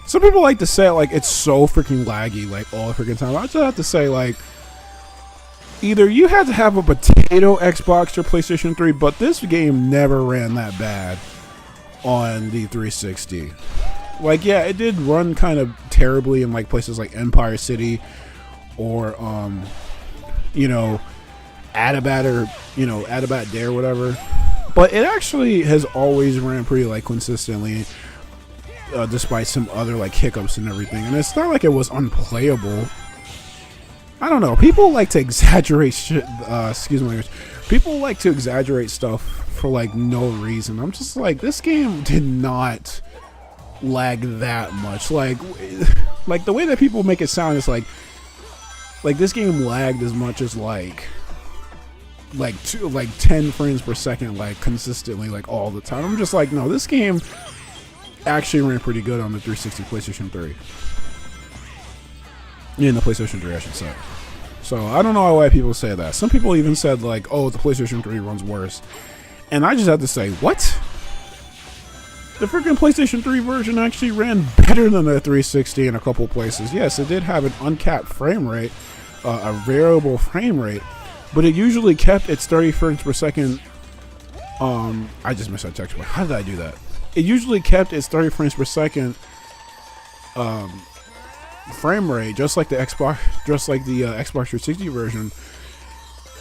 Some people like to say like it's so freaking laggy like all the freaking time. I just have to say like either you had to have a potato Xbox or PlayStation 3, but this game never ran that bad on the 360. Like, yeah, it did run kind of terribly in like places like Empire City or you know, Adabat Day or whatever. But it actually has always ran pretty like consistently, despite some other like hiccups and everything. And it's not like it was unplayable. I don't know. People like to exaggerate shit. Excuse my language. People like to exaggerate stuff for like no reason. I'm just like, this game did not lag that much. Like the way that people make it sound is like this game lagged as much as like 10 frames per second, like consistently, like all the time. I'm just like, no, this game actually ran pretty good on the 360, PlayStation 3. In the PlayStation 3, I should say. So I don't know why people say that. Some people even said like, oh, the PlayStation 3 runs worse. And I just have to say, what? The freaking PlayStation 3 version actually ran better than the 360 in a couple places. Yes, it did have an uncapped frame rate, a variable frame rate, but it usually kept its 30 frames per second. I just missed that text. How did I do that? It usually kept its 30 frames per second frame rate, just like the Xbox 360 version.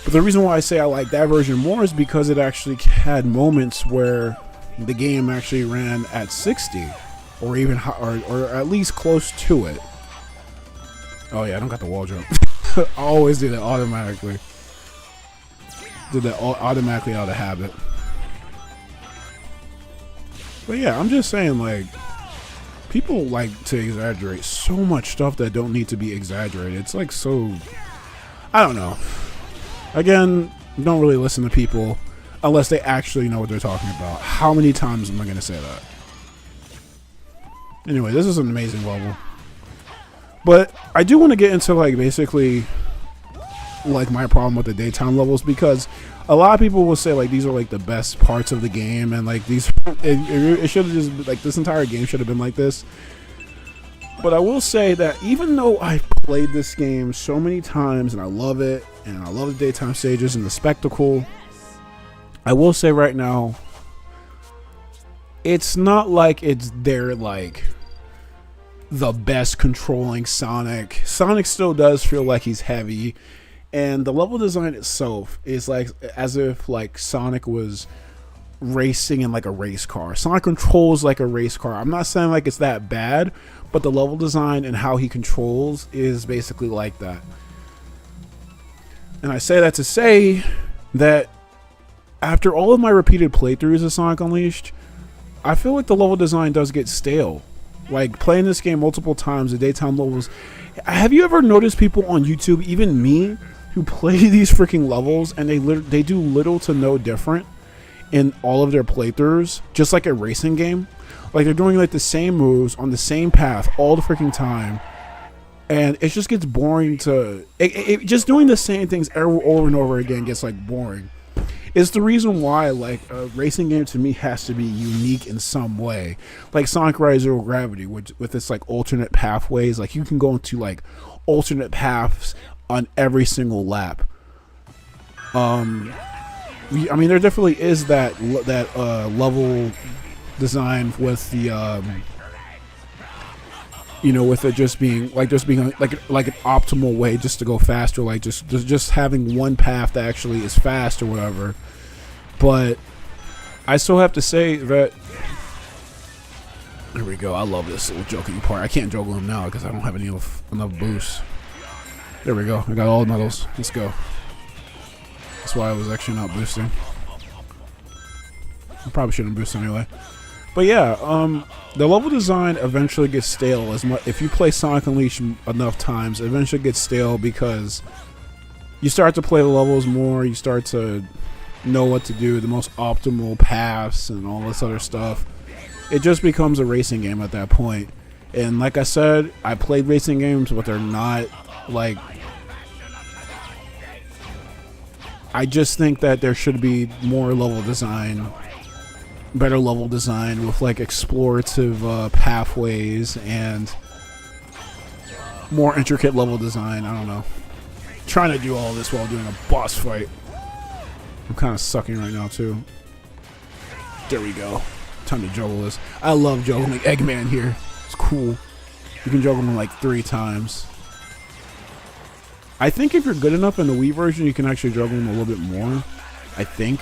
But the reason why I say I like that version more is because it actually had moments where the game actually ran at 60 or even or at least close to it. Oh yeah, I don't got the wall jump. I always do that automatically. Did that automatically out of habit. But yeah, I'm just saying, like, people like to exaggerate so much stuff that don't need to be exaggerated. It's like so, I don't know. Again, don't really listen to people unless they actually know what they're talking about. How many times am I going to say that? Anyway, this is an amazing level. But I do want to get into like basically like my problem with the daytime levels, because a lot of people will say like these are like the best parts of the game, and like these it should have just like this entire game should have been like this. But I will say that even though I've played this game so many times and I love it, and I love the daytime stages and the spectacle, I will say right now, it's not like it's there like the best controlling Sonic. Sonic still does feel like he's heavy, and the level design itself is like as if like Sonic was racing in like a race car. Sonic controls like a race car. I'm not saying like it's that bad, but the level design and how he controls is basically like that. And I say that to say that after all of my repeated playthroughs of Sonic Unleashed, I feel like the level design does get stale. Like playing this game multiple times, the daytime levels. Have you ever noticed people on YouTube, even me, who play these freaking levels and they do little to no different in all of their playthroughs, just like a racing game? Like they're doing like the same moves on the same path all the freaking time, and it just gets boring to it just doing the same things over and over again gets like boring. It's the reason why like a racing game to me has to be unique in some way, like Sonic Rise Zero Gravity with its like alternate pathways. Like you can go into like alternate paths on every single lap. I mean, there definitely is that level design with the You know, with it just being like an optimal way just to go faster, like just having one path that actually is fast or whatever. But I still have to say that. There we go. I love this little joking part. I can't juggle him now because I don't have enough boosts. There we go. I got all the medals. Let's go. That's why I was actually not boosting. I probably shouldn't boost anyway. But yeah, the level design eventually gets stale as much if you play Sonic Unleashed enough times. It eventually gets stale because you start to play the levels more. You start to know what to do, the most optimal paths, and all this other stuff. It just becomes a racing game at that point. And like I said, I played racing games, but they're not like. I just think that there should be more level design. Better level design with like explorative pathways and more intricate level design. I don't know. Trying to do all this while doing a boss fight. I'm kind of sucking right now too. There we go. Time to juggle this. I love juggling Eggman here. It's cool. You can juggle him like 3 times. I think if you're good enough in the Wii version, you can actually juggle him a little bit more. I think.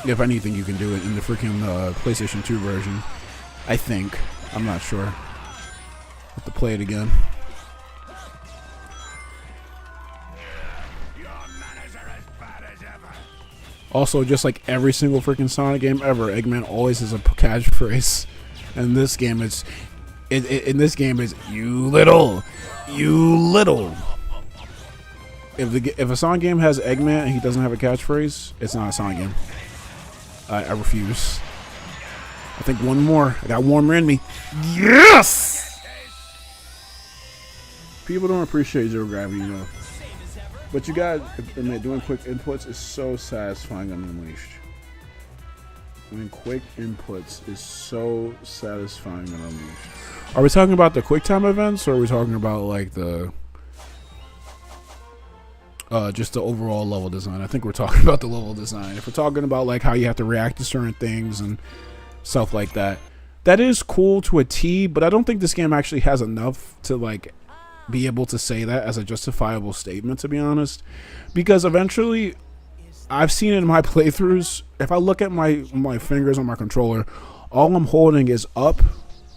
If anything, you can do it in the freaking PlayStation 2 version. I think. I'm not sure. Have to play it again. Also, just like every single freaking Sonic game ever, Eggman always has a catchphrase. And this game is, in this game is you little. If a Sonic game has Eggman and he doesn't have a catchphrase, it's not a Sonic game. I refuse. I think one more. I got one more in me. Yes! People don't appreciate zero gravity enough. But you gotta admit, doing quick inputs is so satisfying on Unleashed. Doing quick inputs is so satisfying on Unleashed. Are we talking about the QuickTime events, or are we talking about like the just the overall level design? I think we're talking about the level design. If we're talking about like how you have to react to certain things and stuff like that, that is cool to a T, but I don't think this game actually has enough to like be able to say that as a justifiable statement, to be honest. Because eventually, I've seen it in my playthroughs, if I look at my fingers on my controller, all I'm holding is up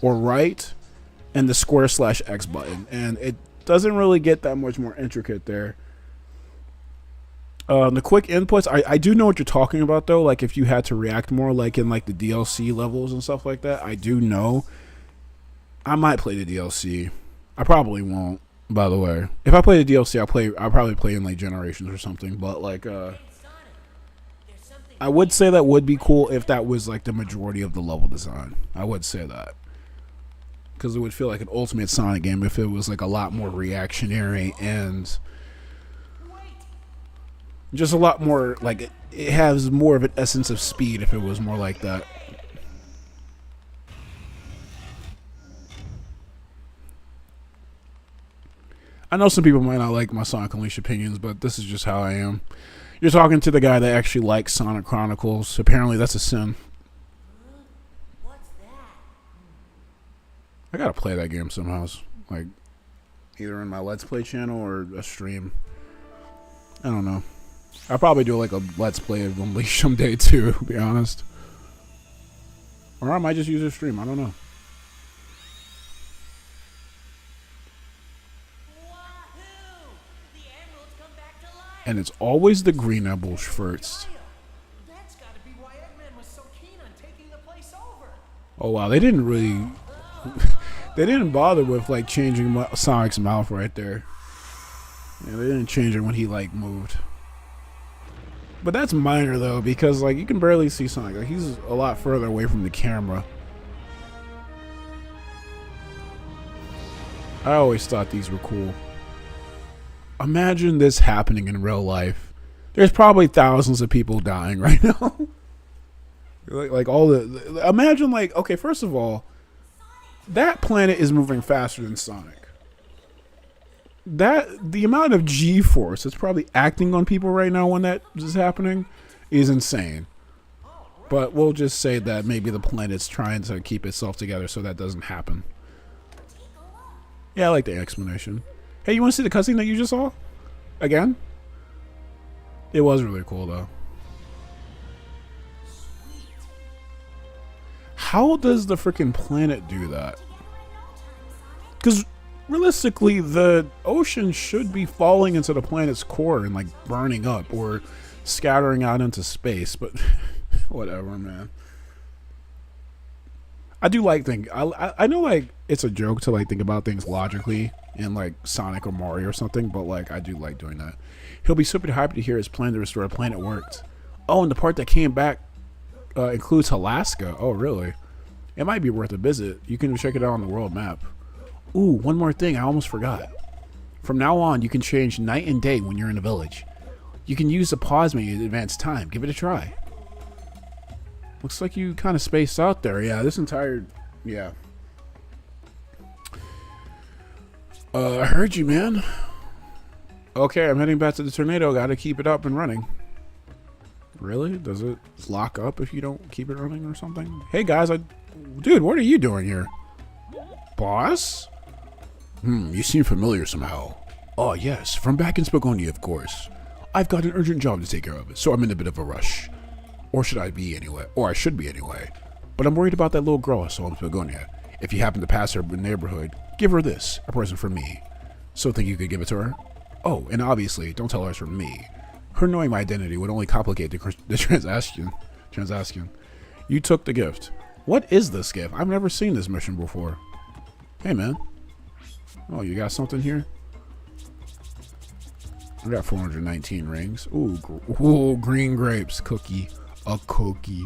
or right and the square/X button, and it doesn't really get that much more intricate there. The quick inputs, I do know what you're talking about though. Like if you had to react more, like in like the DLC levels and stuff like that, I do know. I might play the DLC. I probably won't. By the way, if I play the DLC, I'll probably play in like Generations or something. But like, I would say that would be cool if that was like the majority of the level design. I would say that because it would feel like an Ultimate Sonic game if it was like a lot more reactionary and just a lot more like it has more of an essence of speed if it was more like that. I know some people might not like my Sonic Unleashed opinions, but this is just how I am. You're talking to the guy that actually likes Sonic Chronicles. Apparently that's a sin. What's that? I gotta play that game somehow. Like, either in my Let's Play channel or a stream. I don't know. I'll probably do like a Let's Play of Unleashed someday too, to be honest. Or I might just use a stream. I don't know. And it's always the green apples first. That's gotta be why Eggman was so keen on taking the place over. Oh wow, they didn't really they didn't bother with like changing Sonic's mouth right there. Yeah, they didn't change it when he like moved. But that's minor though, because like you can barely see Sonic. Like he's a lot further away from the camera. I always thought these were cool. Imagine this happening in real life. There's probably thousands of people dying right now. like all the imagine like, okay, first of all, that planet is moving faster than Sonic. That the amount of G-force that's probably acting on people right now when that is happening is insane. But we'll just say that maybe the planet's trying to keep itself together so that doesn't happen. Yeah, I like the explanation. Hey, you want to see the cutscene that you just saw? Again? It was really cool, though. How does the freaking planet do that? Because realistically, the ocean should be falling into the planet's core and like burning up or scattering out into space, but whatever, man. I do like think I know like it's a joke to like think about things logically in like Sonic or Mario or something, but like I do like doing that. He'll be super happy to hear his plan to restore a planet worked. Oh, and the part that came back includes Alaska. Oh, really? It might be worth a visit. You can check it out on the world map. Ooh, one more thing I almost forgot. From now on, you can change night and day when you're in a village. You can use the pause menu to advance time. Give it a try. Looks like you kind of spaced out there. Yeah, this entire... Yeah. I heard you, man. Okay, I'm heading back to the tornado. Gotta keep it up and running. Really? Does it lock up if you don't keep it running or something? Hey, guys, Dude, what are you doing here? Boss? You seem familiar somehow. Oh, yes, from back in Spagonia, of course. I've got an urgent job to take care of, so I'm in a bit of a rush. Or should I be anyway? Or I should be anyway. But I'm worried about that little girl I saw in Spagonia. If you happen to pass her in the neighborhood, give her this, a present from me. So think you could give it to her? Oh, and obviously, don't tell her it's from me. Her knowing my identity would only complicate the transaction. You took the gift. What is this gift? I've never seen this mission before. Hey, man. Oh, you got something here? I got 419 rings. Ooh, green grapes. Cookie. A cookie.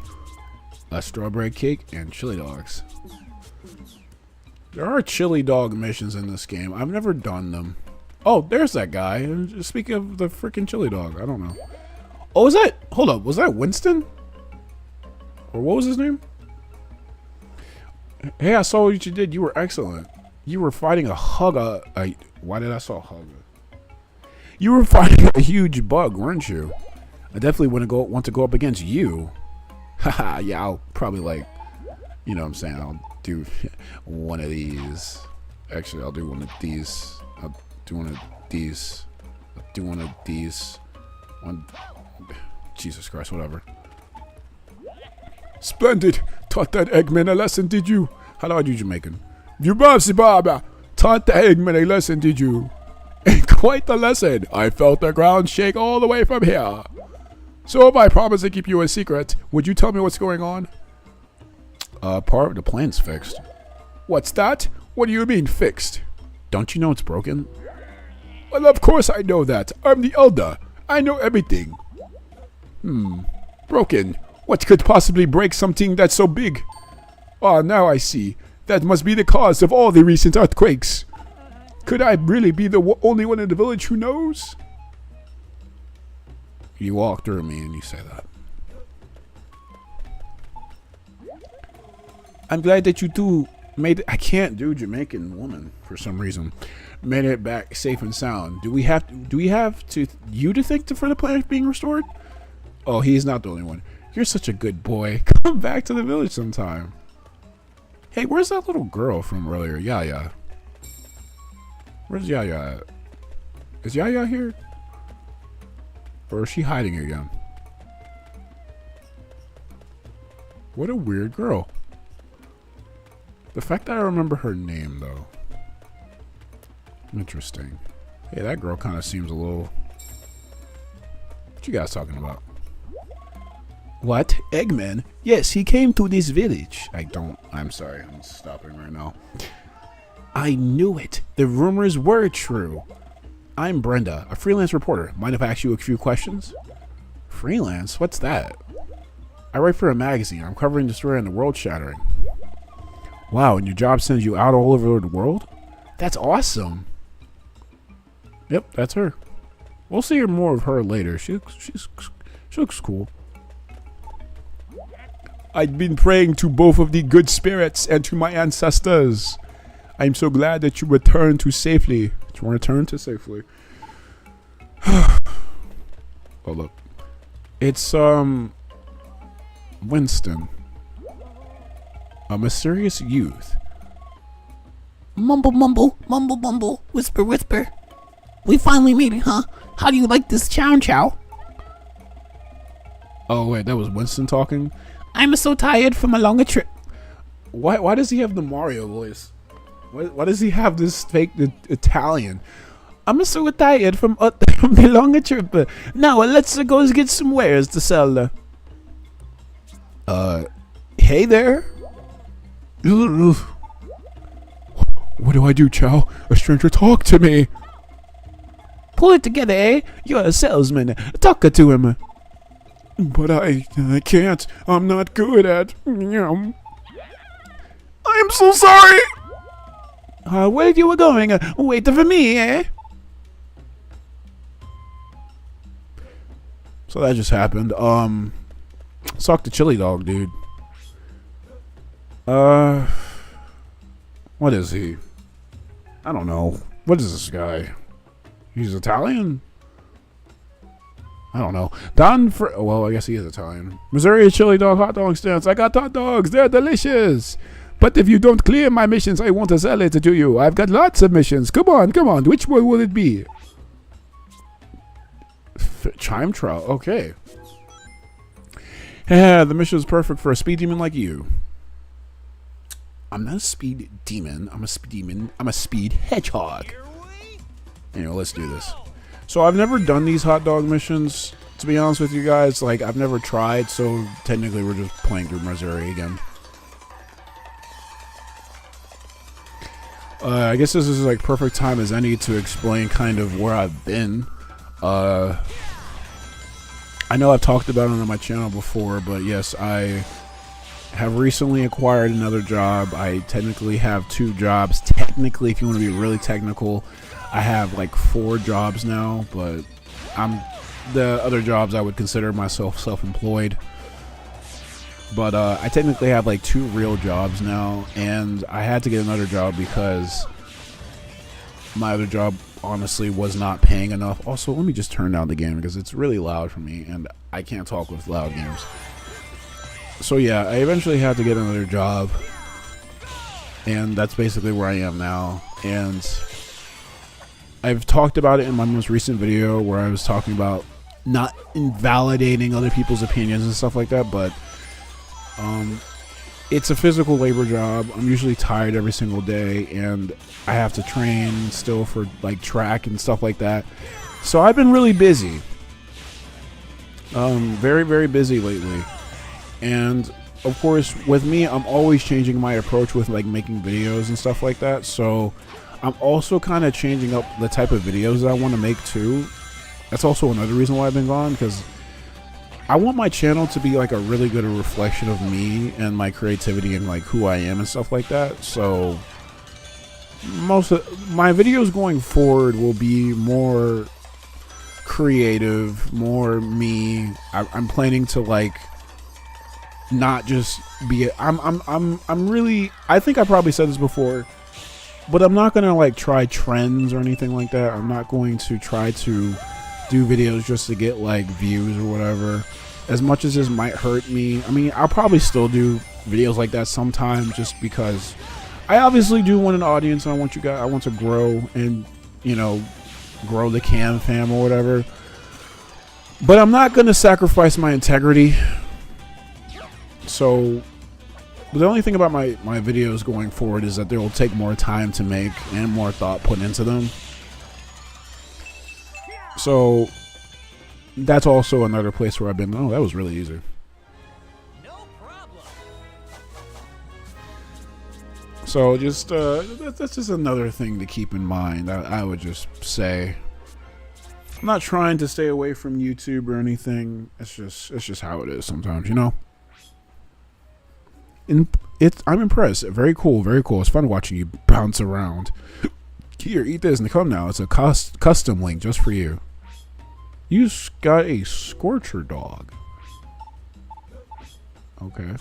A strawberry cake and chili dogs. There are chili dog missions in this game. I've never done them. Oh, there's that guy. Speaking of the freaking chili dog, I don't know. Oh, was that? Hold up. Was that Winston? Or what was his name? Hey, I saw what you did. You were excellent. You were fighting a hugger. Why did I saw a hugger? You were fighting a huge bug, weren't you? I definitely want to go up against you. Haha, yeah, I'll probably like, you know what I'm saying, I'll do one of these. Actually, I'll do one of these. I'll do one of these. I'll do one of these. Jesus Christ, whatever. Splendid. Taught that Eggman a lesson, did you? How do I do Jamaican? You babsy baba. Taught the Eggman a lesson, did you? And quite the lesson. I felt the ground shake all the way from here. So if I promise to keep you a secret, would you tell me what's going on? Part of the plan's fixed. What's that? What do you mean fixed? Don't you know it's broken? Well, of course I know that. I'm the elder. I know everything. Broken. What could possibly break something that's so big? Ah, now I see. That must be the cause of all the recent earthquakes. Could I really be the only one in the village who knows? You walk through me and you say that. I'm glad that you two made it. I can't do Jamaican woman for some reason. Made it back safe and sound. Do we have to think for the planet being restored? Oh, he's not the only one. You're such a good boy. Come back to the village sometime. Hey, where's that little girl from earlier? Yaya. Where's Yaya at? Is Yaya here? Or is she hiding again? What a weird girl. The fact that I remember her name, though. Interesting. Hey, that girl kind of seems a little... What you guys talking about? What? Eggman? Yes, he came to this village. I'm sorry. I'm stopping right now. I knew it. The rumors were true. I'm Brenda, a freelance reporter. Mind if I ask you a few questions? Freelance? What's that? I write for a magazine. I'm covering the story on the world shattering. Wow, and your job sends you out all over the world? That's awesome. Yep, that's her. We'll see more of her later. She looks cool. I've been praying to both of the good spirits and to my ancestors. I'm so glad that you returned to safely. Hold up. It's Winston. A mysterious youth. Mumble, mumble, mumble, mumble, whisper, whisper. We finally made it, huh? How do you like this chow chow? Oh wait, that was Winston talking? I'm so tired from a longer trip. Why does he have the Mario voice? Why does he have this fake Italian? I'm so tired from the longer trip. Now let's go get some wares to sell. Hey there. What do I do, Chow? A stranger talk to me. Pull it together, eh? You're a salesman. Talk to him. But I can't. I'm not good at. I'm so sorry. Where you were going? Wait for me, eh? So that just happened. Suck the chili dog, dude. What is he? I don't know. What is this guy? He's Italian? I don't know. Well, I guess he is Italian. Missouri chili dog hot dog stands. I got hot dogs. They're delicious. But if you don't clear my missions, I want to sell it to you. I've got lots of missions. Come on. Which one will it be? Chime trout. Okay. Yeah, the mission is perfect for a speed demon like you. I'm not a speed demon. I'm a speed demon. I'm a speed hedgehog. Anyway, let's do this. So I've never done these hot dog missions, to be honest with you guys. Like, I've never tried, so technically we're just playing through Missouri again. I guess this is like perfect time as any to explain kind of where I've been. I know I've talked about it on my channel before, but yes, I have recently acquired another job. I technically have 2 jobs. Technically, if you want to be really technical, I have like 4 jobs now, but the other jobs I would consider myself self-employed. But I technically have like 2 real jobs now, and I had to get another job because my other job honestly was not paying enough. Also, let me just turn down the game because it's really loud for me, and I can't talk with loud games. So yeah, I eventually had to get another job, and that's basically where I am now. And I've talked about it in my most recent video where I was talking about not invalidating other people's opinions and stuff like that, but it's a physical labor job. I'm usually tired every single day, and I have to train still for like track and stuff like that. So I've been really busy. Very, very busy lately. And of course, with me, I'm always changing my approach with like making videos and stuff like that. So I'm also kind of changing up the type of videos that I want to make too. That's also another reason why I've been gone, because I want my channel to be like a really good reflection of me and my creativity and like who I am and stuff like that. So most of my videos going forward will be more creative, more me. I'm planning to like not just be I'm really, I think I probably said this before, but I'm not gonna like try trends or anything like that. I'm not going to try to do videos just to get like views or whatever. As much as this might hurt me, I mean, I'll probably still do videos like that sometime, just because I obviously do want an audience, and I want to grow and, you know, grow the Cam fam or whatever. But I'm not gonna sacrifice my integrity. So the only thing about my videos going forward is that they will take more time to make and more thought put into them. So that's also another place where I've been. Oh, that was really easy. No problem. So just that's just another thing to keep in mind. I would just say, I'm not trying to stay away from YouTube or anything. It's just how it is sometimes, you know. I'm impressed. Very cool, very cool. It's fun watching you bounce around. Here, eat this and come now. It's a custom link just for you. You got a Scorcher dog. Okay.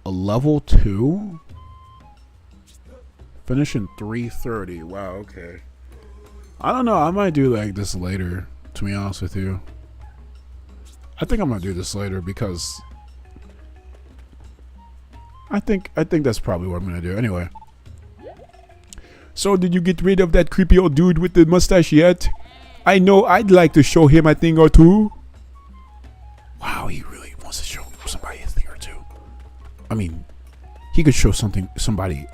A level 2? Finish in 3:30. Wow, okay. I don't know. I might do like this later, to be honest with you. I think I'm going to do this later because I think that's probably what I'm gonna do. Anyway. So did you get rid of that creepy old dude with the mustache yet? I know I'd like to show him a thing or two. Wow, he really wants to show somebody a thing or two. I mean, he could show somebody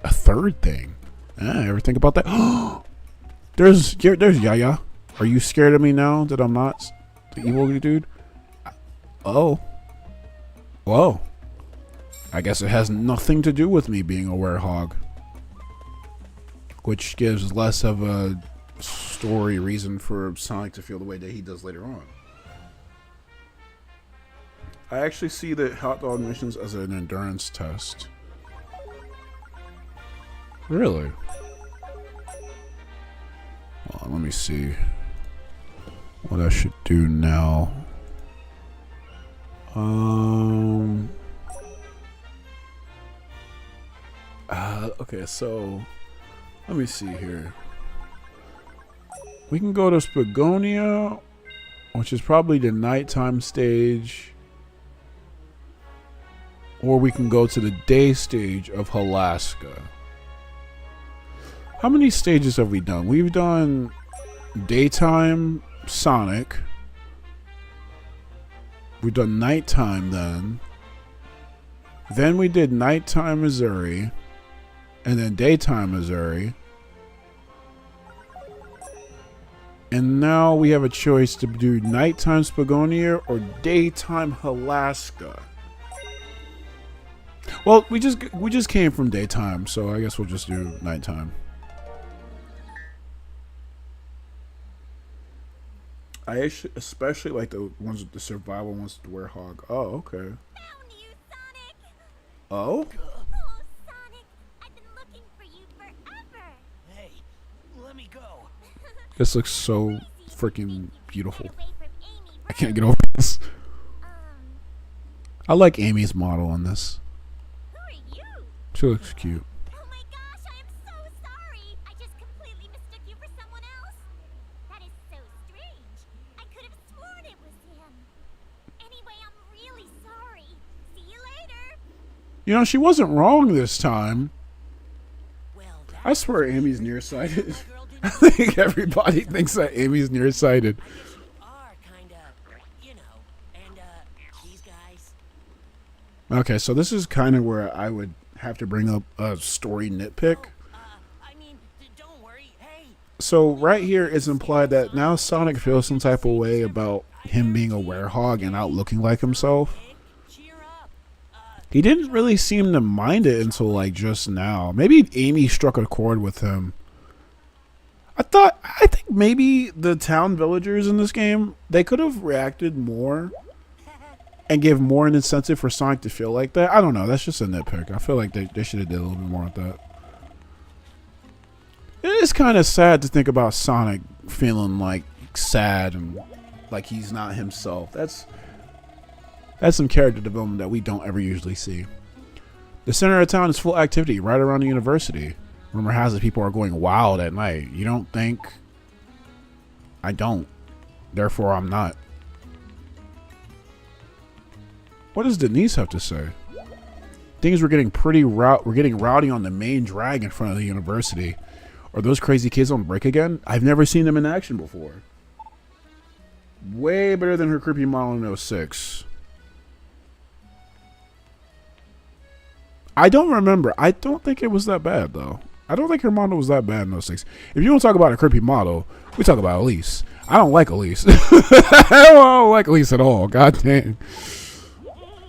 a third thing. Ever think about that? There's Yaya. Are you scared of me now that I'm not the evil dude? Oh. Whoa. I guess it has nothing to do with me being a werehog. Which gives less of a story reason for Sonic to feel the way that he does later on. I actually see the hot dog missions as an endurance test. Really? Well, let me see what I should do now. Okay, so let me see here. We can go to Spagonia, which is probably the nighttime stage. Or we can go to the day stage of Alaska. How many stages have we done? We've done daytime Sonic. We've done nighttime then. Then we did nighttime Missouri. And then daytime Missouri. And now we have a choice to do nighttime Spagonia or daytime Alaska. Well, we just came from daytime, so I guess we'll just do nighttime. I especially like the ones with the survival ones with the werehog. Oh, okay. Found you, Sonic! Oh? Oh, Sonic, I've been looking for you forever. Hey, let me go. This looks so freaking beautiful. Get away from Amy, I can't get over this. Um, I like Amy's model on this. who are you? She looks cute. Oh my gosh, I am so sorry. I just completely mistook you for someone else. That is so strange. I could have sworn it was him. Anyway, I'm really sorry. See you later. You know, she wasn't wrong this time. Well, I swear Amy's nearsighted. girl didn't I think everybody thinks that Amy's nearsighted. are kinda, you know, and these guys. Okay, so this is kind of where I would have to bring up a story nitpick. I mean, don't worry. Hey, So right here it's implied that now Sonic feels some type of way about him being a werehog and not looking like himself. cheer up. He didn't really seem to mind it until like just now. Maybe Amy struck a chord with him. I think maybe the town villagers in this game, they could have reacted more and give more an incentive for Sonic to feel like that. I don't know. That's just a nitpick. I feel like they should have did a little bit more with that. It is kind of sad to think about Sonic feeling like sad and like he's not himself. That's some character development that we don't ever usually see. The center of town is full activity right around the university. Rumor has it people are going wild at night. You don't think? I don't. Therefore, I'm not. What does Denise have to say? Things were getting we're getting rowdy on the main drag in front of the university. Are those crazy kids on break again? I've never seen them in action before. Way better than her creepy model in 06. I don't remember. I don't think it was that bad, though. I don't think her model was that bad in 06. If you want to talk about a creepy model, we talk about Elise. I don't like Elise. I don't like Elise at all. God dang.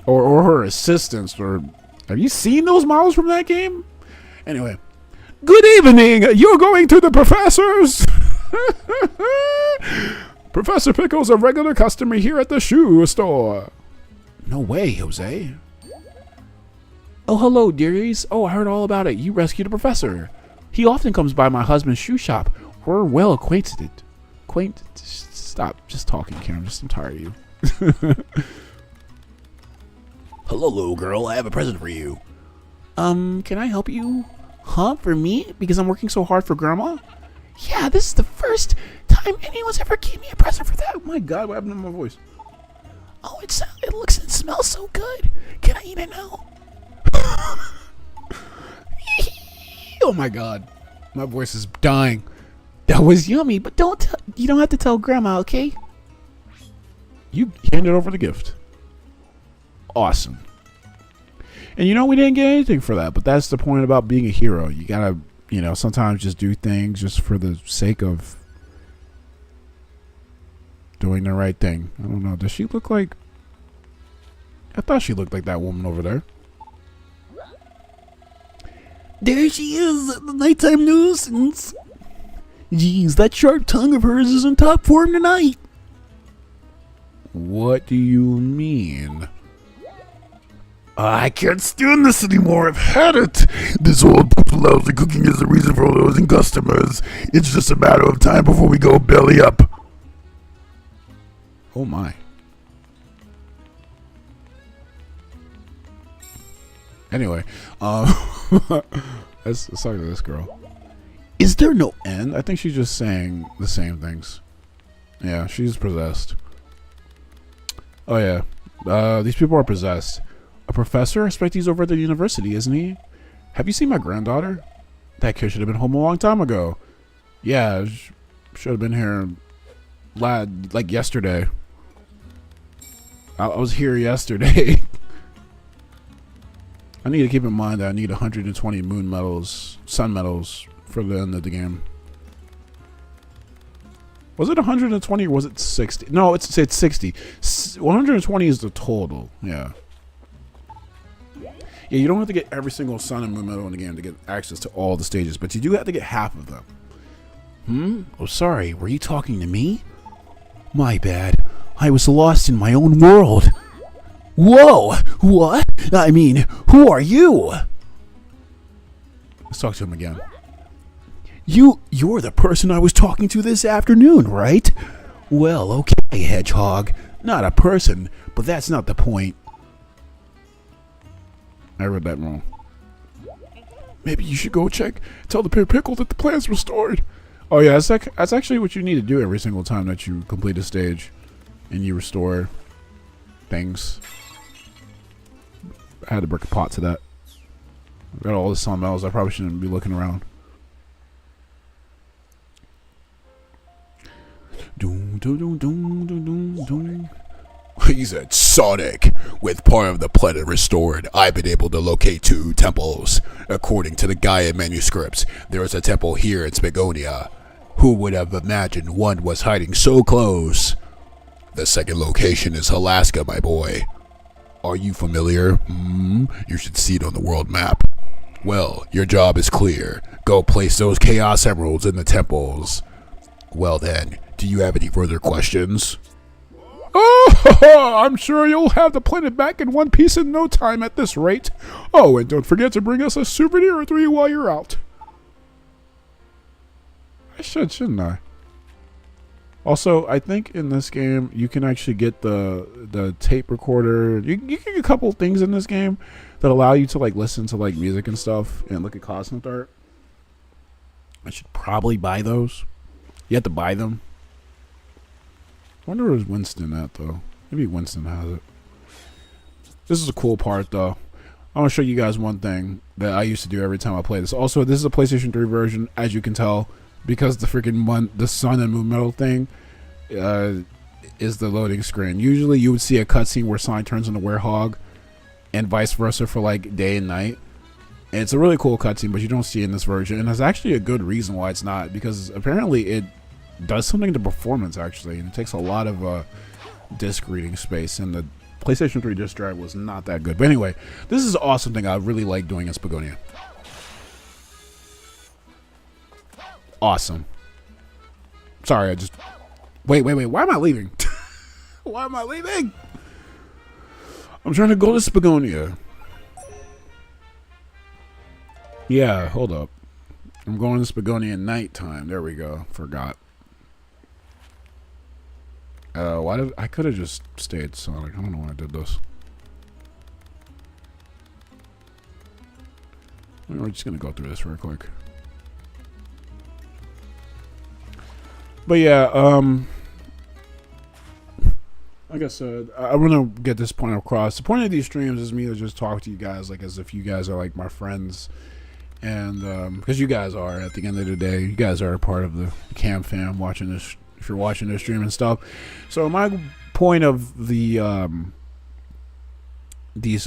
Or her assistants. Or have you seen those models from that game? Anyway. Good evening. You're going to the professor's. Professor Pickle's a regular customer here at the shoe store. No way, Jose. Oh, hello, dearies. Oh, I heard all about it. You rescued a professor. He often comes by my husband's shoe shop. We're well acquainted. Stop just talking, Cam. I'm tired of you. Hello, little girl. I have a present for you. Can I help you? Huh? For me? Because I'm working so hard for Grandma? Yeah, this is the first time anyone's ever gave me a present for that. Oh my God, what happened to my voice? Oh, it looks and smells so good. Can I eat it now? Oh my god. My voice is dying. That was yummy, but you don't have to tell Grandma, okay? You handed over the gift. Awesome. And you know, we didn't get anything for that, but that's the point about being a hero. You gotta, you know, sometimes just do things just for the sake of doing the right thing. I don't know. Does she look like... I thought she looked like that woman over there. There she is at the nighttime nuisance. Jeez, that sharp tongue of hers is in top form tonight. What do you mean? I can't stand this anymore. I've had it. This old lousy cooking is the reason for losing customers. It's just a matter of time before we go belly up. Oh my. Anyway, let's talk to this girl. Is there no end? I think she's just saying the same things. Yeah, she's possessed. Oh yeah, these people are possessed. A professor? I expect he's over at the university, isn't he? Have you seen my granddaughter? That kid should have been home a long time ago. Yeah, should have been here, like yesterday. I was here yesterday. I need to keep in mind that I need 120 moon medals, sun medals for the end of the game. Was it 120 or was it 60? No, it's 60. 120 is the total. Yeah. Yeah, you don't have to get every single sun and moon medal in the game to get access to all the stages, but you do have to get half of them. Oh, sorry. Were you talking to me? My bad. I was lost in my own world. Whoa! What? I mean, who are you? Let's talk to him again. You're the person I was talking to this afternoon, right? Well, okay, Hedgehog. Not a person, but that's not the point. I read that wrong. Maybe you should go check. Tell the Pickle that the plan's restored. Oh yeah, that's actually what you need to do every single time that you complete a stage and you restore things. I had to break a pot to that. I've got all the sun medals. I probably shouldn't be looking around. He said, Sonic, with part of the planet restored, I've been able to locate 2 temples. According to the Gaia manuscripts, there is a temple here in Spagonia. Who would have imagined one was hiding so close? The second location is Alaska, my boy. Are you familiar? You should see it on the world map. Well, your job is clear. Go place those Chaos Emeralds in the temples. Well then, do you have any further questions? Oh, I'm sure you'll have the planet back in one piece in no time at this rate. Oh, and don't forget to bring us a souvenir or 3 while you're out. I shouldn't I? Also, I think in this game you can actually get the tape recorder. You can get a couple things in this game that allow you to like listen to like music and stuff and look at concept art. I should probably buy those. You have to buy them. I wonder where's Winston at though. Maybe Winston has it. This is a cool part though. I want to show you guys one thing that I used to do every time I play this. Also, this is a PlayStation 3 version, as you can tell, because the freaking the sun and moon medal thing is the loading screen. Usually you would see a cutscene where Sonic turns into Werehog and vice versa for like day and night. And it's a really cool cutscene, but you don't see it in this version. And there's actually a good reason why it's not, because apparently it does something to performance actually, and it takes a lot of disc reading space, and the PlayStation 3 disc drive was not that good. But anyway, this is an awesome thing I really like doing in Spagonia. Awesome. Sorry, I just... Wait. Why am I leaving? Why am I leaving? I'm trying to go to Spagonia. Yeah, hold up. I'm going to Spagonia at nighttime. There we go. Forgot. Why did... I could have just stayed Sonic. I don't know why I did this. We're just going to go through this real quick. But yeah, like I said, I want to get this point across. The point of these streams is me to just talk to you guys like as if you guys are like my friends, And because you guys are, at the end of the day, you guys are a part of the Cam fam watching this. If you're watching this stream and stuff, so my point of the these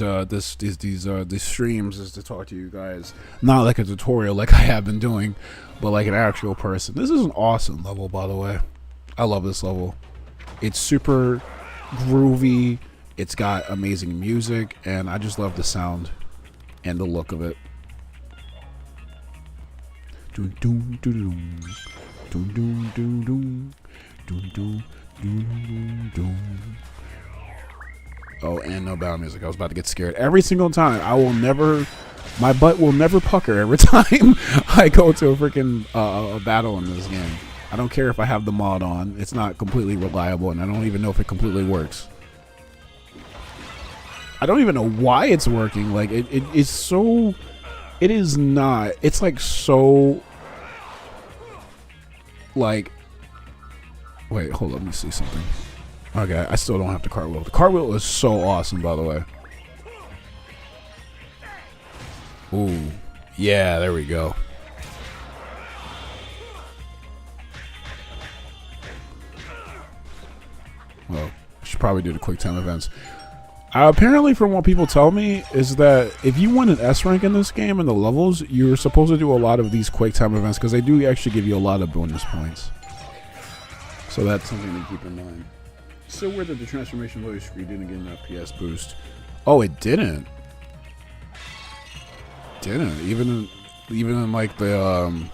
streams is to talk to you guys, not like a tutorial like I have been doing, but like an actual person. This is an awesome level, by the way. I love this level. It's super groovy. It's got amazing music, and I just love the sound and the look of it. Doom, doom, doom, doom, doom, doom, doom, doom, doom, doom, doom. Oh, and no battle music. I was about to get scared. Every single time, my butt will never pucker every time I go to a freaking a battle in this game. I don't care if I have the mod on. It's not completely reliable, and I don't even know if it completely works. I don't even know why it's working. Like, it is so... It is not. It's like so... Like... Wait, hold on. Let me see something. Okay, I still don't have the cartwheel. The cartwheel is so awesome, by the way. Ooh. Yeah, there we go. Well, I should probably do the quick time events. Apparently, from what people tell me, is that if you win an S rank in this game and the levels, you're supposed to do a lot of these quick time events because they do actually give you a lot of bonus points. So that's something to keep in mind. So weird that the transformation loading screen didn't get an FPS boost. Oh, it didn't. Even in like the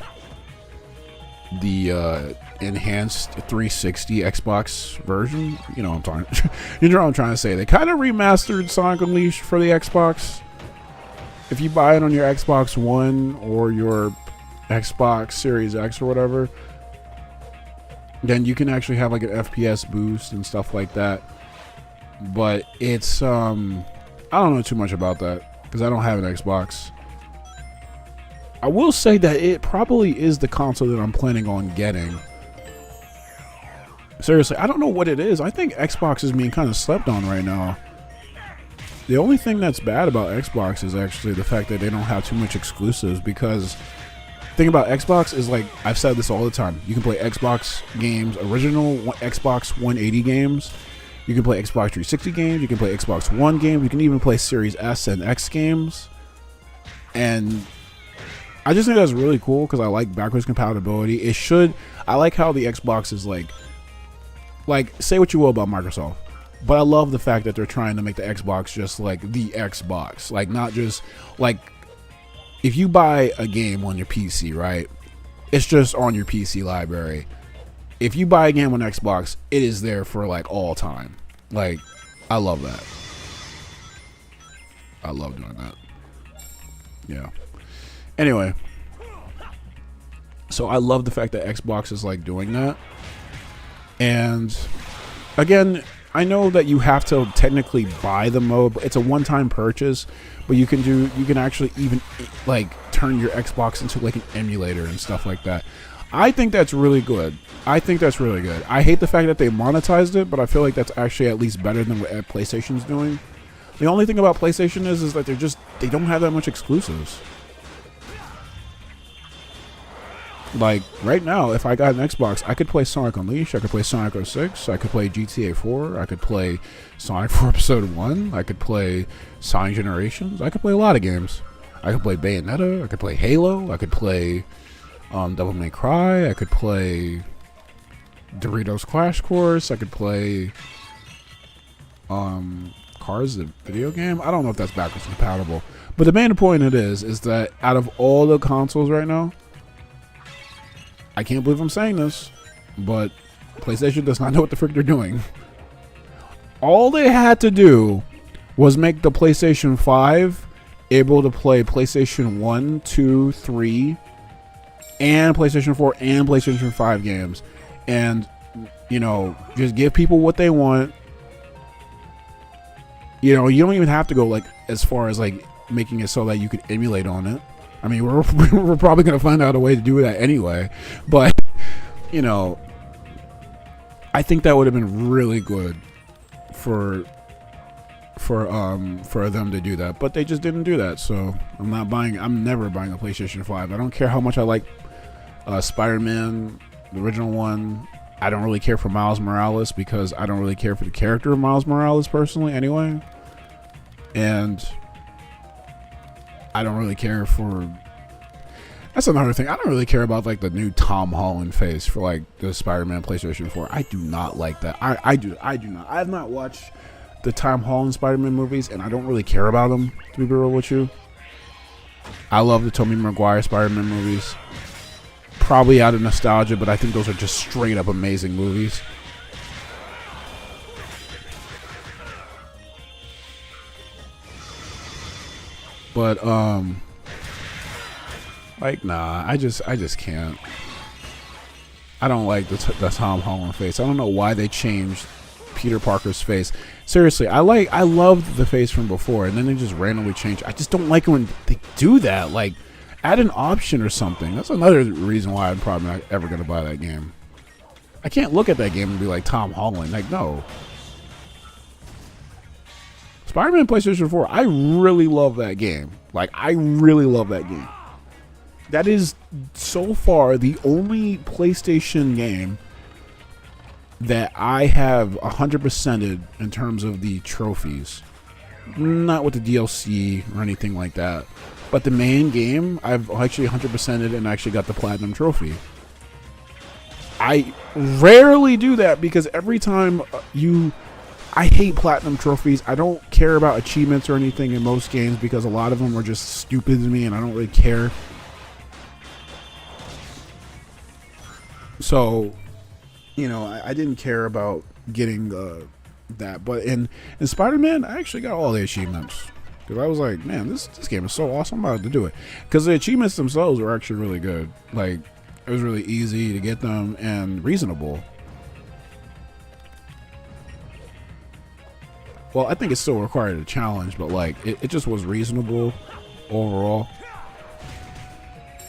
enhanced 360 Xbox version, you know what I'm talking. You know what I'm trying to say. They kind of remastered Sonic Unleashed for the Xbox. If you buy it on your Xbox One or your Xbox Series X or whatever, then you can actually have like an FPS boost and stuff like that. But it's I don't know too much about that because I don't have an Xbox. I will say that it probably is the console that I'm planning on getting. Seriously, I don't know what it is. I think Xbox is being kind of slept on right now. The only thing that's bad about Xbox is actually the fact that they don't have too much exclusives, because the thing about Xbox is, like, I've said this all the time. You can play Xbox games, original Xbox 180 games. You can play Xbox 360 games. You can play Xbox One games. You can even play Series S and X games. And I just think that's really cool because I like backwards compatibility. It should. I like how the Xbox is like, say what you will about Microsoft, but I love the fact that they're trying to make the Xbox just like the Xbox. Like, not just like, if you buy a game on your PC, right? It's just on your PC library. If you buy a game on Xbox, it is there for like all time. Like, I love that. I love doing that. Yeah. Anyway, so I love the fact that Xbox is like doing that. And again, I know that you have to technically buy the mode, but it's a one-time purchase. But you can actually even like turn your Xbox into like an emulator and stuff like that. I think that's really good. I hate the fact that they monetized it, but I feel like that's actually at least better than what PlayStation's doing. The only thing about PlayStation is that they don't have that much exclusives. Like, right now, if I got an Xbox, I could play Sonic Unleashed, I could play Sonic 06, I could play GTA 4, I could play Sonic 4 Episode 1, I could play Sonic Generations, I could play a lot of games. I could play Bayonetta, I could play Halo, I could play Devil May Cry, I could play Doritos Clash Course, I could play Cars, the video game. I don't know if that's backwards compatible. But the main point it is that out of all the consoles right now, I can't believe I'm saying this, but PlayStation does not know what the frick they're doing. All they had to do was make the PlayStation 5 able to play PlayStation 1, 2, 3, and PlayStation 4 and PlayStation 5 games. And, you know, just give people what they want. You know, you don't even have to go, like, as far as, like, making it so that you could emulate on it. I mean, we're probably going to find out a way to do that anyway. But, you know, I think that would have been really good for for them to do that, but they just didn't do that. So I'm never buying a PlayStation 5. I don't care how much I like Spider-Man, the original one. I don't really care for Miles Morales because I don't really care for the character of Miles Morales personally anyway. And I don't really care for... That's another thing. I don't really care about like the new Tom Holland face for like the Spider-Man PlayStation 4. I do not like that. I do not. I have not watched the Tom Holland Spider-Man movies, and I don't really care about them, to be real with you. I love the Tobey Maguire Spider-Man movies. Probably out of nostalgia, but I think those are just straight up amazing movies. But like nah, I just can't. I don't like the Tom Holland face. I don't know why they changed Peter Parker's face. Seriously, I loved the face from before, and then they just randomly changed. I just don't like it when they do that. Like, add an option or something. That's another reason why I'm probably not ever gonna buy that game. I can't look at that game and be like Tom Holland. Like, no. Spider-Man PlayStation 4, I really love that game. Like, I really love that game. That is so far the only PlayStation game that I have 100%ed in terms of the trophies. Not with the DLC or anything like that. But the main game, I've actually 100%ed and actually got the Platinum Trophy. I rarely do that because every time I hate Platinum Trophies. I don't care about achievements or anything in most games because a lot of them are just stupid to me and I don't really care. So, you know, I didn't care about getting that. But in Spider-Man, I actually got all the achievements. Because I was like, man, this game is so awesome. I'm about to do it. Because the achievements themselves were actually really good. Like, it was really easy to get them and reasonable. Well, I think it still required a challenge, but like, it just was reasonable overall.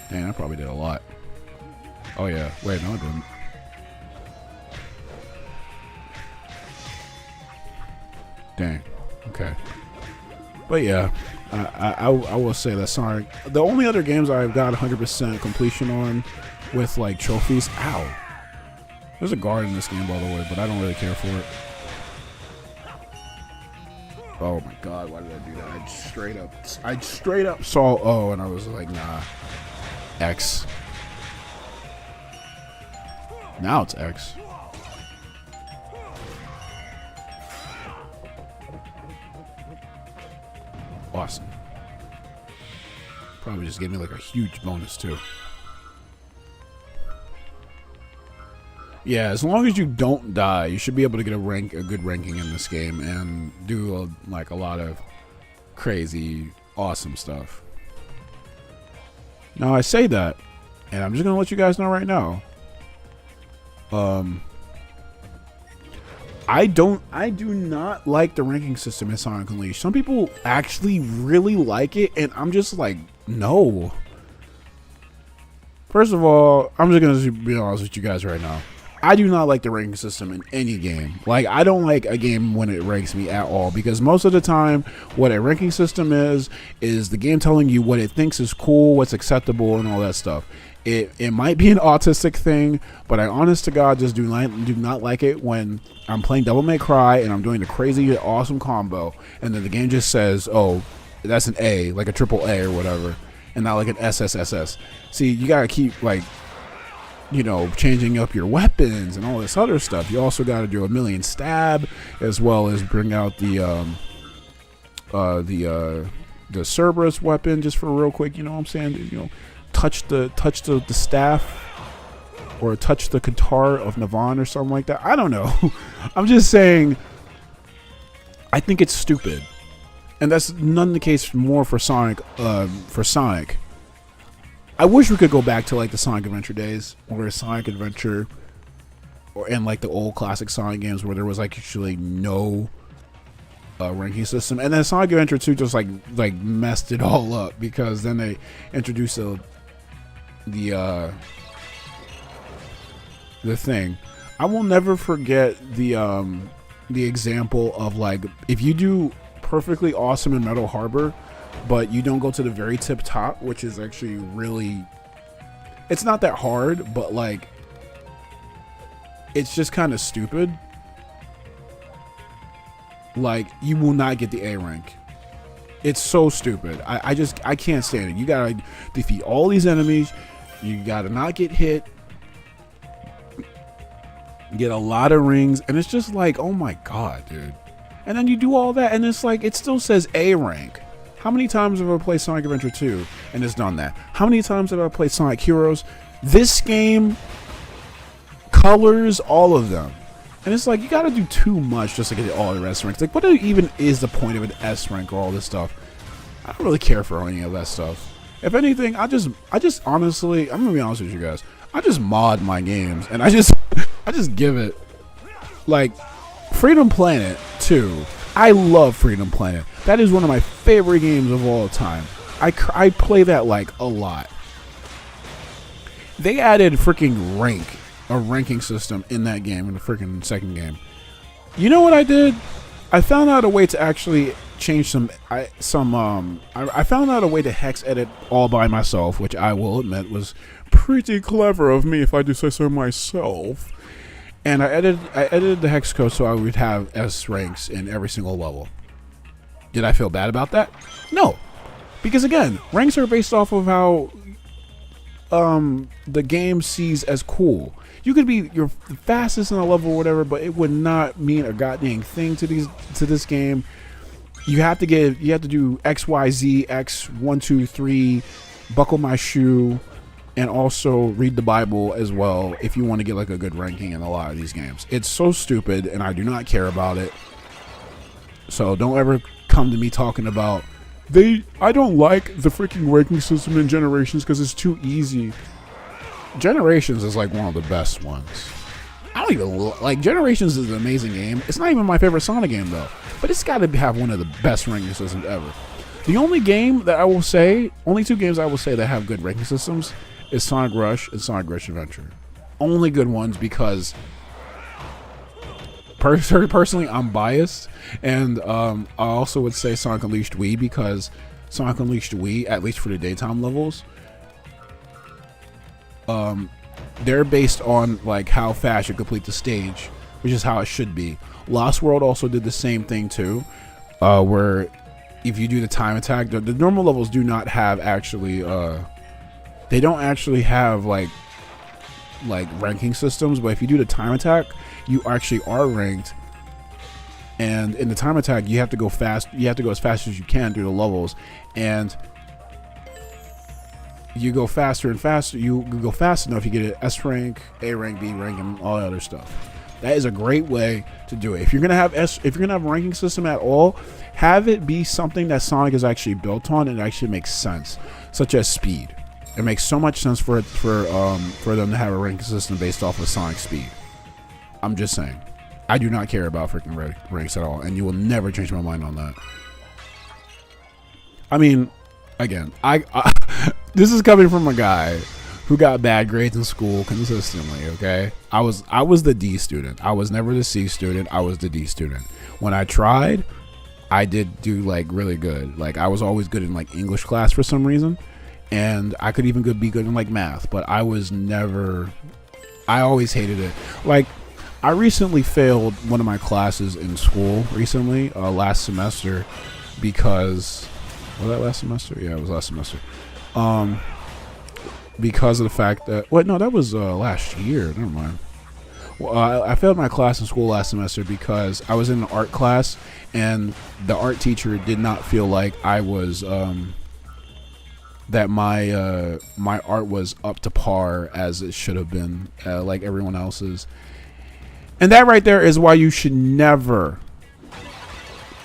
Dang, I probably did a lot. Oh yeah, wait, no I didn't. Dang, okay. But yeah, I will say that Sonic, the only other games I've got 100% completion on with like trophies, ow. There's a guard in this game by the way, but I don't really care for it. Oh my god, why did I do that? I straight up saw O and I was like, nah. X. Now it's X. Awesome. Probably just gave me like a huge bonus too. Yeah, as long as you don't die, you should be able to get a good ranking in this game and do like a lot of crazy, awesome stuff. Now I say that, and I'm just gonna let you guys know right now. I do not like the ranking system in Sonic Unleashed. Some people actually really like it, and I'm just like, no. First of all, I'm just gonna be honest with you guys right now. I do not like the ranking system in any game. Like, I don't like a game when it ranks me at all, because most of the time, what a ranking system is the game telling you what it thinks is cool, what's acceptable, and all that stuff. It might be an autistic thing, but I honest to God just do not like it when I'm playing Devil May Cry and I'm doing the crazy awesome combo, and then the game just says, oh, that's an A, like a triple A or whatever, and not like an SSSS. See, you gotta keep like, you know, changing up your weapons and all this other stuff. You also got to do a million stab, as well as bring out the Cerberus weapon just for real quick. You know what I'm saying? You know, touch the staff or touch the guitar of Navon or something like that. I don't know. I'm just saying. I think it's stupid, and that's none the case more for Sonic. I wish we could go back to like the Sonic Adventure days, or Sonic Adventure, and like the old classic Sonic games where there was like actually no ranking system, and then Sonic Adventure 2 just like messed it all up because then they introduced the thing. I will never forget the example of like if you do perfectly awesome in Metal Harbor, but you don't go to the very tip top, which is actually really, it's not that hard, but like it's just kind of stupid. Like, you will not get the A rank. It's so stupid. I can't stand it. You gotta defeat all these enemies. You gotta not get hit. Get a lot of rings. And it's just like, oh my god, dude. And then you do all that, and it's like, it still says A rank. How many times have I played Sonic Adventure 2 and it's done that? How many times have I played Sonic Heroes? This game colors all of them. And it's like, you gotta do too much just to get all the S ranks. Like, what even is the point of an S rank or all this stuff? I don't really care for any of that stuff. If anything, I just honestly, I'm gonna be honest with you guys. I just mod my games, and I just give it, like, Freedom Planet 2. I love Freedom Planet. That is one of my favorite games of all time. I play that like a lot. They added freaking a ranking system in that game, in the freaking second game. You know what I did? I found out a way to actually change I found out a way to hex edit all by myself, which I will admit was pretty clever of me, if I do say so myself. And I edited the hex code so I would have S ranks in every single level. Did I feel bad about that? No. Because again, ranks are based off of how the game sees as cool. You could be your fastest in a level or whatever, but it would not mean a goddamn thing to this game. You have to do X, Y, Z, X, 1, 2, 3, buckle my shoe, and also read the Bible as well if you want to get like a good ranking in a lot of these games. It's so stupid, and I do not care about it. So don't ever come to me talking about I don't like the freaking ranking system in Generations because it's too easy. Generations is like one of the best ones. I don't even like Generations is an amazing game. It's not even my favorite Sonic game though, but it's got to have one of the best ranking systems ever. The only two games I will say that have good ranking systems is Sonic Rush and Sonic Rush Adventure. Only good ones because personally I'm biased, and I also would say Sonic Unleashed Wii, because Sonic Unleashed Wii, at least for the daytime levels, they're based on like how fast you complete the stage, which is how it should be. Lost World also did the same thing too, where if you do the time attack, the normal levels do not have actually they don't actually have like ranking systems, but if you do the time attack, you actually are ranked. And in the time attack, you have to go fast. You have to go as fast as you can through the levels, and you go faster and faster. You go fast enough, you get an S rank, A rank, B rank, and all that other stuff. That is a great way to do it. If you're gonna have if you're gonna have a ranking system at all, have it be something that Sonic is actually built on and it actually makes sense, such as speed. It makes so much sense for them to have a ranking system based off of Sonic speed. I'm just saying. I do not care about freaking ranks at all, and you will never change my mind on that. I mean, again, I this is coming from a guy who got bad grades in school consistently. Okay, I was the D student. I was never the C student. I was the D student. When I tried, I did do like really good. Like I was always good in like English class for some reason, and I could even be good in like math. But I was never. I always hated it. Like I recently failed one of my classes in school recently, last semester, because was that last semester? Yeah, it was last semester. Because of the fact that that was last year. Never mind. Well, I failed my class in school last semester because I was in an art class, and the art teacher did not feel like I was that my art was up to par as it should have been, like everyone else's. And that right there is why you should never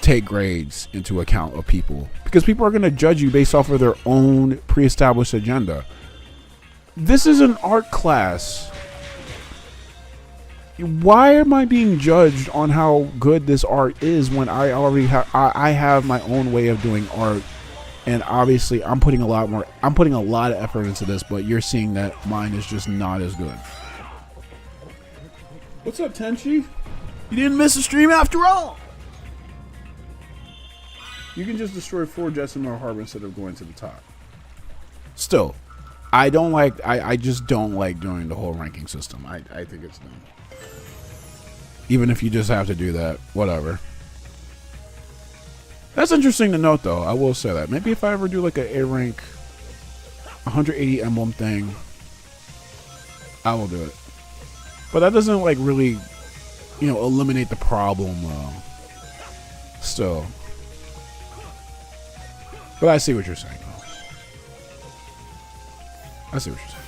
take grades into account of people, because people are going to judge you based off of their own pre-established agenda. This is an art class. Why am I being judged on how good this art is when I already have my own way of doing art, and obviously I'm putting a lot of effort into this, but you're seeing that mine is just not as good. What's up, Tenchi? You didn't miss a stream after all. You can just destroy 4 jets in Mount Harbor instead of going to the top. Still, I don't like. I just don't like doing the whole ranking system. I think it's dumb. Even if you just have to do that, whatever. That's interesting to note, though. I will say that. Maybe if I ever do like a rank 180 emblem thing, I will do it. But that doesn't like really, you know, eliminate the problem. Still. But I see what you're saying. I see what you're saying.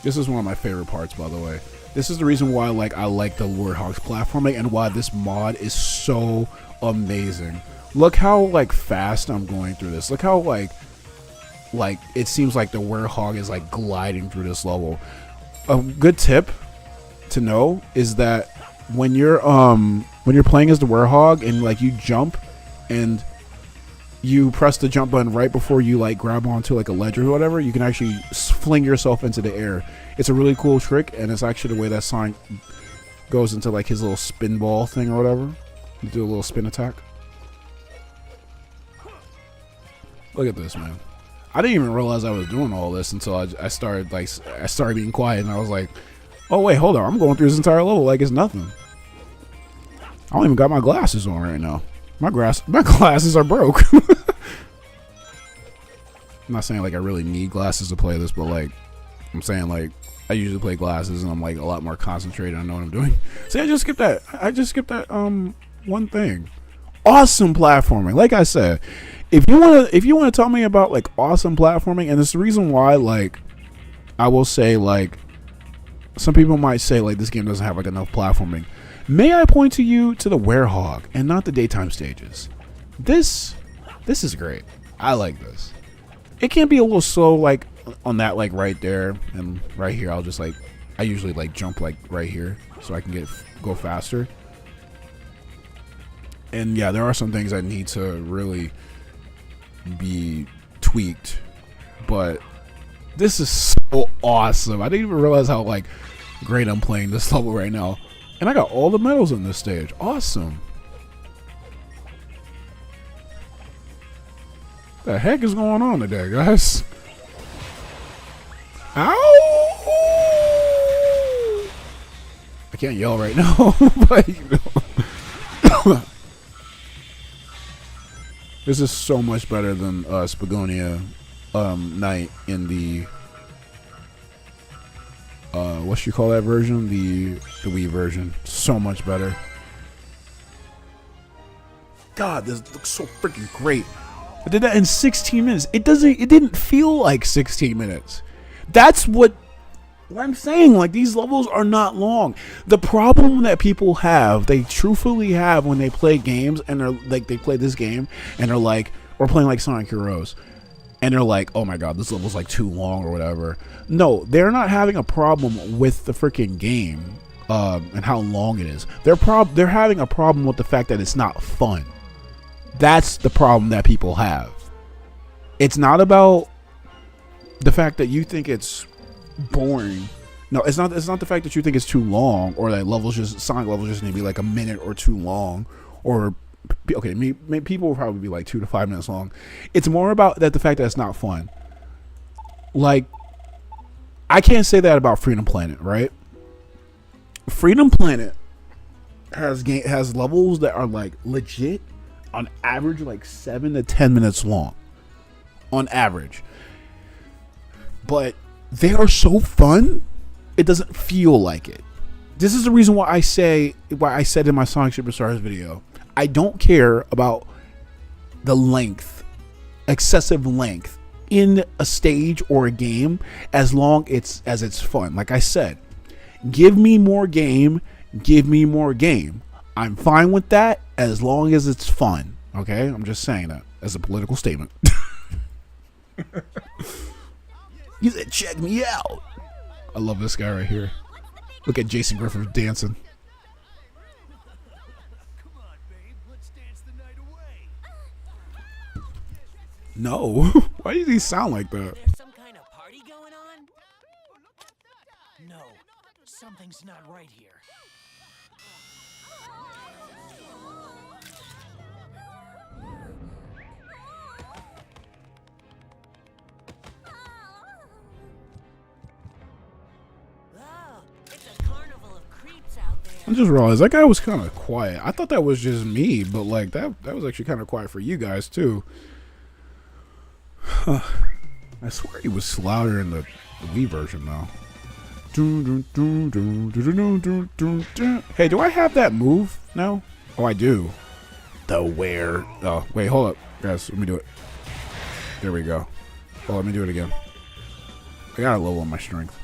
This is one of my favorite parts, by the way. This is the reason why I like the Warthog's platforming and why this mod is so amazing. Look how like fast I'm going through this. Look how like it seems like the Warthog is like gliding through this level. A good tip to know is that when you're playing as the Warthog and like you jump and you press the jump button right before you like grab onto like a ledge or whatever, you can actually fling yourself into the air. It's a really cool trick, and it's actually the way that Sonic goes into like his little spin ball thing or whatever. You do a little spin attack. Look at this, man. I didn't even realize I was doing all this until I started being quiet, and I was like, oh wait, hold on, I'm going through this entire level like it's nothing. I don't even got my glasses on right now. My glasses are broke. I'm not saying like I really need glasses to play this, but like I'm saying like I usually play glasses and I'm like a lot more concentrated. I know what I'm doing. See, I just skipped that. One thing. Awesome platforming. Like I said, if you wanna tell me about like awesome platforming, and it's the reason why like I will say like some people might say like this game doesn't have like enough platforming. May I point you to the Warthog and not the daytime stages? This is great. I like this. It can be a little slow like on that like right there and right here. I'll just like I usually like jump like right here so I can go faster. And yeah, there are some things that need to really be tweaked, but this is so awesome. I didn't even realize how like great I'm playing this level right now. And I got all the medals in this stage. Awesome. The heck is going on today, guys? Ow! I can't yell right now, but you know. This is so much better than Spagonia Knight in the what you call that version? The Wii version. So much better. God, this looks so freaking great. I did that in 16 minutes. It didn't feel like 16 minutes. That's what I'm saying. Like, these levels are not long. The problem that people have, they truthfully have when they play games and they're like, they play this game and they're like, or playing like Sonic Heroes, and they're like, oh my god, this level's like too long or whatever. No, they're not having a problem with the freaking game and how long it is. They're having a problem with the fact that it's not fun. That's the problem that people have. It's not about the fact that you think it's boring. No, it's not the fact that you think it's too long, or that Sonic levels just need to be like a minute or too long, or okay, people will probably be like 2 to 5 minutes long. It's more about the fact that it's not fun. Like, I can't say that about Freedom Planet, right? Freedom Planet has levels that are like legit on average like 7 to 10 minutes long on average, but they are so fun it doesn't feel like it. This is the reason why I said in my Sonic Superstars video, I don't care about the length, excessive length in a stage or a game, as long as it's fun. Like I said, give me more game, I'm fine with that as long as it's fun. Okay, I'm just saying that as a political statement. You said check me out. I love this guy right here. Look at Jason Griffith dancing. Come on, babe. Let's dance the night away. No. Why does he sound like that? There's some kind of party going on? No, something's not right here. I just realized that guy was kind of quiet. I thought that was just me, but like that was actually kind of quiet for you guys too. Huh. I swear he was louder in the Wii version though. Hey, do I have that move now? Oh, I do. The where? Oh, wait, hold up, guys. Let me do it. There we go. Oh, let me do it again. I got a level on my strength.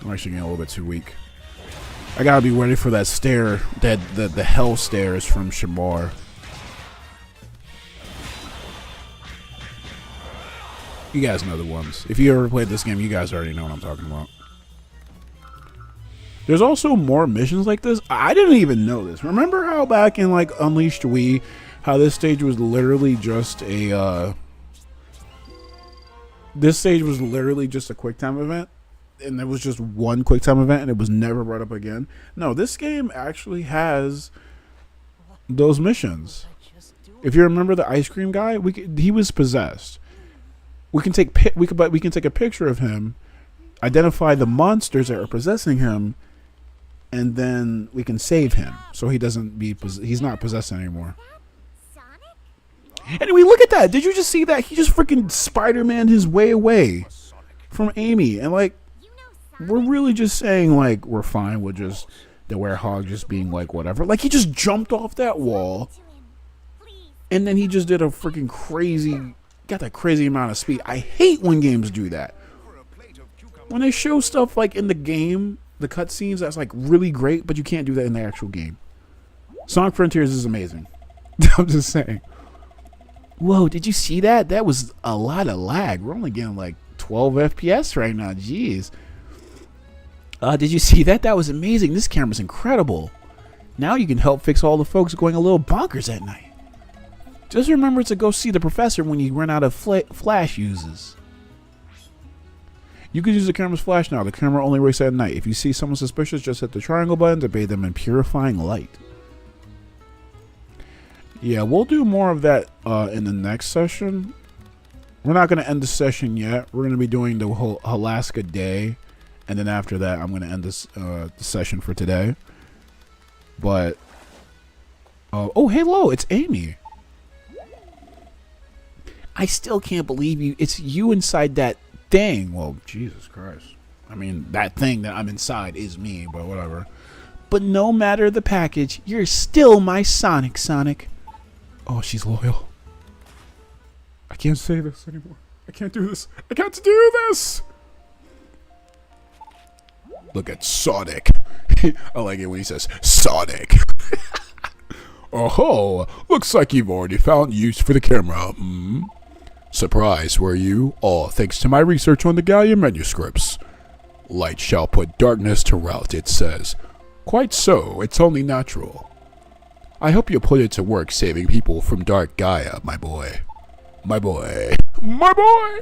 I'm actually getting a little bit too weak. I gotta be ready for that stare, the hell stairs from Shamar. You guys know the ones. If you ever played this game, you guys already know what I'm talking about. There's also more missions like this. I didn't even know this. Remember how back in like Unleashed Wii, how this stage was literally just a this stage was literally just a QuickTime event, and there was just one QuickTime event, and it was never brought up again. No, this game actually has those missions. If you remember the ice cream guy, he was possessed. We can take a picture of him, identify the monsters that are possessing him, and then we can save him so he's not possessed anymore. Anyway, look at that. Did you just see that? He just freaking Spider-Man his way away from Amy. And like, we're really just saying like we're fine with just the werehog just being like whatever. Like he just jumped off that wall, and then he just did a freaking crazy, got that crazy amount of speed. I hate when games do that. When they show stuff like in the game, the cutscenes, that's like really great, but you can't do that in the actual game. Sonic Frontiers is amazing. I'm just saying. Whoa, did you see that? That was a lot of lag. We're only getting like 12 FPS right now. Jeez. Did you see that? That was amazing. This camera's incredible. Now you can help fix all the folks going a little bonkers at night. Just remember to go see the professor when you run out of flash uses. You can use the camera's flash now. The camera only works at night. If you see someone suspicious, just hit the triangle button to bathe them in purifying light. Yeah, we'll do more of that in the next session. We're not going to end the session yet. We're going to be doing the whole Alaska day. And then after that, I'm going to end this the session for today. But, oh, hello, it's Amy. I still can't believe it's you inside that thing. Well, Jesus Christ. I mean, that thing that I'm inside is me, but whatever. But no matter the package, you're still my Sonic. Oh, she's loyal. I can't say this anymore. I can't do this. I can't do this. Look at Sonic. I like it when he says Sonic. Oh, looks like you've already found use for the camera. Surprised, were you? Oh, thanks to my research on the Gallium manuscripts. Light shall put darkness to rout, it says. Quite so, it's only natural. I hope you put it to work saving people from Dark Gaia, my boy. My boy. My boy!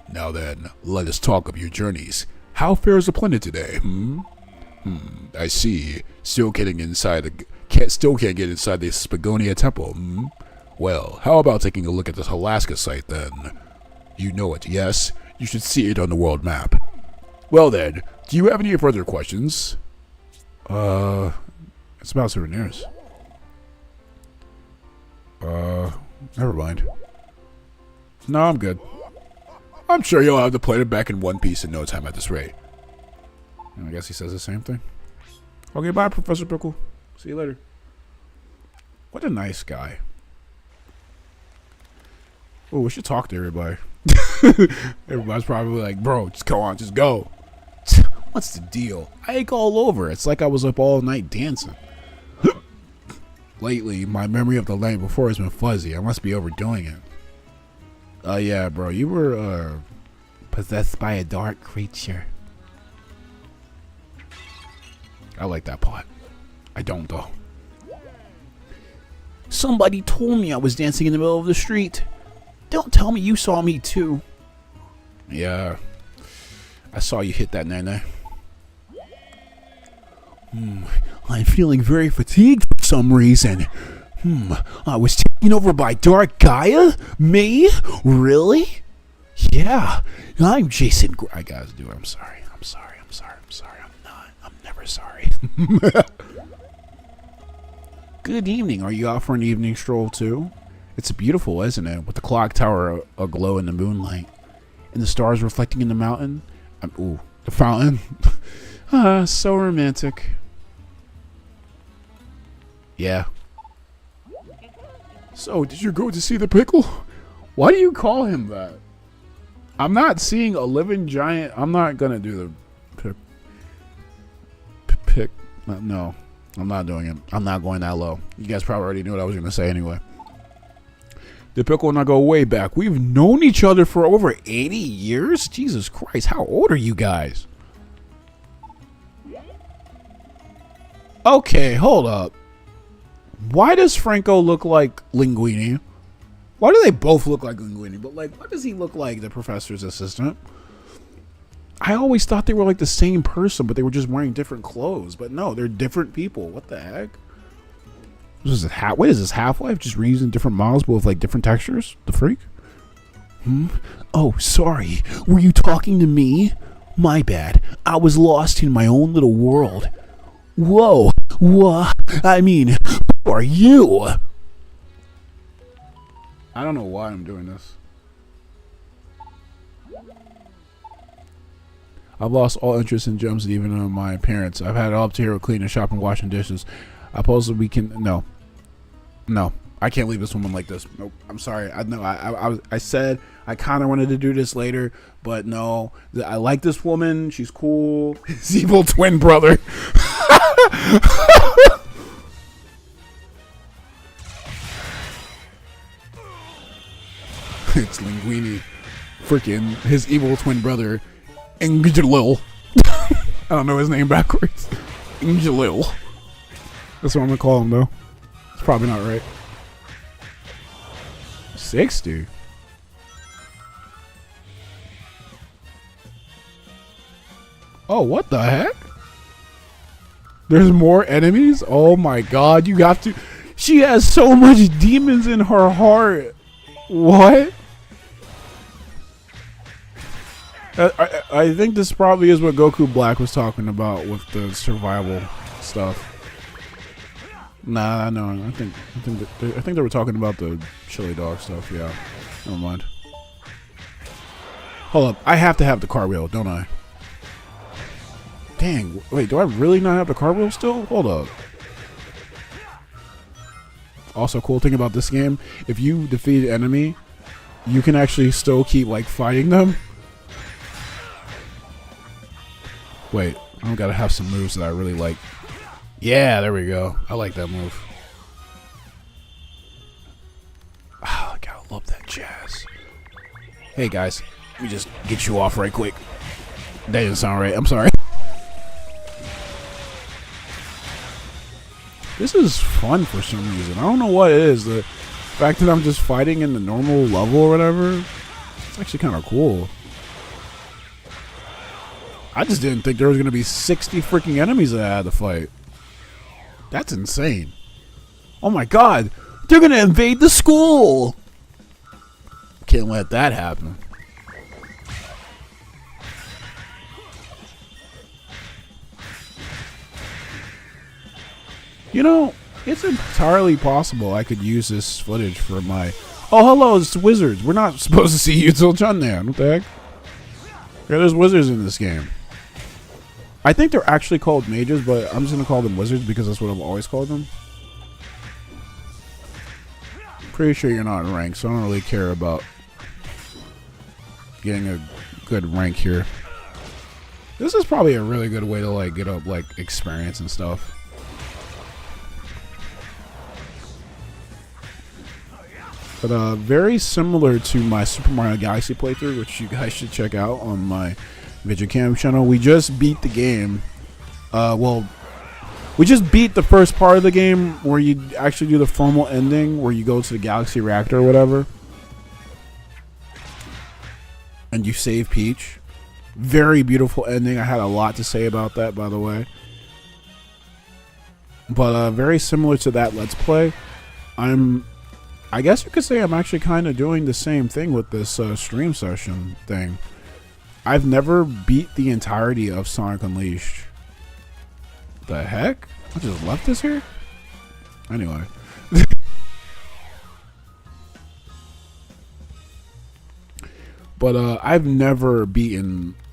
Now then, let us talk of your journeys. How fares the planet today, I see. Still can't get inside the Spagonia Temple, Well, how about taking a look at this Alaska site, then? You know it, yes? You should see it on the world map. Well then, do you have any further questions? It's about souvenirs. Never mind. No, I'm good. I'm sure you'll have the planet back in one piece in no time at this rate. And I guess he says the same thing. Okay, bye, Professor Pickle. See you later. What a nice guy. Oh, we should talk to everybody. Everybody's probably like, bro, just go on, just go. What's the deal? I ache all over. It's like I was up all night dancing. Lately, my memory of the night before has been fuzzy. I must be overdoing it. Yeah, bro, you were, possessed by a dark creature. I like that part. I don't, though. Somebody told me I was dancing in the middle of the street. Don't tell me you saw me, too. Yeah, I saw you hit that nene. I'm feeling very fatigued for some reason. I was taken over by Dark Gaia? Me? Really? Yeah, I'm Jason. I gotta do it. I'm sorry. Sorry, I'm not. I'm never sorry. Good evening. Are you out for an evening stroll too? It's beautiful, isn't it? With the clock tower aglow in the moonlight and the stars reflecting in the mountain. Ooh, the fountain. Ah, so romantic. Yeah. So, did you go to see the pickle? Why do you call him that? I'm not seeing a living giant. I'm not gonna do the pick. No, I'm not doing it. I'm not going that low. You guys probably already knew what I was gonna say anyway. The pickle and I go way back. We've known each other for over 80 years? Jesus Christ, how old are you guys? Okay, hold up. Why does Franco look like Linguini? Why do they both look like Linguini? But, like, why does he look like the professor's assistant? I always thought they were, like, the same person, but they were just wearing different clothes. But no, they're different people. What the heck? What is this, Half-Life? Just reusing different models, but with, like, different textures? The freak? Oh, sorry. Were you talking to me? My bad. I was lost in my own little world. Whoa. What? I mean, who are you? I don't know why I'm doing this. I've lost all interest in gems and even in my appearance. I've had it all up to here with cleaning, shopping, washing dishes. I suppose we can... No. I can't leave this woman like this. Nope. I'm sorry. I said I kind of wanted to do this later, but no. I like this woman. She's cool. His evil twin brother. It's Linguini. Freaking his evil twin brother, Angelil. I don't know his name backwards. Angelil. That's what I'm gonna call him, though. It's probably not right. 60. Oh, what the heck? There's more enemies? Oh my god, you got to... She has so much demons in her heart. What? I think this probably is what Goku Black was talking about with the survival stuff. Nah, no, I think they were talking about the chili dog stuff. Yeah, never mind. Hold up, I have to have the car wheel, don't I? Dang, wait, do I really not have the car wheel still? Hold up. Also, cool thing about this game, if you defeat an enemy, you can actually still keep like fighting them. Wait, I gotta have some moves that I really like. Yeah, there we go. I like that move. Ah, I gotta love that jazz. Hey guys, let me just get you off right quick. That didn't sound right. I'm sorry. This is fun for some reason. I don't know what it is. The fact that I'm just fighting in the normal level or whatever. It's actually kind of cool. I just didn't think there was going to be 60 freaking enemies that I had to fight. That's insane. Oh my god. They're going to invade the school. Can't let that happen. You know, it's entirely possible I could use this footage for my... Oh, hello, it's wizards. We're not supposed to see you till Chundan. What the heck? Yeah, there's wizards in this game. I think they're actually called mages, but I'm just going to call them wizards because that's what I've always called them. Pretty sure you're not in rank, so I don't really care about getting a good rank here. This is probably a really good way to like get up like experience and stuff. But very similar to my Super Mario Galaxy playthrough, which you guys should check out on my KamyKam channel. We just beat the game. Well, we just beat the first part of the game where you actually do the formal ending where you go to the Galaxy Reactor or whatever. And you save Peach. Very beautiful ending. I had a lot to say about that, by the way. But very similar to that Let's Play. I guess you could say I'm actually kind of doing the same thing with this stream session thing. I've never beat the entirety of Sonic Unleashed. The heck? I just left this here? Anyway. But I've never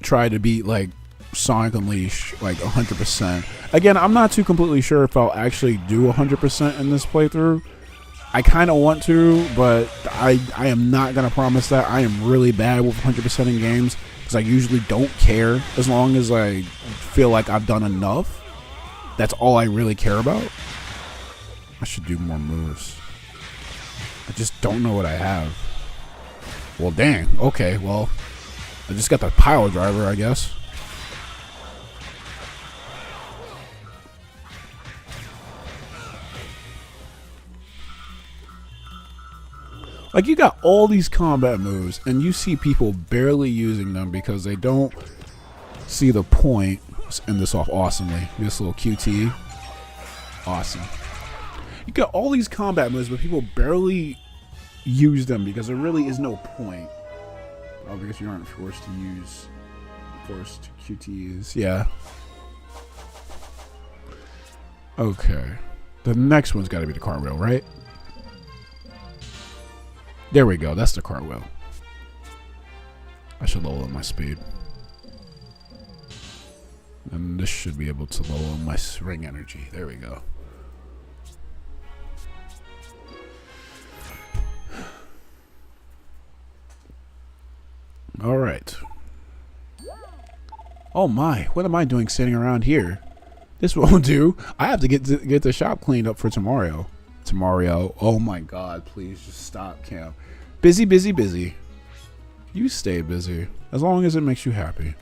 tried to beat like Sonic Unleashed like 100%. Again, I'm not too completely sure if I'll actually do 100% in this playthrough. I kind of want to, but I am not going to promise that. I am really bad with 100% in games because I usually don't care as long as I feel like I've done enough. That's all I really care about. I should do more moves. I just don't know what I have. Well, dang. Okay, well, I just got the pile driver, I guess. Like, you got all these combat moves, and you see people barely using them because they don't see the point. Let's end this off awesomely. This little QT. Awesome. You got all these combat moves, but people barely use them because there really is no point. Oh, because you aren't forced to use forced QTs. Yeah. Okay. The next one's got to be the cartwheel, right? There we go. That's the cartwheel. I should lower my speed. And this should be able to lower my ring energy. There we go. All right. Oh my, what am I doing sitting around here? This won't do. I have to get the shop cleaned up for tomorrow. Tomorrow. Oh my god, please just stop, Cam. Busy, busy, busy. You stay busy as long as it makes you happy.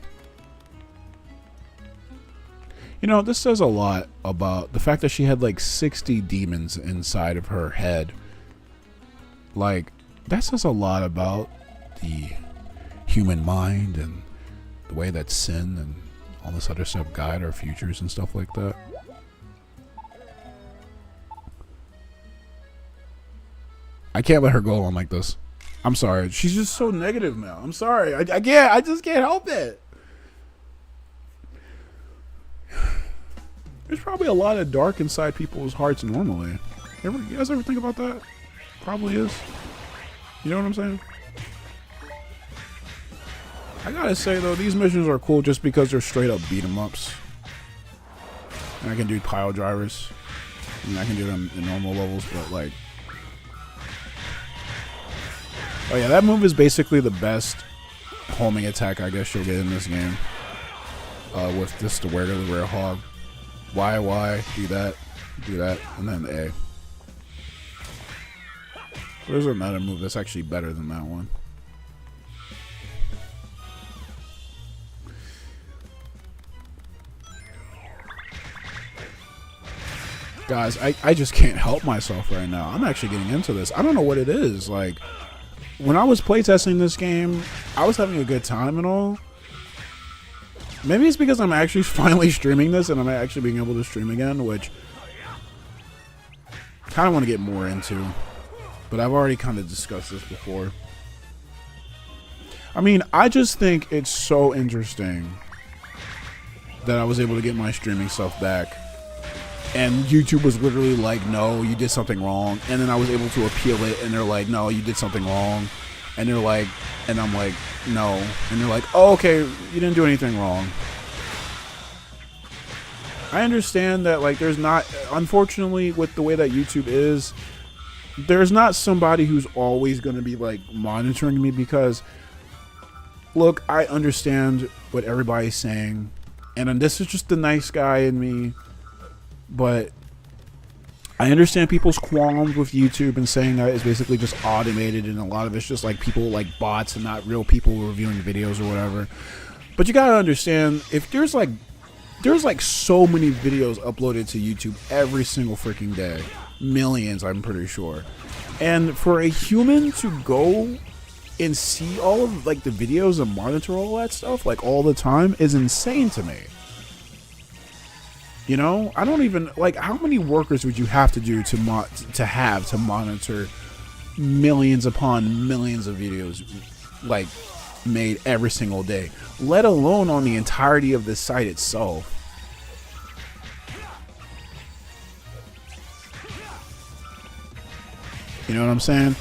You know, this says a lot about the fact that she had like 60 demons inside of her head. Like, that says a lot about the human mind and the way that sin and all this other stuff guide our futures and stuff like that. I can't let her go on like this. I'm sorry. She's just so negative now. I'm sorry. I can't. I just can't help it. There's probably a lot of dark inside people's hearts normally. You guys ever think about that? Probably is. You know what I'm saying? I gotta say though, these missions are cool just because they're straight up beat 'em ups. And I can do pile drivers. I mean, I can do them in normal levels, but like, oh yeah, that move is basically the best homing attack I guess you'll get in this game. With just the rare hog. Y, do that, and then A. There's another move that's actually better than that one. Guys, I just can't help myself right now. I'm actually getting into this. I don't know what it is. Like, when I was playtesting this game, I was having a good time and all. Maybe it's because I'm actually finally streaming this and I'm actually being able to stream again, which I kind of want to get more into. But I've already kind of discussed this before. I mean, I just think it's so interesting that I was able to get my streaming stuff back. And YouTube was literally like, no, you did something wrong. And then I was able to appeal it, and they're like, no, you did something wrong. And they're like, and I'm like, no. And they're like, oh, okay, you didn't do anything wrong. I understand that, like, there's not, unfortunately, with the way that YouTube is, there's not somebody who's always going to be, like, monitoring me because, look, I understand what everybody's saying. And this is just the nice guy in me. But I understand people's qualms with YouTube and saying that it's basically just automated and a lot of it's just like people like bots and not real people reviewing videos or whatever. But you gotta understand, if there's like so many videos uploaded to YouTube every single freaking day, millions, I'm pretty sure, and for a human to go and see all of like the videos and monitor all that stuff like all the time is insane to me. You know, I don't even, like, how many workers would you have to do to monitor millions upon millions of videos, like, made every single day, let alone on the entirety of the site itself. You know what I'm saying?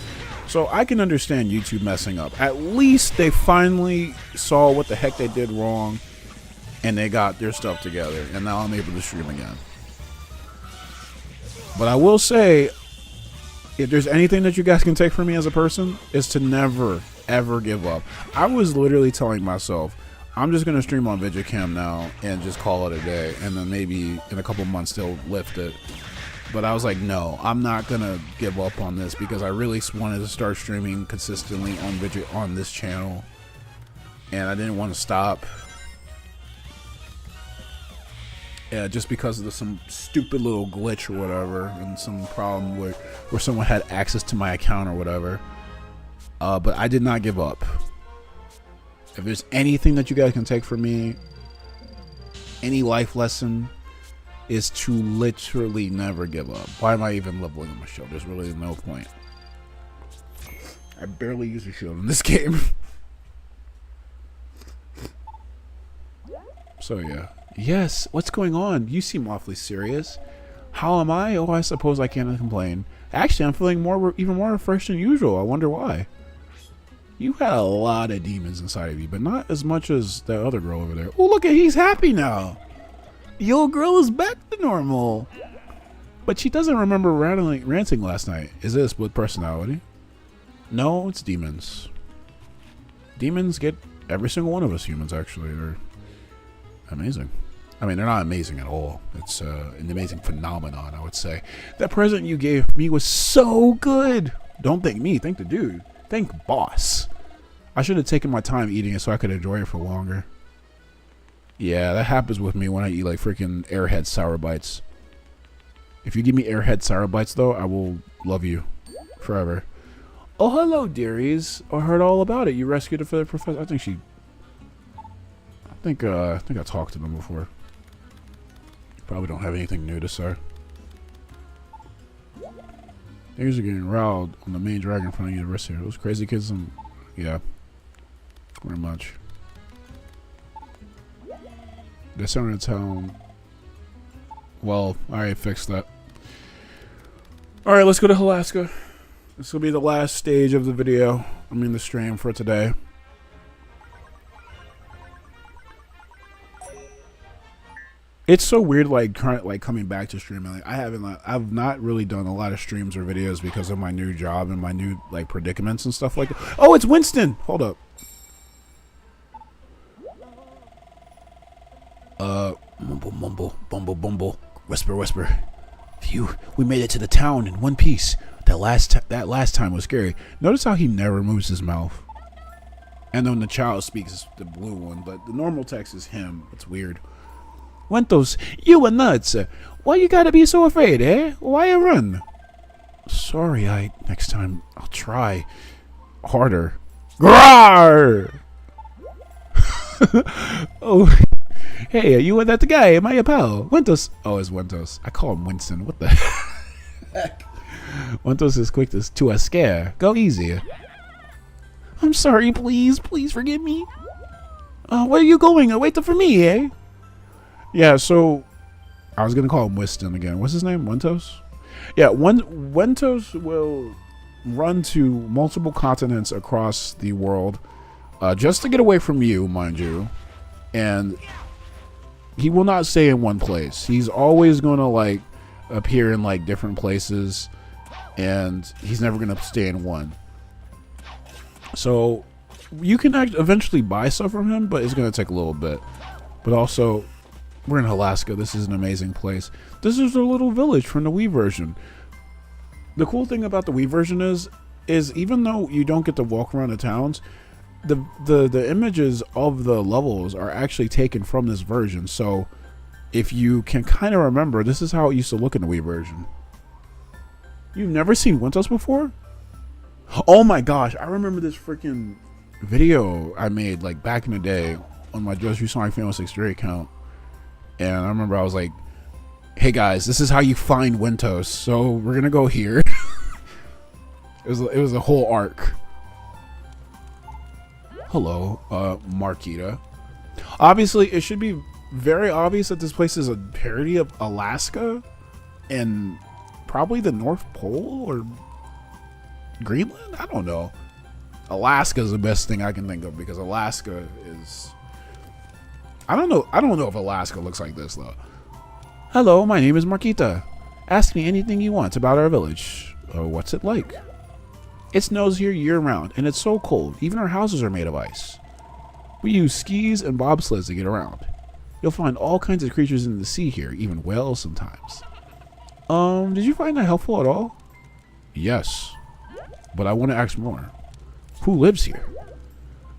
So I can understand YouTube messing up. At least they finally saw what the heck they did wrong and they got their stuff together, and now I'm able to stream again. But I will say, if there's anything that you guys can take from me as a person, is to never, ever give up. I was literally telling myself, I'm just going to stream on KamyKam now and just call it a day, and then maybe in a couple months they'll lift it. But I was like, no, I'm not going to give up on this, because I really wanted to start streaming consistently on this channel, and I didn't want to stop. Yeah, just because of some stupid little glitch or whatever, and some problem where someone had access to my account or whatever. But I did not give up. If there's anything that you guys can take from me, any life lesson, is to literally never give up. Why am I even leveling on my shield? There's really no point. I barely use a shield in this game. So yeah. Yes, what's going on? You seem awfully serious. How am I? Oh, I suppose I can't complain. Actually, I'm feeling even more refreshed than usual. I wonder why. You had a lot of demons inside of you, but not as much as that other girl over there. Oh, look at, he's happy now. The old girl is back to normal. But she doesn't remember ranting last night. Is this with personality? No, it's demons. Demons get every single one of us humans, actually. They're amazing. I mean, they're not amazing at all. It's an amazing phenomenon, I would say. That present you gave me was so good. Don't thank me. Thank the dude. Thank boss. I should have taken my time eating it so I could enjoy it for longer. Yeah, that happens with me when I eat like freaking Airhead Sour Bites. If you give me Airhead Sour Bites, though, I will love you forever. Oh, hello, dearies. I heard all about it. You rescued it for the professor. I think I talked to them before. Probably don't have anything new to say. Things are getting riled on the main dragon in front of university. Those crazy kids, yeah, pretty much. They're starting to town. Well, I fixed that. All right, let's go to Alaska. This will be the last stage of the video. I mean, the stream for today. It's so weird, like coming back to streaming. Like I've not really done a lot of streams or videos because of my new job and my new like predicaments and stuff like that. Oh, it's Winston. Hold up. Mumble, mumble, bumble, bumble, whisper, whisper. Phew, we made it to the town in one piece. That last time was scary. Notice how he never moves his mouth. And then the child speaks the blue one, but the normal text is him. It's weird. Wentos, you were nuts. Why you gotta be so afraid, eh? Why you run? Sorry, next time I'll try harder. Grar! Oh, hey, you and that the guy? Am I your pal? Wentos. Oh, it's Wentos. I call him Winston. What the heck? Wentos is quick to a scare. Go easy. I'm sorry, please forgive me. Where are you going? Wait for me, eh? Yeah, so I was gonna call him Winston again. What's his name? Wentos? Yeah, Wentos will run to multiple continents across the world just to get away from you, mind you. And he will not stay in one place. He's always gonna like appear in like different places, and he's never gonna stay in one. So you can eventually buy stuff from him, but it's gonna take a little bit. But also, we're in Alaska. This is an amazing place. This is a little village from the Wii version. The cool thing about the Wii version is even though you don't get to walk around the towns, the images of the levels are actually taken from this version. So if you can kind of remember, this is how it used to look in the Wii version. You've never seen Wentos before? Oh my gosh, I remember this freaking video I made like back in the day on my Just You Sonic Fan 63 account. And I remember I was like, hey guys, this is how you find Wentos. So we're gonna go here. It was a whole arc. Hello, Marquita. Obviously, it should be very obvious that this place is a parody of Alaska and probably the North Pole or Greenland? I don't know. Alaska is the best thing I can think of because Alaska is... I don't know if Alaska looks like this, though. Hello, my name is Marquita. Ask me anything you want about our village. What's it like? It snows here year-round, and it's so cold. Even our houses are made of ice. We use skis and bobsleds to get around. You'll find all kinds of creatures in the sea here, even whales sometimes. Did you find that helpful at all? Yes, but I want to ask more. Who lives here?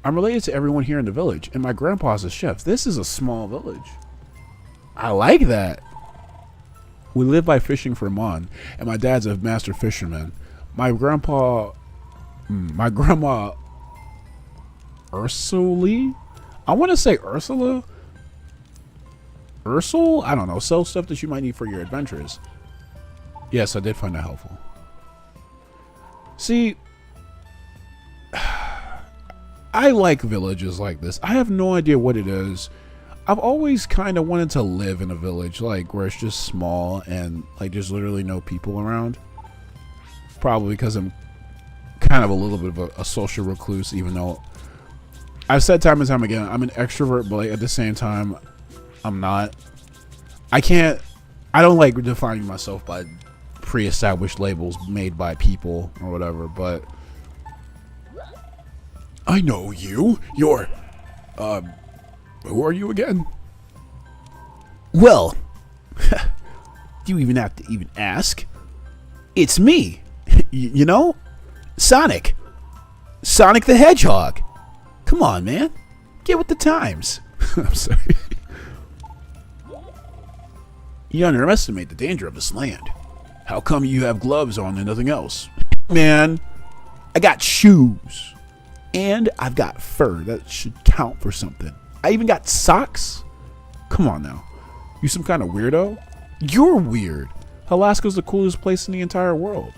I'm related to everyone here in the village, and my grandpa's a chef. This is a small village. I like that. We live by fishing for mon, and my dad's a master fisherman. My grandma Ursula? I want to say Ursula? Ursula? I don't know. Sell stuff that you might need for your adventures. Yes, I did find that helpful. See, I like villages like this. I have no idea what it is. I've always kind of wanted to live in a village, like, where it's just small and, like, there's literally no people around. Probably because I'm kind of a little bit of a social recluse, even though I've said time and time again, I'm an extrovert, but like, at the same time, I'm not. I don't like defining myself by pre-established labels made by people or whatever, but I know you. You're, who are you again? Well, do you even have to even ask? It's me. You know? Sonic. Sonic the Hedgehog. Come on, man. Get with the times. I'm sorry. You underestimate the danger of this land. How come you have gloves on and nothing else? Man, I got shoes. And I've got fur. That should count for something. I even got socks. Come on now. You some kind of weirdo? You're weird. Alaska's the coolest place in the entire world.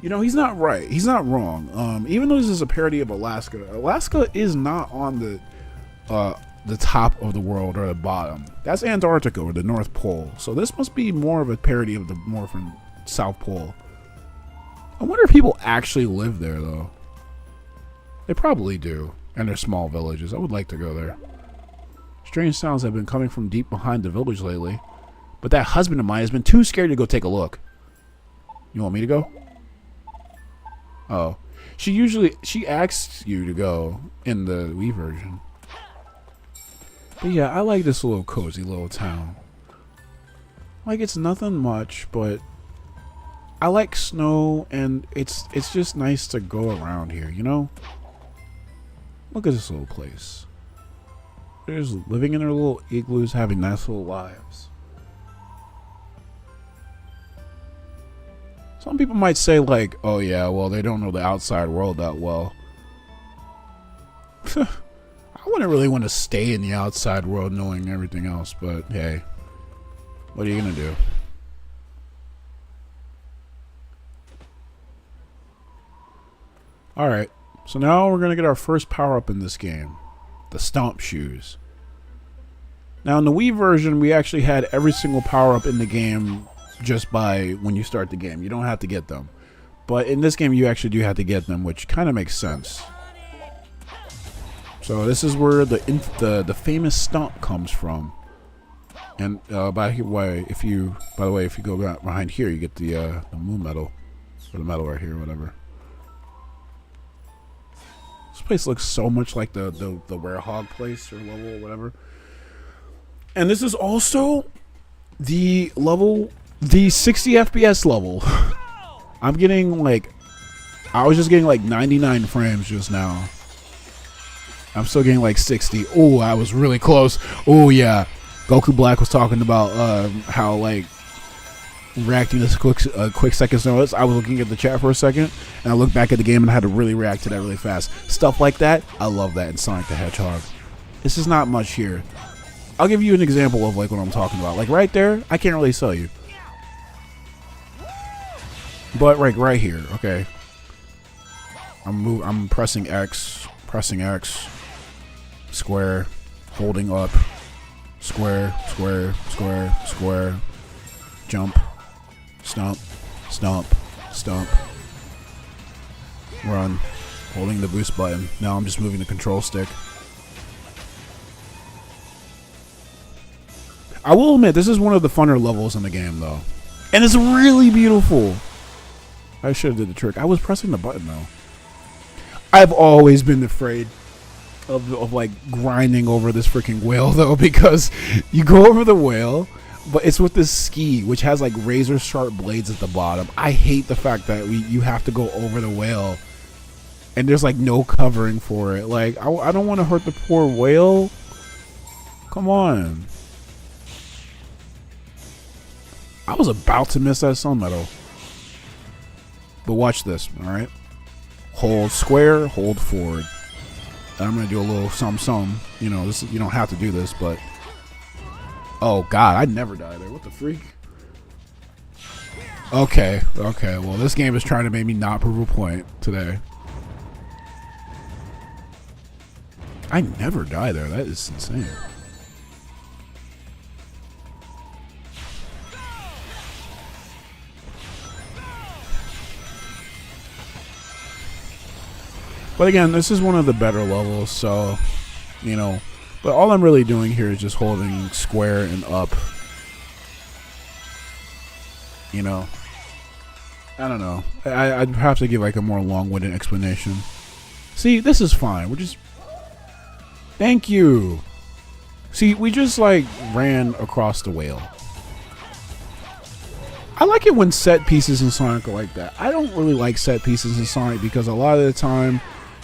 You know, he's not right. He's not wrong. Even though this is a parody of Alaska, Alaska is not on the top of the world or the bottom. That's Antarctica or the North Pole. So this must be more of a parody of the North and South Pole. I wonder if people actually live there, though. They probably do. And they're small villages. I would like to go there. Strange sounds have been coming from deep behind the village lately. But that husband of mine has been too scared to go take a look. You want me to go? Oh. She asks you to go in the Wii version. But yeah, I like this little cozy little town. Like, it's nothing much, but I like snow, and it's just nice to go around here, you know? Look at this little place. They're just living in their little igloos, having nice little lives. Some people might say, like, oh yeah, well, they don't know the outside world that well. I wouldn't really want to stay in the outside world knowing everything else, but hey, what are you gonna do? Alright, so now we're gonna get our first power-up in this game. The Stomp Shoes. Now in the Wii version, we actually had every single power-up in the game just by when you start the game. You don't have to get them. But in this game, you actually do have to get them, which kind of makes sense. So this is where the famous stomp comes from. And by the way, if you go behind here, you get the moon medal, or the medal right here, whatever. This place looks so much like the Werehog place or level or whatever. And this is also the 60 FPS level. I was just getting like 99 frames just now. I'm still getting like 60. Oh, I was really close. Oh yeah, Goku Black was talking about how like reacting to quick seconds notice. I was looking at the chat for a second, and I looked back at the game and I had to really react to that really fast. Stuff like that, I love that in Sonic the Hedgehog. This is not much here. I'll give you an example of like what I'm talking about. Like right there, I can't really show you. But right here, okay. I'm pressing X, square, holding up, square, jump, stomp, run, holding the boost button. Now I'm just moving the control stick. I will admit, this is one of the funner levels in the game, though. And it's really beautiful. I should have did the trick. I was pressing the button, though. I've always been afraid of like, grinding over this freaking whale, though, because you go over the whale, but it's with this ski, which has, like, razor-sharp blades at the bottom. I hate the fact that you have to go over the whale, and there's, like, no covering for it. Like, I don't want to hurt the poor whale. Come on. I was about to miss that sun medal. But watch this, alright? Hold square, hold forward. And I'm going to do a little some. You know, this, you don't have to do this, but... Oh, God, I'd never die there. What the freak? Okay, well, this game is trying to make me not prove a point today. I never die there. That is insane. But again, this is one of the better levels, so, you know, but all I'm really doing here is just holding square and up. You know, I don't know. I'd have to give like a more long-winded explanation. See, this is fine. We're just... Thank you. See, we just like ran across the whale. I like it when set pieces in Sonic are like that. I don't really like set pieces in Sonic because a lot of the time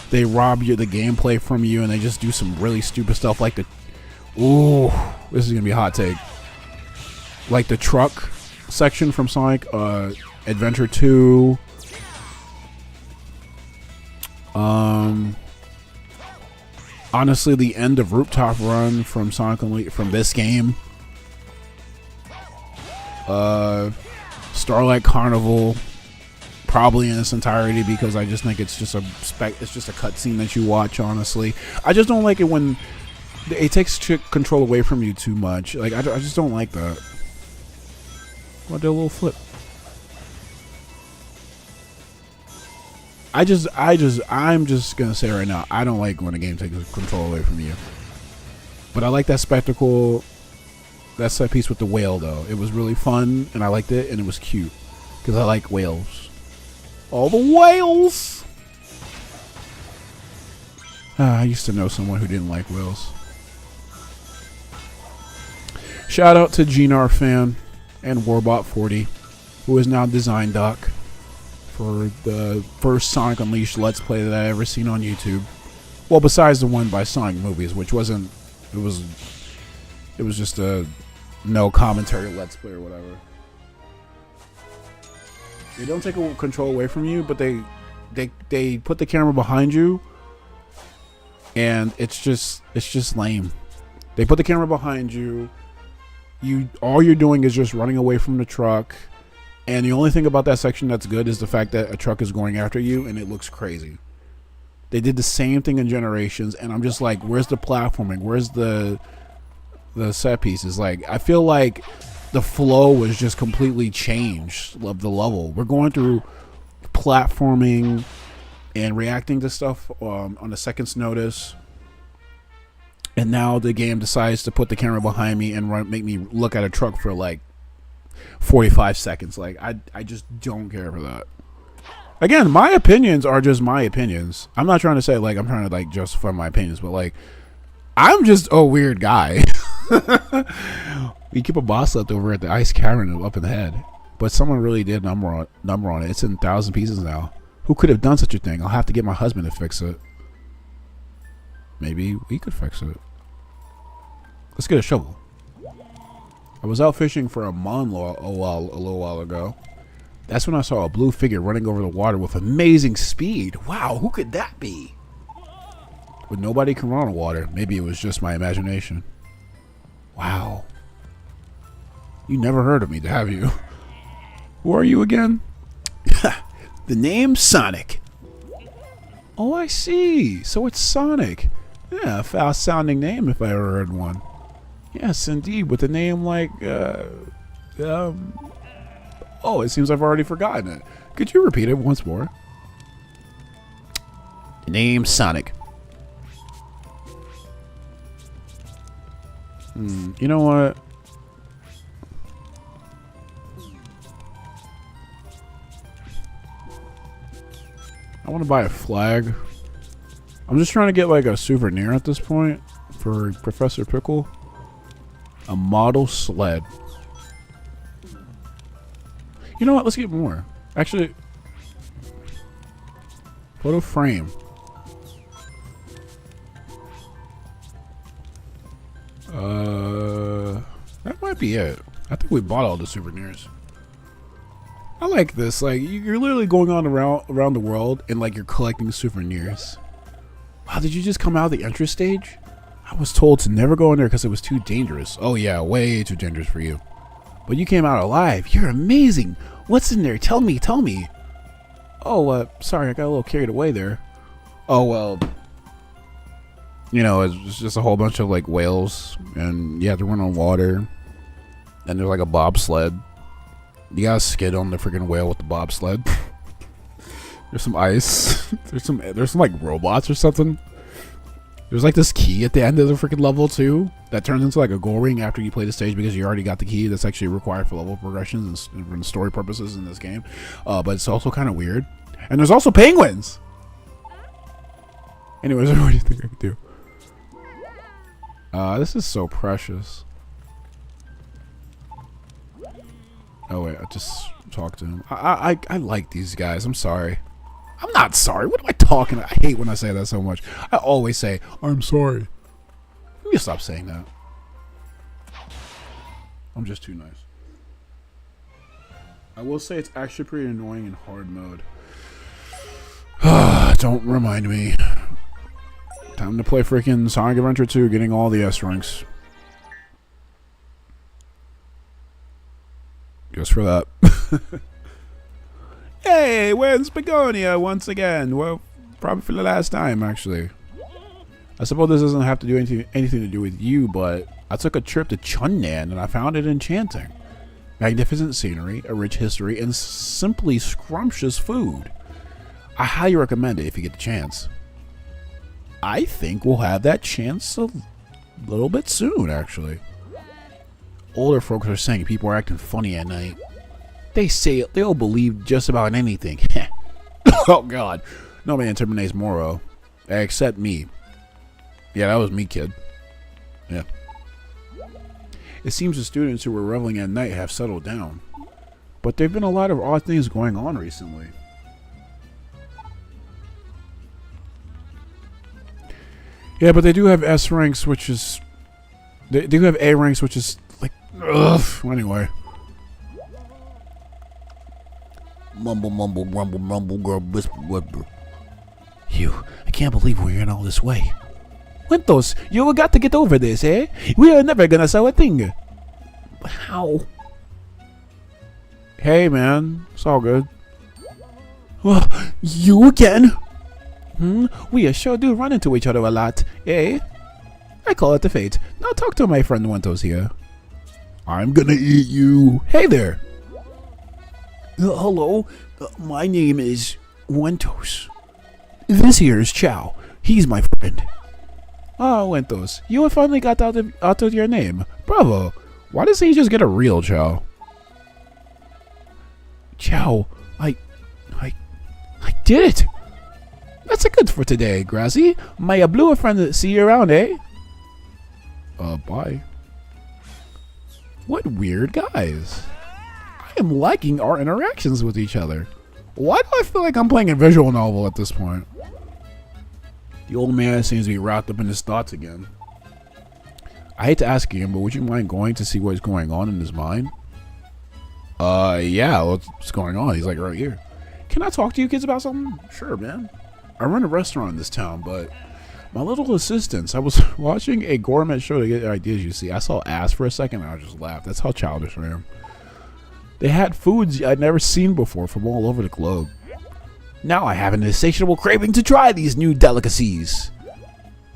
they rob you the gameplay from you and they just do some really stupid stuff like the... Ooh, this is going to be a hot take. Like the truck section from Sonic Adventure 2. Honestly, the end of Rooftop Run from Sonic from this game. Starlight Carnival, probably in its entirety because I just think it's just a cutscene that you watch. Honestly, I just don't like it when it takes control away from you too much. Like I just don't like that. What did a little flip? I'm just gonna say right now, I don't like when a game takes control away from you. But I like that spectacle. That set piece with the whale, though. It was really fun, and I liked it, and it was cute. Because I like whales. All the whales! I used to know someone who didn't like whales. Shout out to Gnar Fan and Warbot40, who is now Design Doc for the first Sonic Unleashed Let's Play that I ever seen on YouTube. Well, besides the one by Sonic Movies, which wasn't... It was just a... no commentary Let's Play or whatever. They don't take control away from you, but they put the camera behind you, and it's just lame. They put the camera behind you. All you're doing is just running away from the truck, and the only thing about that section that's good is the fact that a truck is going after you, and it looks crazy. They did the same thing in Generations, and I'm just like, where's the platforming? Where's the set pieces? Like, I feel like the flow was just completely changed of the level. We're going through platforming and reacting to stuff on a second's notice, and now the game decides to put the camera behind me and make me look at a truck for like 45 seconds. Like, I just don't care for that. Again, my opinions are just my opinions. I'm not trying to say like I'm trying to like justify my opinions, but like I'm just a weird guy. We keep a boss left over at the ice cavern up in the head, but someone really did number on it. It's in 1,000 pieces now. Who could have done such a thing? I'll have to get my husband to fix it. Maybe we could fix it. Let's get a shovel. I was out fishing for a monlaw a little while ago. That's when I saw a blue figure running over the water with amazing speed. Wow, who could that be? But nobody can run on water. Maybe it was just my imagination. Wow. You never heard of me, have you? Who are you again? The name's Sonic. Oh, I see. So it's Sonic. Yeah, a fast-sounding name if I ever heard one. Yes, indeed. With a name like, oh, it seems I've already forgotten it. Could you repeat it once more? Name Sonic. You know what? I want to buy a flag. I'm just trying to get like a souvenir at this point for Professor Pickle. A model sled. You know what? Let's get more. Actually, photo frame. That might be it. I think we bought all the souvenirs. I like this. Like, you're literally going on around the world and like you're collecting souvenirs. Wow, did you just come out of the entry stage? I was told to never go in there because it was too dangerous. Oh yeah, way too dangerous for you. But you came out alive. You're amazing. What's in there? Tell me, tell me. Oh, sorry, I got a little carried away there. Oh, well, you know, it's just a whole bunch of like whales and you have to run on water. And there's like a bobsled. You gotta skid on the freaking whale with the bobsled. There's some ice. There's some like robots or something. There's like this key at the end of the freaking level too that turns into like a goal ring after you play the stage because you already got the key that's actually required for level progressions and story purposes in this game. But it's also kind of weird. And there's also penguins. Anyways, what do you think I could do? This is so precious. Oh wait, I just talked to him. I like these guys. I'm sorry. I'm not sorry. What am I talking about? I hate when I say that so much. I always say, I'm sorry. Let me stop saying that. I'm just too nice. I will say it's actually pretty annoying in hard mode. Don't remind me. Time to play freaking Sonic Adventure 2, getting all the S ranks. Just for that. Hey, where's Begonia once again? Well, probably for the last time, actually. I suppose this doesn't have to do anything to do with you, but I took a trip to Chunnan and I found it enchanting. Magnificent scenery, a rich history, and simply scrumptious food. I highly recommend it if you get the chance. I think we'll have that chance a little bit soon, actually. Older folks are saying people are acting funny at night. They say they'll believe just about anything. Oh god. No man intimidates Moro. Except me. Yeah, that was me, kid. Yeah. It seems the students who were reveling at night have settled down. But there have been a lot of odd things going on recently. Yeah, but they do have S ranks, which is... They do have A ranks, which is like... Ugh. Anyway. Mumble, mumble, grumble, mumble, girl, whisper, whisper. Phew, I can't believe we're in all this way. Wentos, you got to get over this, eh? We are never gonna sell a thing. How? Hey, man. It's all good. You again? We sure do run into each other a lot, eh? I call it the fate. Now talk to my friend Wentos here. I'm gonna eat you. Hey there. Hello, my name is Wentos. This here is Chow. He's my friend. Ah, Wentos, you finally got out of your name. Bravo. Why doesn't he just get a real Chow? Chow, I did it. That's a good for today, Grassy. My blue friend, see you around, eh? Bye. What weird guys. I am liking our interactions with each other. Why do I feel like I'm playing a visual novel at this point? The old man seems to be wrapped up in his thoughts again. I hate to ask him, but would you mind going to see what's going on in his mind? Yeah, what's going on? He's like right here. Can I talk to you kids about something? Sure, man. I run a restaurant in this town, but my little assistants, I was watching a gourmet show to get ideas, you see. I saw ass for a second and I just laughed. That's how childish I am. They had foods I'd never seen before from all over the globe. Now I have an insatiable craving to try these new delicacies.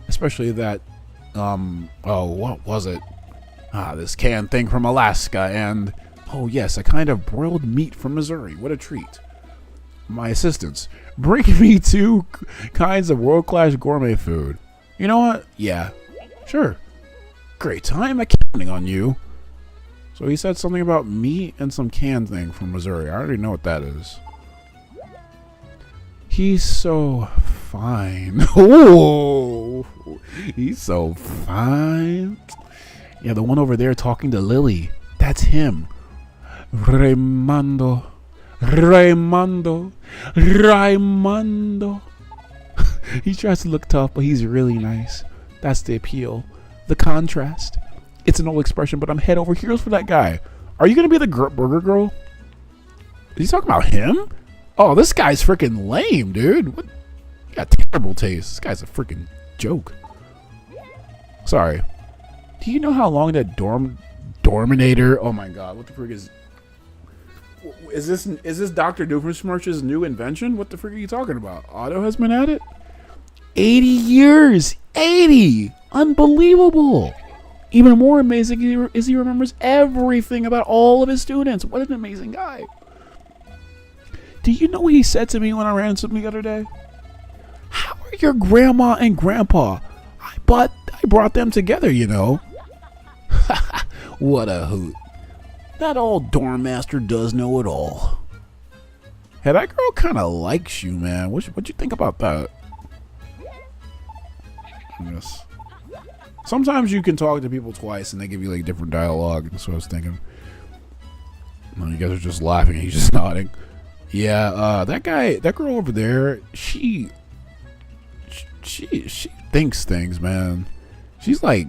Especially that, oh, what was it? This canned thing from Alaska, and, oh yes, a kind of broiled meat from Missouri. What a treat. My assistants, bring me 2 kinds of world-class gourmet food. You know what? Yeah, sure. Great time, I'm counting on you. So he said something about meat and some canned thing from Missouri. I already know what that is. He's so fine. Oh, he's so fine. Yeah, the one over there talking to Lily. That's him. Raimondo. Raimondo. Raimondo. He tries to look tough, but he's really nice. That's the appeal. The contrast. It's an old expression, but I'm head over heels for that guy. Are you going to be the burger girl? Is he talking about him? Oh, this guy's freaking lame, dude. What? You got terrible taste. This guy's a freaking joke. Sorry. Do you know how long that Dorminator? Oh my god, what the frick is this Dr. Doofenshmirtz's new invention? What the frick are you talking about? Otto has been at it 80 years. 80. Unbelievable. Even more amazing is he remembers everything about all of his students. What an amazing guy. Do you know what he said to me when I ran into him the other day? How are your grandma and grandpa? I brought them together, you know. What a hoot. That old dorm master does know it all. Hey, that girl kind of likes you, man. What you think about that? Yes. Sometimes you can talk to people twice and they give you like different dialogue. That's what I was thinking. No, you guys are just laughing. He's just nodding. Yeah, that girl over there, she thinks things, man. She's like,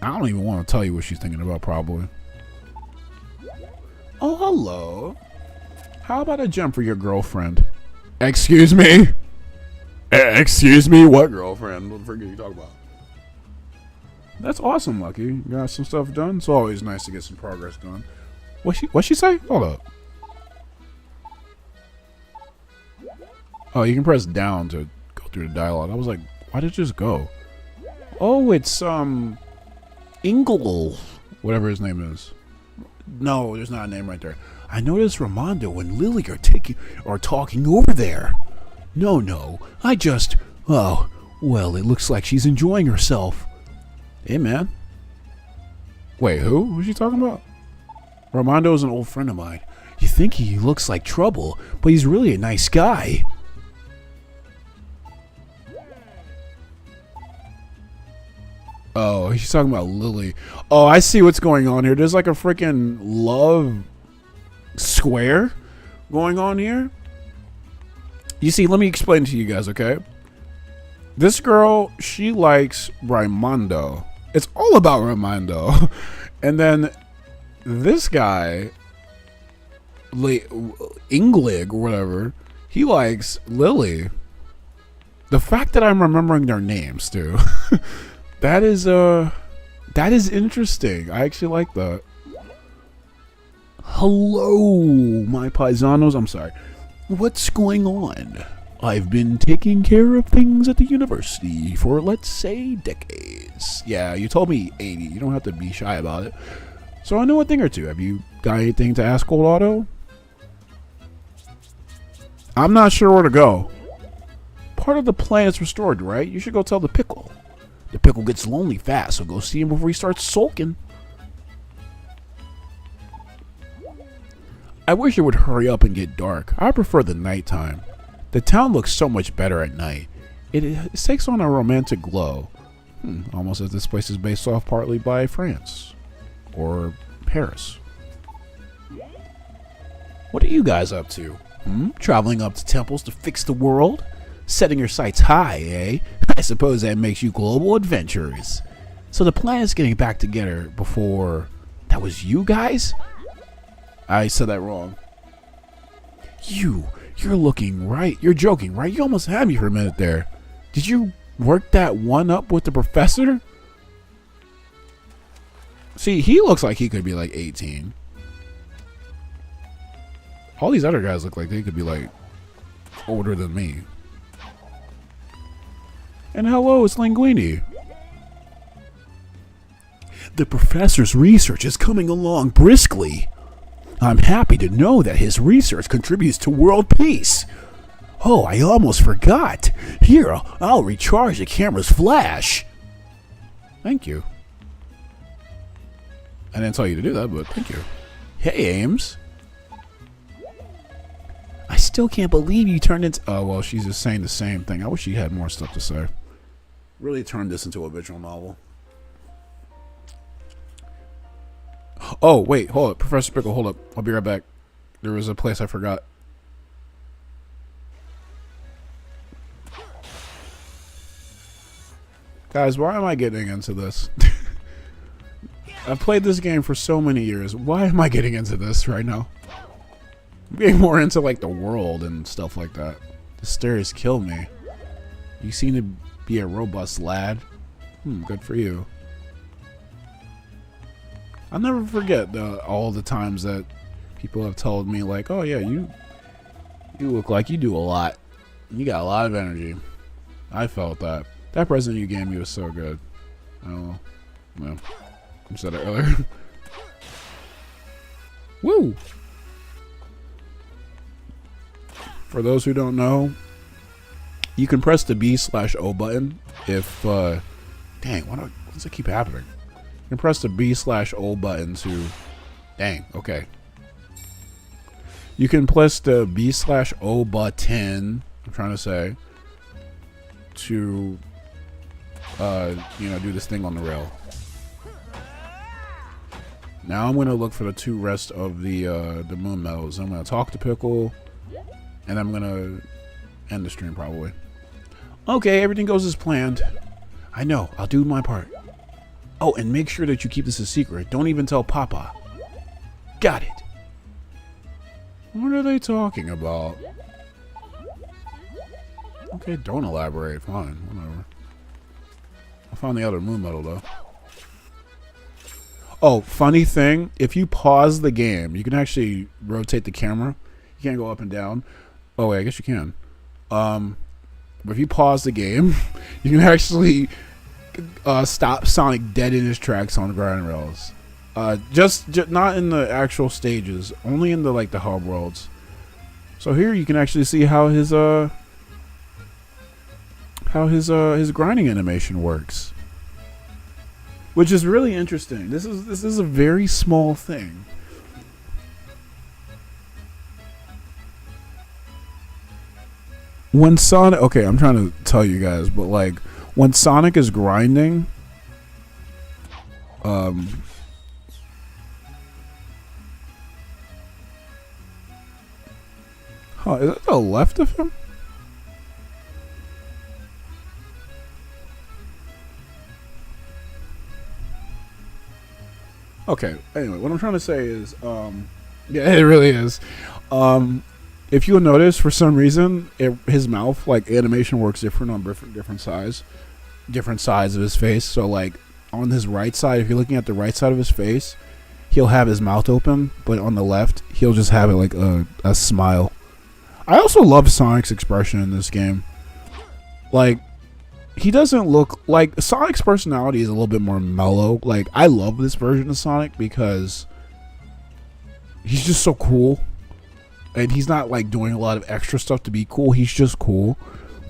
I don't even want to tell you what she's thinking about, probably. Oh, hello. How about a gem for your girlfriend? Excuse me? Excuse me? What girlfriend? What the frick are you talking about? That's awesome, Lucky. You got some stuff done? It's always nice to get some progress done. What'd she say? Hold up. Oh, you can press down to go through the dialogue. I was like, why did it just go? Oh, it's, Ingle. Whatever his name is. No, there's not a name right there. I noticed Raimondo and Lily are talking over there. No, I just... Oh, well, it looks like she's enjoying herself. Hey, man. Wait, who? Who's she talking about? Raimondo is an old friend of mine. You think he looks like trouble, but he's really a nice guy. Oh, he's talking about Lily. Oh, I see what's going on here. There's like a freaking love square going on here. You see, let me explain to you guys, okay? This girl, she likes Raimondo. It's all about Raimondo. And then this guy, Inglig or whatever, he likes Lily. The fact that I'm remembering their names, too. That is interesting. I actually like that. Hello, my paisanos. I'm sorry. What's going on? I've been taking care of things at the university for, let's say, decades. Yeah, you told me 80. You don't have to be shy about it. So I know a thing or two. Have you got anything to ask old Otto? I'm not sure where to go. Part of the plan is restored, right? You should go tell the pickle. The pickle gets lonely fast, so go see him before he starts sulking. I wish it would hurry up and get dark. I prefer the nighttime. The town looks so much better at night. It takes on a romantic glow. Almost as this place is based off partly by France. Or Paris. What are you guys up to? Traveling up to temples to fix the world? Setting your sights high, eh? I suppose that makes you global adventurers. So the plan is getting back together before... That was you guys? I said that wrong. You're looking right. You're joking, right? You almost had me for a minute there. Did you work that one up with the professor? See, he looks like he could be like 18. All these other guys look like they could be like older than me. And hello, it's Linguini. The professor's research is coming along briskly. I'm happy to know that his research contributes to world peace. Oh, I almost forgot. Here, I'll recharge the camera's flash. Thank you. I didn't tell you to do that, but thank you. Hey, Ames. I still can't believe you turned into... Oh, well, she's just saying the same thing. I wish she had more stuff to say. Really turned this into a visual novel. Oh, wait, hold up. Professor Pickle, hold up. I'll be right back. There was a place I forgot. Guys, why am I getting into this? I've played this game for so many years. Why am I getting into this right now? I'm getting more into, like, the world and stuff like that. The stairs kill me. You seem to be a robust lad. Good for you. I'll never forget all the times that people have told me, like, oh yeah, you look like you do a lot. You got a lot of energy. I felt that. That present you gave me was so good. Oh, well, I said it earlier. Woo! For those who don't know, you can press the B/O button if, dang, why does it keep happening? You can press the B/O button to, dang, okay. You can press the B/O button, I'm trying to say, to, you know, do this thing on the rail. Now I'm going to look for the two rest of the moon medals. I'm going to talk to Pickle, and I'm going to end the stream probably. Okay, everything goes as planned. I know, I'll do my part. Oh, and make sure that you keep this a secret. Don't even tell Papa. Got it. What are they talking about? Okay, don't elaborate. Fine, whatever. I found the other moon medal, though. Oh, funny thing. If you pause the game, you can actually rotate the camera. You can't go up and down. Oh, wait, I guess you can. But if you pause the game, you can actually... stop Sonic dead in his tracks on grind rails. Just not in the actual stages, only in the the hub worlds. So here you can actually see how his grinding animation works, which is really interesting. This is a very small thing. When Sonic, okay, I'm trying to tell you guys, but like. When Sonic is grinding, huh, is that the left of him? Okay, anyway, what I'm trying to say is, yeah, it really is. If you'll notice, for some reason, his mouth, animation works different on different sides of his face. So, on his right side, if you're looking at the right side of his face, he'll have his mouth open, but on the left, he'll just have it a smile. I also love Sonic's expression in this game. He doesn't look like Sonic's personality is a little bit more mellow. I love this version of Sonic because he's just so cool. And he's not doing a lot of extra stuff to be cool. He's just cool.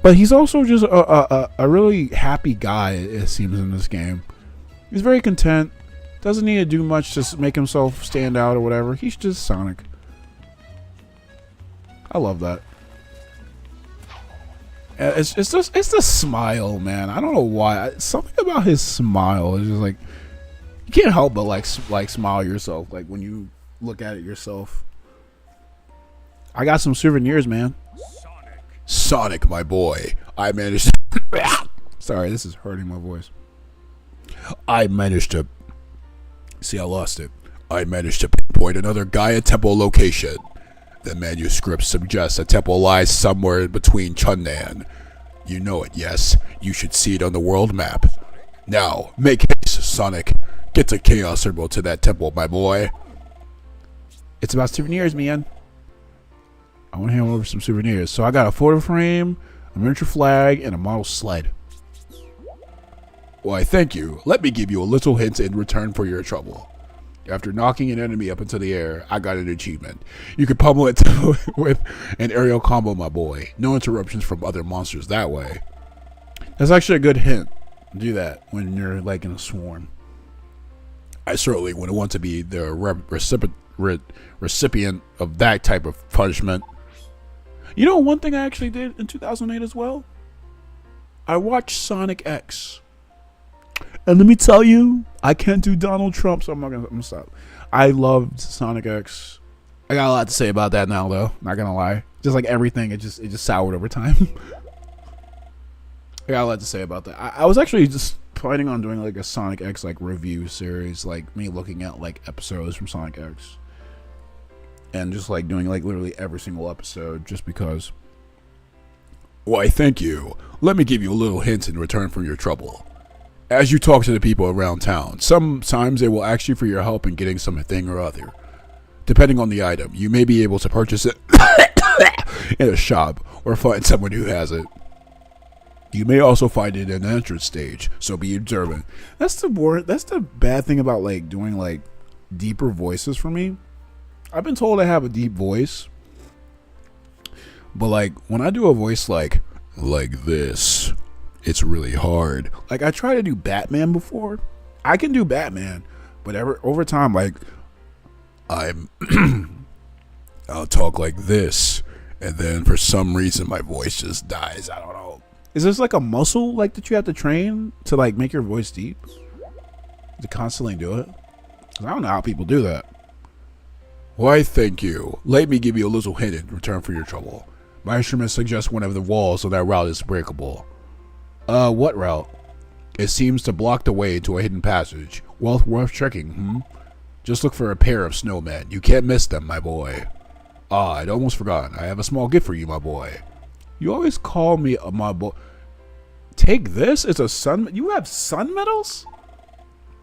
But he's also just a really happy guy, it seems, in this game. He's very content. Doesn't need to do much to make himself stand out or whatever. He's just Sonic. I love that. It's the smile, man. I don't know why. Something about his smile is just you can't help but smile yourself. When you look at it yourself. I got some souvenirs, man. Sonic, my boy. I managed to... Sorry, this is hurting my voice. I managed to... See, I lost it. I managed to pinpoint another Gaia Temple location. The manuscript suggests a temple lies somewhere between Chunnan. You know it, yes? You should see it on the world map. Now, make haste, Sonic. Get the Chaos Emerald to that temple, my boy. It's about souvenirs, man. I want to hand over some souvenirs. So I got a photo frame, a miniature flag, and a model sled. Why, thank you. Let me give you a little hint in return for your trouble. After knocking an enemy up into the air, I got an achievement. You can pummel it with an aerial combo, my boy. No interruptions from other monsters that way. That's actually a good hint. Do that when you're like in a swarm. I certainly wouldn't want to be the recipient of that type of punishment. You know, one thing I actually did in 2008 as well? I watched Sonic X. And let me tell you, I can't do Donald Trump, so I'm gonna stop. I loved Sonic X. I got a lot to say about that now, though. Not gonna lie. Just like everything, it just soured over time. I got a lot to say about that. I was actually just planning on doing like a Sonic X like review series, like me looking at like episodes from Sonic X, and just like doing like literally every single episode, just because. Why, thank you. Let me give you a little hint in return for your trouble. As you talk to the people around town, sometimes they will ask you for your help in getting something or other. Depending on the item, you may be able to purchase it in a shop or find someone who has it. You may also find it in an entrance stage, so be observant. That's the bad thing about like doing like deeper voices for me. I've been told I have a deep voice, but like when I do a voice like this, it's really hard. Like I tried to do Batman before. I can do Batman, but over time, like I'll talk like this, and then for some reason my voice just dies. I don't know. Is this like a muscle like that you have to train to like make your voice deep? To constantly do it? 'Cause I don't know how people do that. Why, thank you. Let me give you a little hint in return for your trouble. My instrument suggests one of the walls on that route is breakable. What route? It seems to block the way to a hidden passage. Well, worth checking, Just look for a pair of snowmen. You can't miss them, my boy. Ah, I'd almost forgotten. I have a small gift for you, my boy. You always call me my boy. Take this? It's a sun. You have sun medals?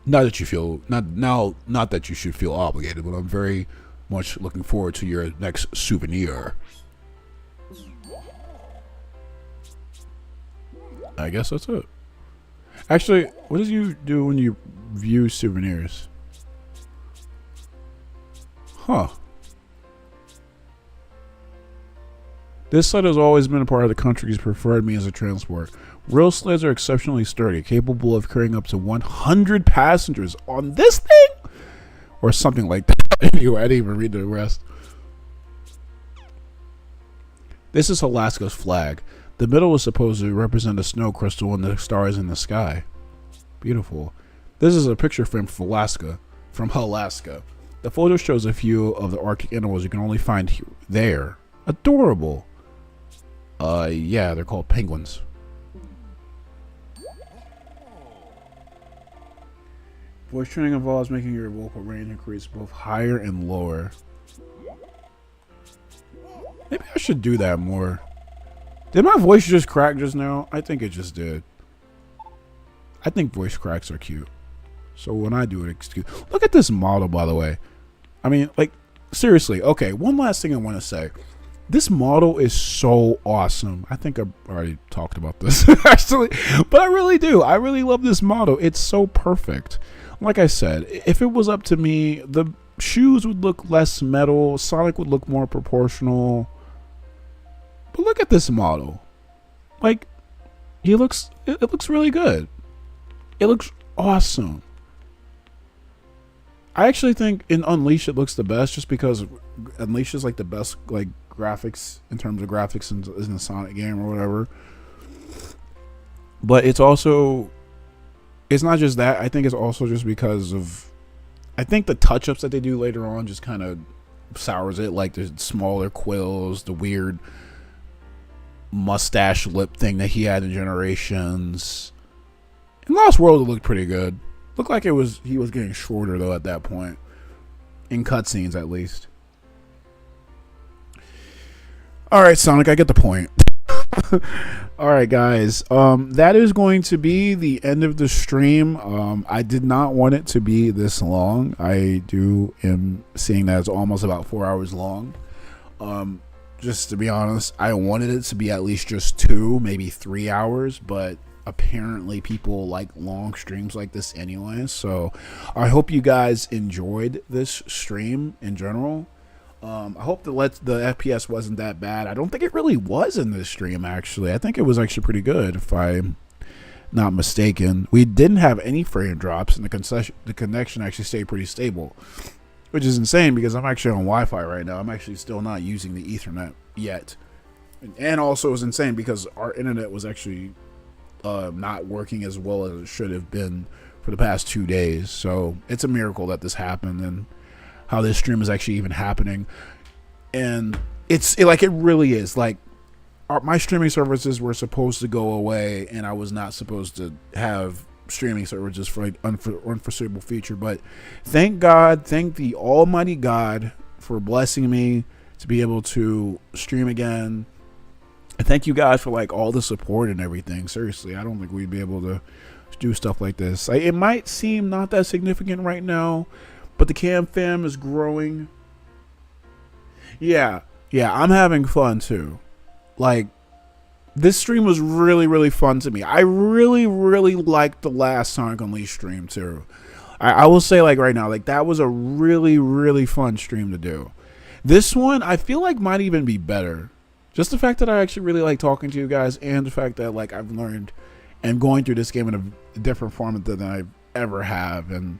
Not that you should feel obligated, but I'm very much looking forward to your next souvenir. I guess that's it. Actually, what do you do when you view souvenirs? Huh. This sled has always been a part of the country's preferred means of transport. Real sleds are exceptionally sturdy, capable of carrying up to 100 passengers on this thing? Or something like that. Anyway, I didn't even read the rest. This is Alaska's flag. The middle is supposed to represent a snow crystal and the stars in the sky. Beautiful. This is a picture frame from Alaska. The photo shows a few of the Arctic animals you can only find there. Adorable. Yeah, they're called penguins. Voice training involves making your vocal range increase both higher and lower. Maybe I should do that more. Did my voice just crack just now? I think it just did. I think voice cracks are cute. So when I do it, excuse. Look at this model, by the way. I mean, like, seriously. Okay, one last thing I want to say. This model is so awesome. I think I already talked about this, actually. But I really do. I really love this model. It's so perfect. Like I said, if it was up to me, the shoes would look less metal. Sonic would look more proportional. But look at this model. Like, it looks really good. It looks awesome. I actually think in Unleashed it looks the best, just because Unleashed is like the best like graphics in terms of graphics in the Sonic game or whatever. But it's also, it's not just that. I think it's also just because of, I think the touch-ups that they do later on just kind of sours it, like the smaller quills, the weird mustache lip thing that he had in Generations. In Lost World it looked pretty good. Looked like he was getting shorter though at that point. In cutscenes at least. Alright, Sonic, I get the point. Alright guys, that is going to be the end of the stream. I did not want it to be this long. I am seeing that it's almost about 4 hours long. just to be honest, I wanted it to be at least just 2, maybe 3 hours, but apparently people like long streams like this anyway. So I hope you guys enjoyed this stream in general. I hope the FPS wasn't that bad. I don't think it really was in this stream, actually. I think it was actually pretty good, if I'm not mistaken. We didn't have any frame drops, and the connection actually stayed pretty stable, which is insane because I'm actually on Wi-Fi right now. I'm actually still not using the Ethernet yet. And also it was insane because our internet was actually not working as well as it should have been for the past 2 days. So it's a miracle that this happened and how this stream is actually even happening. And it really is. Like, my streaming services were supposed to go away, and I was not supposed to have streaming services for like unforeseeable future. But thank God, thank the Almighty God for blessing me to be able to stream again. And thank you guys for like all the support and everything. Seriously, I don't think we'd be able to do stuff like this. It might seem not that significant right now, but the Cam fam is growing. Yeah, I'm having fun too. Like, this stream was really, really fun to me. I really, really liked the last Sonic Unleashed stream too. I will say, like, right now, like, that was a really, really fun stream to do. This one, I feel like might even be better. Just the fact that I actually really like talking to you guys, and the fact that, like, I've learned and going through this game in a different format than I ever have, and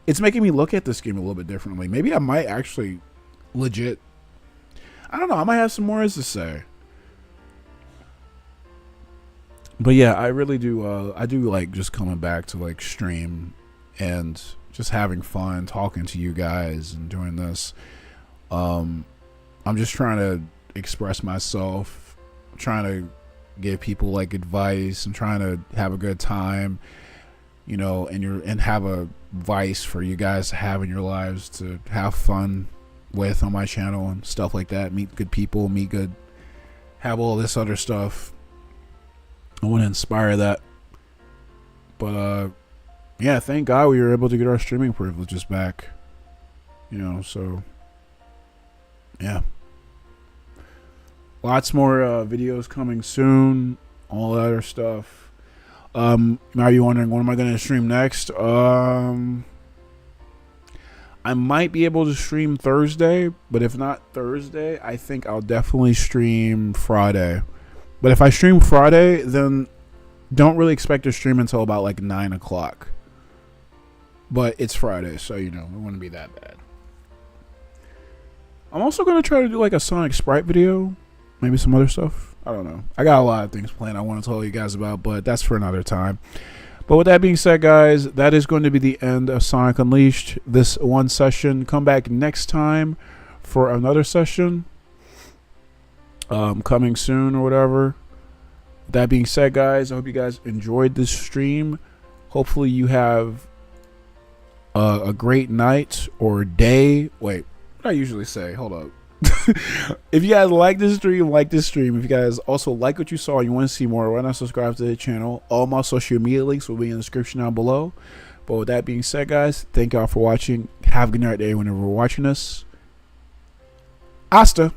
it's making me look at this game a little bit differently. Maybe I might actually legit, I don't know, I might have some more to say. But yeah, I really do, I do like just coming back to like stream and just having fun talking to you guys and doing this. I'm just trying to express myself, trying to give people like advice and trying to have a good time, you know, and have a vice for you guys to have in your lives to have fun with on my channel and stuff like that. Meet good people, have all this other stuff. I want to inspire that. But yeah, thank God we were able to get our streaming privileges back, you know. So yeah, lots more videos coming soon, all that other stuff. Now you're wondering, what am I going to stream next? I might be able to stream Thursday, but if not Thursday, I think I'll definitely stream Friday. But if I stream Friday, then don't really expect to stream until about like 9 o'clock. But it's Friday, so you know, it wouldn't be that bad. I'm also going to try to do like a Sonic Sprite video. Maybe some other stuff. I don't know. I got a lot of things planned I want to tell you guys about, but that's for another time. But with that being said, guys, that is going to be the end of Sonic Unleashed. This one session. Come back next time for another session. Coming soon or whatever. That being said, guys, I hope you guys enjoyed this stream. Hopefully you have a great night or day. Wait, what do I usually say? Hold up. If you guys like this stream, like this stream. If you guys also like what you saw and you want to see more, why not subscribe to the channel? All my social media links will be in the description down below. But with that being said, guys, thank y'all for watching. Have a good night, day whenever we're watching this. Hasta.